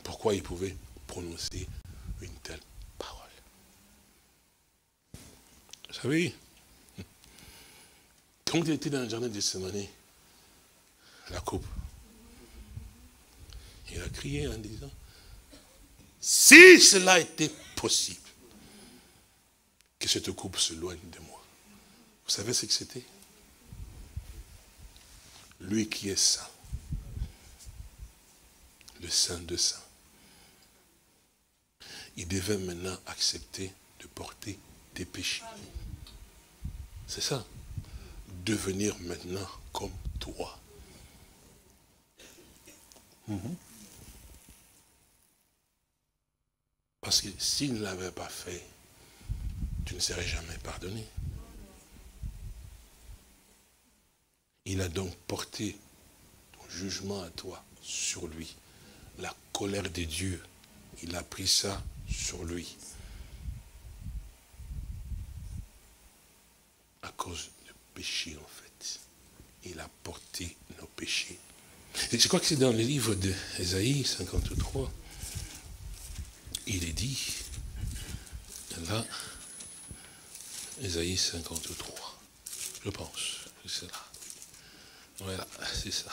pourquoi il pouvait prononcer une telle parole. Vous savez, quand il était dans le jardin de Gethsémani, la coupe, il a crié en disant, si cela était possible, que cette coupe s'éloigne de moi. Vous savez ce que c'était? Lui qui est saint, le saint de saints, il devait maintenant accepter de porter des péchés. C'est ça. Devenir maintenant comme toi. Parce que s'il ne l'avait pas fait, tu ne serais jamais pardonné. Il a donc porté ton jugement à toi, sur lui. La colère de Dieu, il a pris ça sur lui. À cause du péché, en fait. Il a porté nos péchés. Et je crois que c'est dans le livre d'Ésaïe 53. Il est dit, là, Ésaïe 53, je pense, c'est cela. Voilà, c'est ça.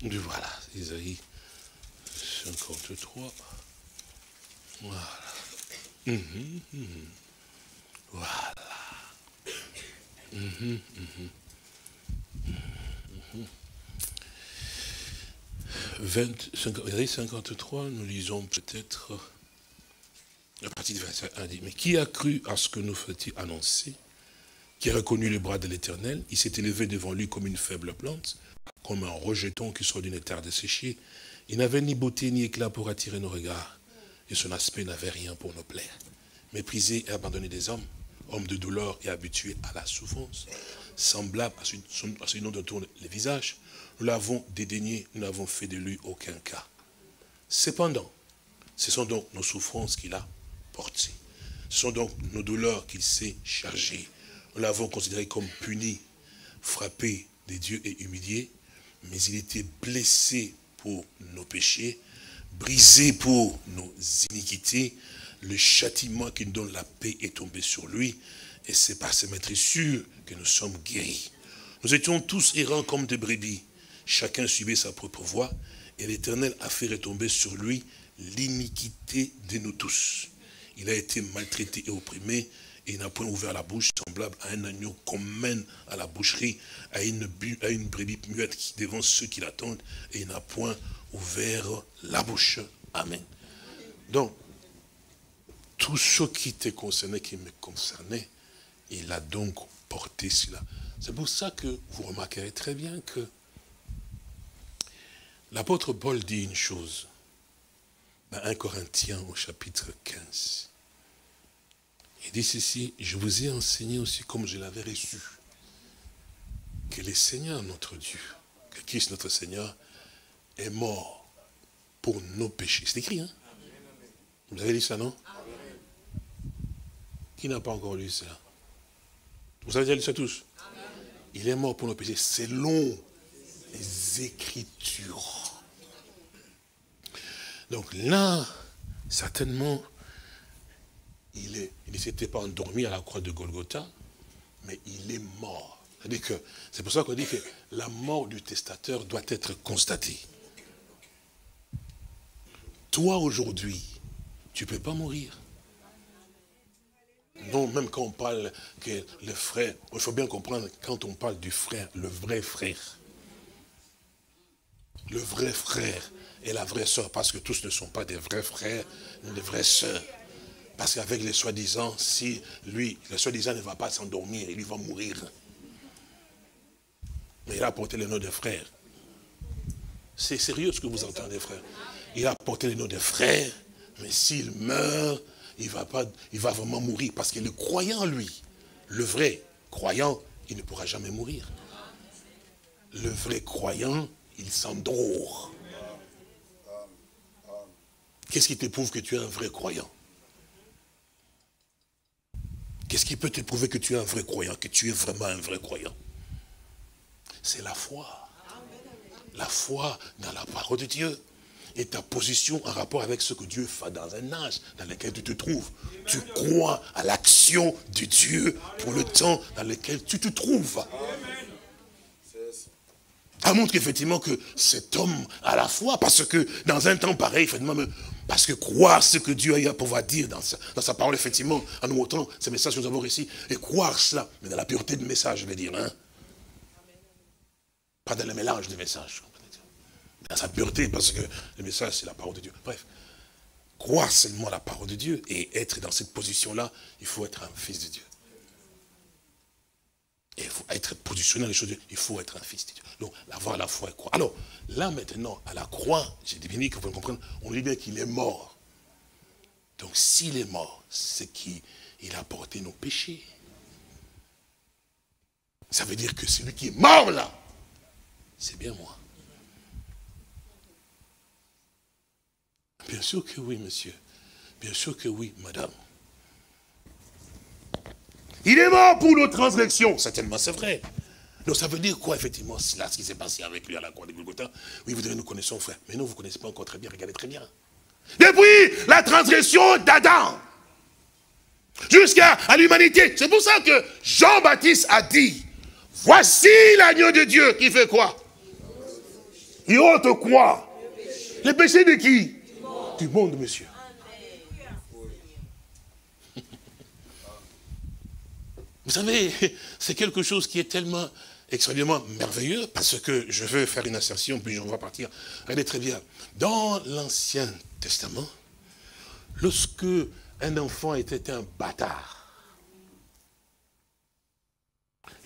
Voilà, Ésaïe 53. Voilà. Voilà. Ésaïe 53, nous lisons peut-être la partie de verset 1 dit, mais qui a cru à ce que nous fut annoncé, qui a reconnu le bras de l'Éternel, il s'est élevé devant lui comme une faible plante, comme un rejeton qui sort d'une terre desséchée. Il n'avait ni beauté ni éclat pour attirer nos regards, et son aspect n'avait rien pour nous plaire. Méprisé et abandonné des hommes, homme de douleur et habitué à la souffrance. semblable à celui dont on tourne les visages. Nous l'avons dédaigné, nous n'avons fait de lui aucun cas. Cependant, ce sont donc nos souffrances qu'il a portées. Ce sont donc nos douleurs qu'il s'est chargées. Nous l'avons considéré comme puni, frappé des dieux et humilié, mais il était blessé pour nos péchés, brisé pour nos iniquités. Le châtiment qui nous donne la paix est tombé sur lui, et c'est par ses maîtrissures que nous sommes guéris. Nous étions tous errants comme des brebis, chacun suivait sa propre voie, et l'Éternel a fait retomber sur lui l'iniquité de nous tous. Il a été maltraité et opprimé, et il n'a point ouvert la bouche, semblable à un agneau qu'on mène à la boucherie, à une brebis muette devant ceux qui l'attendent, et il n'a point ouvert la bouche. Amen. Donc, tout ce qui te concernait, qui me concernait, il a donc porté cela. C'est pour ça que vous remarquerez très bien que l'apôtre Paul dit une chose, dans 1 Corinthiens au chapitre 15. Il dit ceci, je vous ai enseigné aussi comme je l'avais reçu, que le Seigneur notre Dieu, que Christ notre Seigneur, est mort pour nos péchés. C'est écrit, hein? Vous avez lu ça, non? Qui n'a pas encore lu cela? Vous avez déjà lu ça tous? Il est mort pour nos péchés selon les Écritures. Donc là, certainement, il ne s'était pas endormi à la croix de Golgotha, mais il est mort. C'est pour ça qu'on dit que la mort du testateur doit être constatée. Toi, aujourd'hui, tu ne peux pas mourir. Non, même quand on parle que le frère, il faut bien comprendre, quand on parle du frère, le vrai frère et la vraie sœur, parce que tous ne sont pas des vrais frères, ni des vraies sœurs. Parce qu'avec les soi-disant, si lui, le soi-disant ne va pas s'endormir, il va mourir. Mais il a porté le nom de frère. C'est sérieux ce que vous entendez, frère. Il a porté le nom de frère, mais s'il meurt, il va vraiment mourir. Parce que le croyant, lui, le vrai croyant, il ne pourra jamais mourir. Le vrai croyant, il s'endort. Qu'est-ce qui te prouve que tu es un vrai croyant? Qu'est-ce qui peut te prouver que tu es un vrai croyant, que tu es vraiment un vrai croyant? C'est la foi. La foi dans la parole de Dieu. Et ta position en rapport avec ce que Dieu fait dans un âge dans lequel tu te trouves. Tu crois à l'action de Dieu pour le temps dans lequel tu te trouves. Ça montre qu'effectivement que cet homme a la foi, parce que dans un temps pareil, effectivement, parce que croire ce que Dieu a à pouvoir dire dans sa parole, effectivement, en nous montrant ces messages que nous avons réussi, et croire cela, mais dans la pureté du message, je vais dire, hein. Pas dans le mélange des messages. Dans sa pureté, parce que le message, c'est la parole de Dieu. Bref, croire seulement la parole de Dieu et être dans cette position-là, il faut être un fils de Dieu. Et il faut être positionné dans les choses de Dieu, il faut être un fils de Dieu. Donc, avoir la foi et croire. Alors, là maintenant, à la croix, j'ai deviné que vous comprenez, on dit bien qu'il est mort. Donc, s'il est mort, c'est qu'il a porté nos péchés. Ça veut dire que celui qui est mort là, c'est bien moi. Bien sûr que oui, monsieur. Bien sûr que oui, madame. Il est mort pour nos transgressions. Certainement, c'est vrai. Donc ça veut dire quoi, effectivement, là, ce qui s'est passé avec lui à la croix de Golgotha? Oui, vous direz, nous connaissons, frère. Mais non, vous ne connaissez pas encore très bien. Regardez très bien. Depuis la transgression d'Adam jusqu'à l'humanité. C'est pour ça que Jean-Baptiste a dit, voici l'agneau de Dieu qui fait quoi? Il ôte quoi? Les péchés de qui? Du monde, monsieur. Vous savez, c'est quelque chose qui est tellement extrêmement merveilleux, parce que je veux faire une assertion, puis on va partir. Regardez très bien. Dans l'Ancien Testament, lorsque un enfant était un bâtard,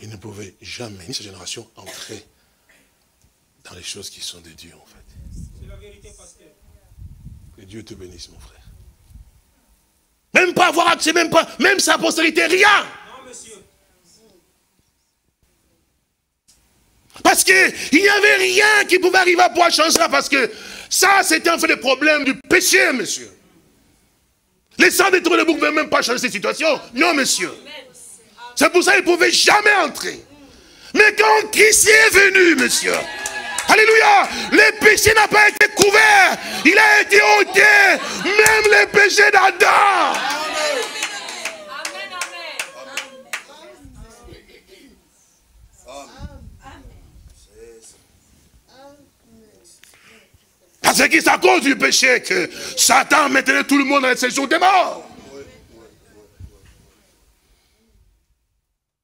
il ne pouvait jamais, ni sa génération, entrer dans les choses qui sont de Dieu, en fait. C'est la vérité, pasteur. Que Dieu te bénisse, mon frère. Même pas avoir accès, même sa postérité, rien. Non, monsieur. Parce qu'il n'y avait rien qui pouvait arriver à pouvoir changer ça, parce que ça, c'était en fait le problème du péché, monsieur. Les sangs des trous de bouc ne pouvaient même pas changer cette situation. Non, monsieur. C'est pour ça qu'ils ne pouvaient jamais entrer. Mais quand Christ est venu, monsieur, alléluia, le péché n'a pas été couvert. Il a été ôté, même les péchés d'Adam. Parce que c'est à cause du péché que Satan mettait tout le monde dans les séjours des morts.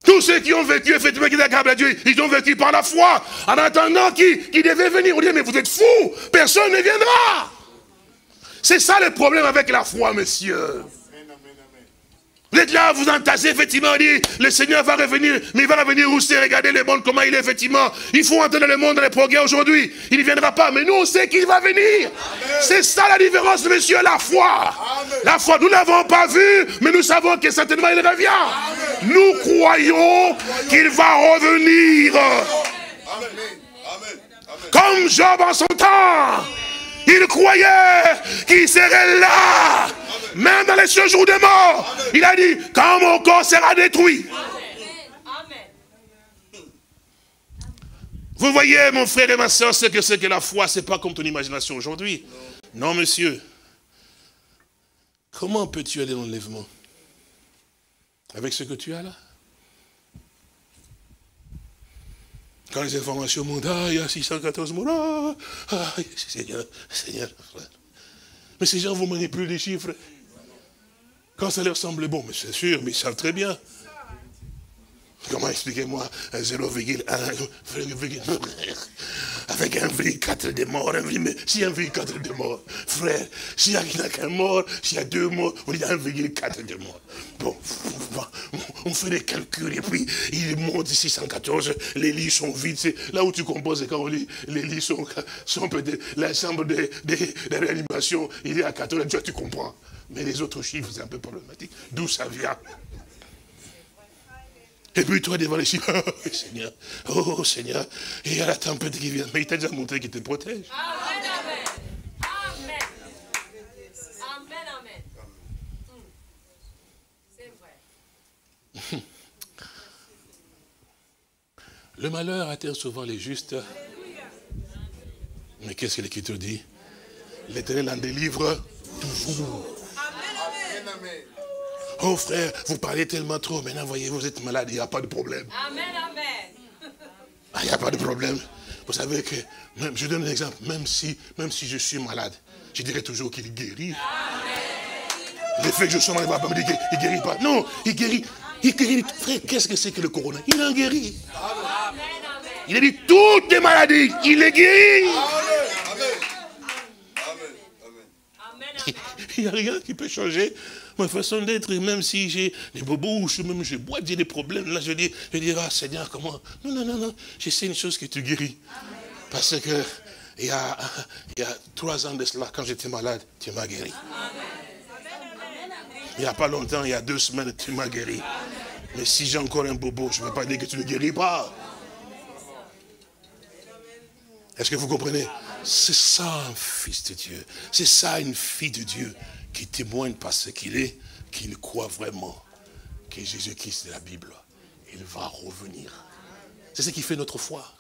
Tous ceux qui ont vécu, effectivement, qui étaient agréables à Dieu, ils ont vécu par la foi, en attendant qui devait venir. On dit, mais vous êtes fous, personne ne viendra. C'est ça le problème avec la foi, monsieur. Vous êtes là, vous entassez, effectivement, on dit, le Seigneur va revenir, mais il va revenir où c'est, regardez le monde, comment il est, effectivement. Il faut entrer dans le monde, dans les progrès aujourd'hui. Il ne viendra pas, mais nous, on sait qu'il va venir. C'est ça la différence, monsieur, la foi. Amen. La foi, nous ne l'avons pas vu, mais nous savons que certainement il revient. Amen. Nous croyons qu'il va revenir. Amen. Comme Job en son temps. Il croyait qu'il serait là. Même dans les séjours de mort. Il a dit, quand mon corps sera détruit. Amen. Vous voyez, mon frère et ma soeur, ce que c'est que la foi, c'est pas comme ton imagination aujourd'hui. Non, monsieur. Comment peux-tu aller dans l'enlèvement? Avec ce que tu as là? Quand les informations montent, il y a 614 morts, Seigneur, frère. Mais ces gens vous manipulent les chiffres. Quand ça leur semble bon, mais c'est sûr, mais ils savent très bien. Comment expliquez-moi 0,1, avec 1,4 de morts, s'il y a 1,4 de morts, frère, s'il n'y a qu'un mort, s'il y a 2 morts, on dit 1,4 de morts. Bon, on fait des calculs, et puis il monte 614, les lits sont vides, c'est là où tu composes, quand on dit, les lits sont peut-être, la chambre de réanimation, il est à 14, tu comprends. Mais les autres chiffres, c'est un peu problématique. D'où ça vient? Et puis toi devant les chiffres, oh Seigneur, et il y a la tempête qui vient. Mais il t'a déjà montré qu'il te protège. Amen, amen. Amen. Amen, amen. C'est vrai. Le malheur atteint souvent les justes. Mais qu'est-ce que l'Écriture dit? L'Éternel en délivre toujours. Oh frère, vous parlez tellement trop, maintenant voyez-vous, vous êtes malade, il n'y a pas de problème. Amen, amen. Ah, il n'y a pas de problème. Vous savez que, même, je donne un exemple, même si je suis malade, je dirais toujours qu'il guérit. Amen. Le fait que je sois malade, il ne va pas me dire qu'il ne guérit pas. Non, il guérit. Il guérit. Frère, qu'est-ce que c'est que le corona? Il en guérit. Amen. Il a dit toutes les maladies, il les guérit. Amen. Il n'y a rien qui peut changer ma façon d'être, même si j'ai des bobos, même je bois, j'ai des problèmes, là je dis, ah Seigneur, comment? Non, je sais une chose que tu guéris. Amen. Parce que il y a 3 ans de cela, quand j'étais malade, tu m'as guéri. Amen. Il n'y a pas longtemps, il y a 2 semaines, tu m'as guéri. Amen. Mais si j'ai encore un bobo, je ne veux pas dire que tu ne guéris pas. Est-ce que vous comprenez? C'est ça un fils de Dieu. C'est ça une fille de Dieu qui témoigne par ce qu'il est, qu'il croit vraiment que Jésus-Christ de la Bible, il va revenir. C'est ce qui fait notre foi.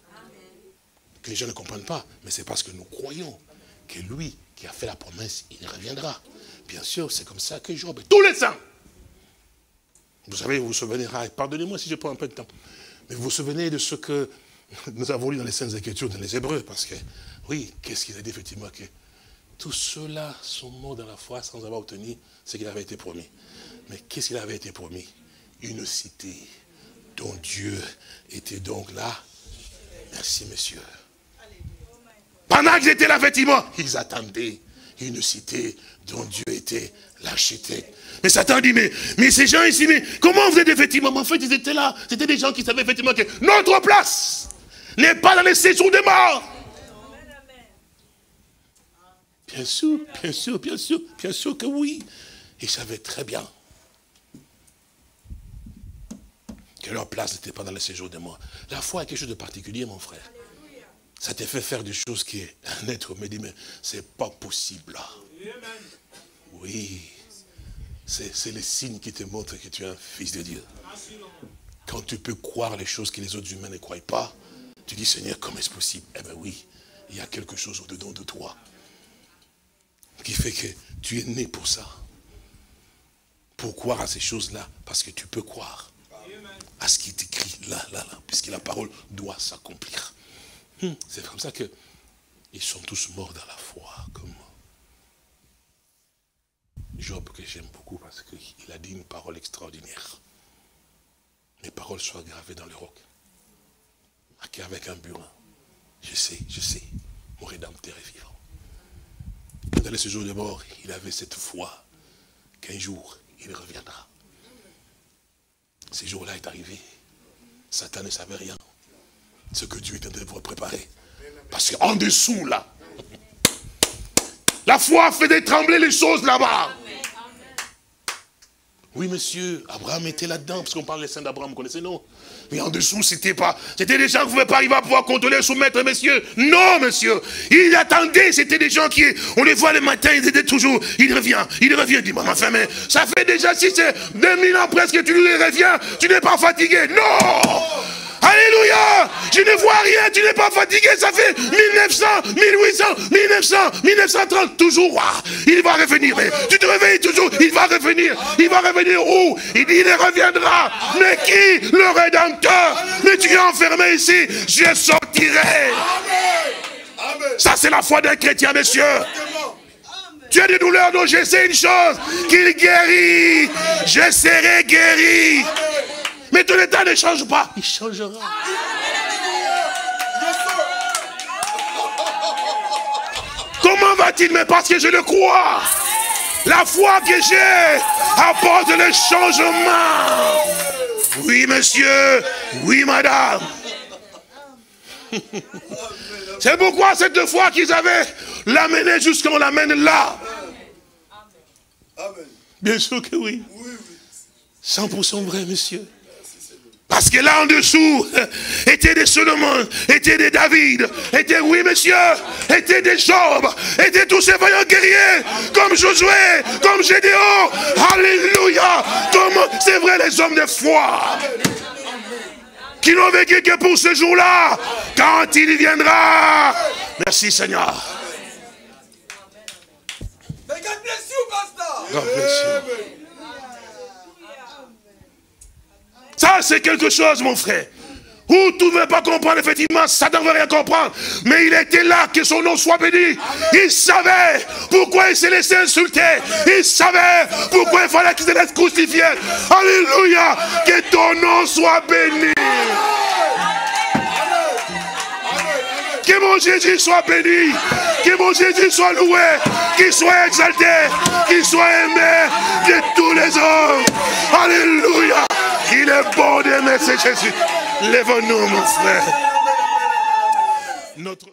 Que les gens ne comprennent pas, mais c'est parce que nous croyons que lui qui a fait la promesse, il reviendra. Bien sûr, c'est comme ça que Job et tous les saints. Vous savez, vous vous souvenez, pardonnez-moi si je prends un peu de temps, mais vous vous souvenez de ce que nous avons lu dans les Saintes Écritures, dans les Hébreux, parce que, oui, qu'est-ce qu'il a dit effectivement que tous ceux-là sont morts dans la foi sans avoir obtenu ce qu'il avait été promis. Mais qu'est-ce qu'il avait été promis? Une cité dont Dieu était donc là. Merci, monsieur. Pendant qu'ils étaient là, effectivement, ils attendaient une cité dont Dieu était l'architecte. Mais Satan dit, mais ces gens ici, mais comment vous êtes effectivement? Mais en fait, ils étaient là. C'était des gens qui savaient effectivement que notre place n'est pas dans les séjours des morts. Bien sûr que oui. Ils savaient très bien que leur place n'était pas dans le séjour des morts. La foi est quelque chose de particulier, mon frère. Ça te fait faire des choses qui est un être me dit, mais c'est pas possible là. Oui. C'est le signe qui te montre que tu es un fils de Dieu. Quand tu peux croire les choses que les autres humains ne croient pas, tu dis, Seigneur, comment est-ce possible? Eh bien oui, il y a quelque chose au-dedans de toi qui fait que tu es né pour ça. Pour croire à ces choses-là, parce que tu peux croire à ce qui est écrit là, puisque la parole doit s'accomplir. C'est comme ça que ils sont tous morts dans la foi, comme Job, que j'aime beaucoup, parce qu'il a dit une parole extraordinaire. Mes paroles soient gravées dans le roc, marquées avec un burin. Je sais, mon Rédempteur est vivant. Dans les séjours de mort, il avait cette foi qu'un jour, il reviendra. Ce jour-là est arrivé. Satan ne savait rien. Ce que Dieu était en train de vous préparer. Parce qu'en dessous, là, la foi fait trembler les choses là-bas. Oui, monsieur, Abraham était là-dedans, parce qu'on parle des saints d'Abraham, vous connaissez, non? Mais en dessous, c'était des gens qui ne pouvaient pas arriver à pouvoir contrôler, soumettre, monsieur. Non, monsieur. Il attendait, c'était des gens qui, on les voit le matin, ils étaient toujours, il revient, il dit, maman, enfin, mais ça fait déjà, si c'est 2000 ans presque, tu lui reviens, tu n'es pas fatigué. Non! Alléluia! Je ne vois rien, tu n'es pas fatigué, ça fait 1900, 1800, 1900, 1930, toujours. Il va revenir, mais tu te réveilles toujours, il va revenir où? Il dit, il reviendra. Mais qui? Le Rédempteur. Mais tu es enfermé ici, je sortirai. Ça, c'est la foi d'un chrétien, monsieur. Tu as des douleurs, donc je sais une chose, qu'il guérit, je serai guéri. Mais ton état ne change pas. Il changera. Comment va-t-il? Mais parce que je le crois. La foi que j'ai apporte le changement. Oui, monsieur. Oui, madame. C'est pourquoi cette foi qu'ils avaient l'amené jusqu'à on l'amène là. Bien sûr que oui. 100% vrai, monsieur. Parce que là en dessous, étaient des Solomon, étaient des David, étaient, oui monsieur, étaient des Job, étaient tous ces vaillants guerriers, comme Josué, comme Gédéon, alléluia, comme, c'est vrai, les hommes de foi, qui n'ont vécu que pour ce jour-là, quand il viendra. Merci Seigneur. God bless you, pastor. God bless you. Ça, c'est quelque chose, mon frère, où tu ne veux pas comprendre, effectivement, Satan ne veut rien comprendre. Mais il était là, que son nom soit béni. Il savait pourquoi il s'est laissé insulter. Il savait pourquoi il fallait qu'il se laisse crucifier. Alléluia, que ton nom soit béni. Que mon Jésus soit béni, que mon Jésus soit loué, qu'il soit exalté, qu'il soit aimé de tous les hommes. Alléluia. Il est bon d'aimer ce Jésus. Lève-nous, mon frère. Notre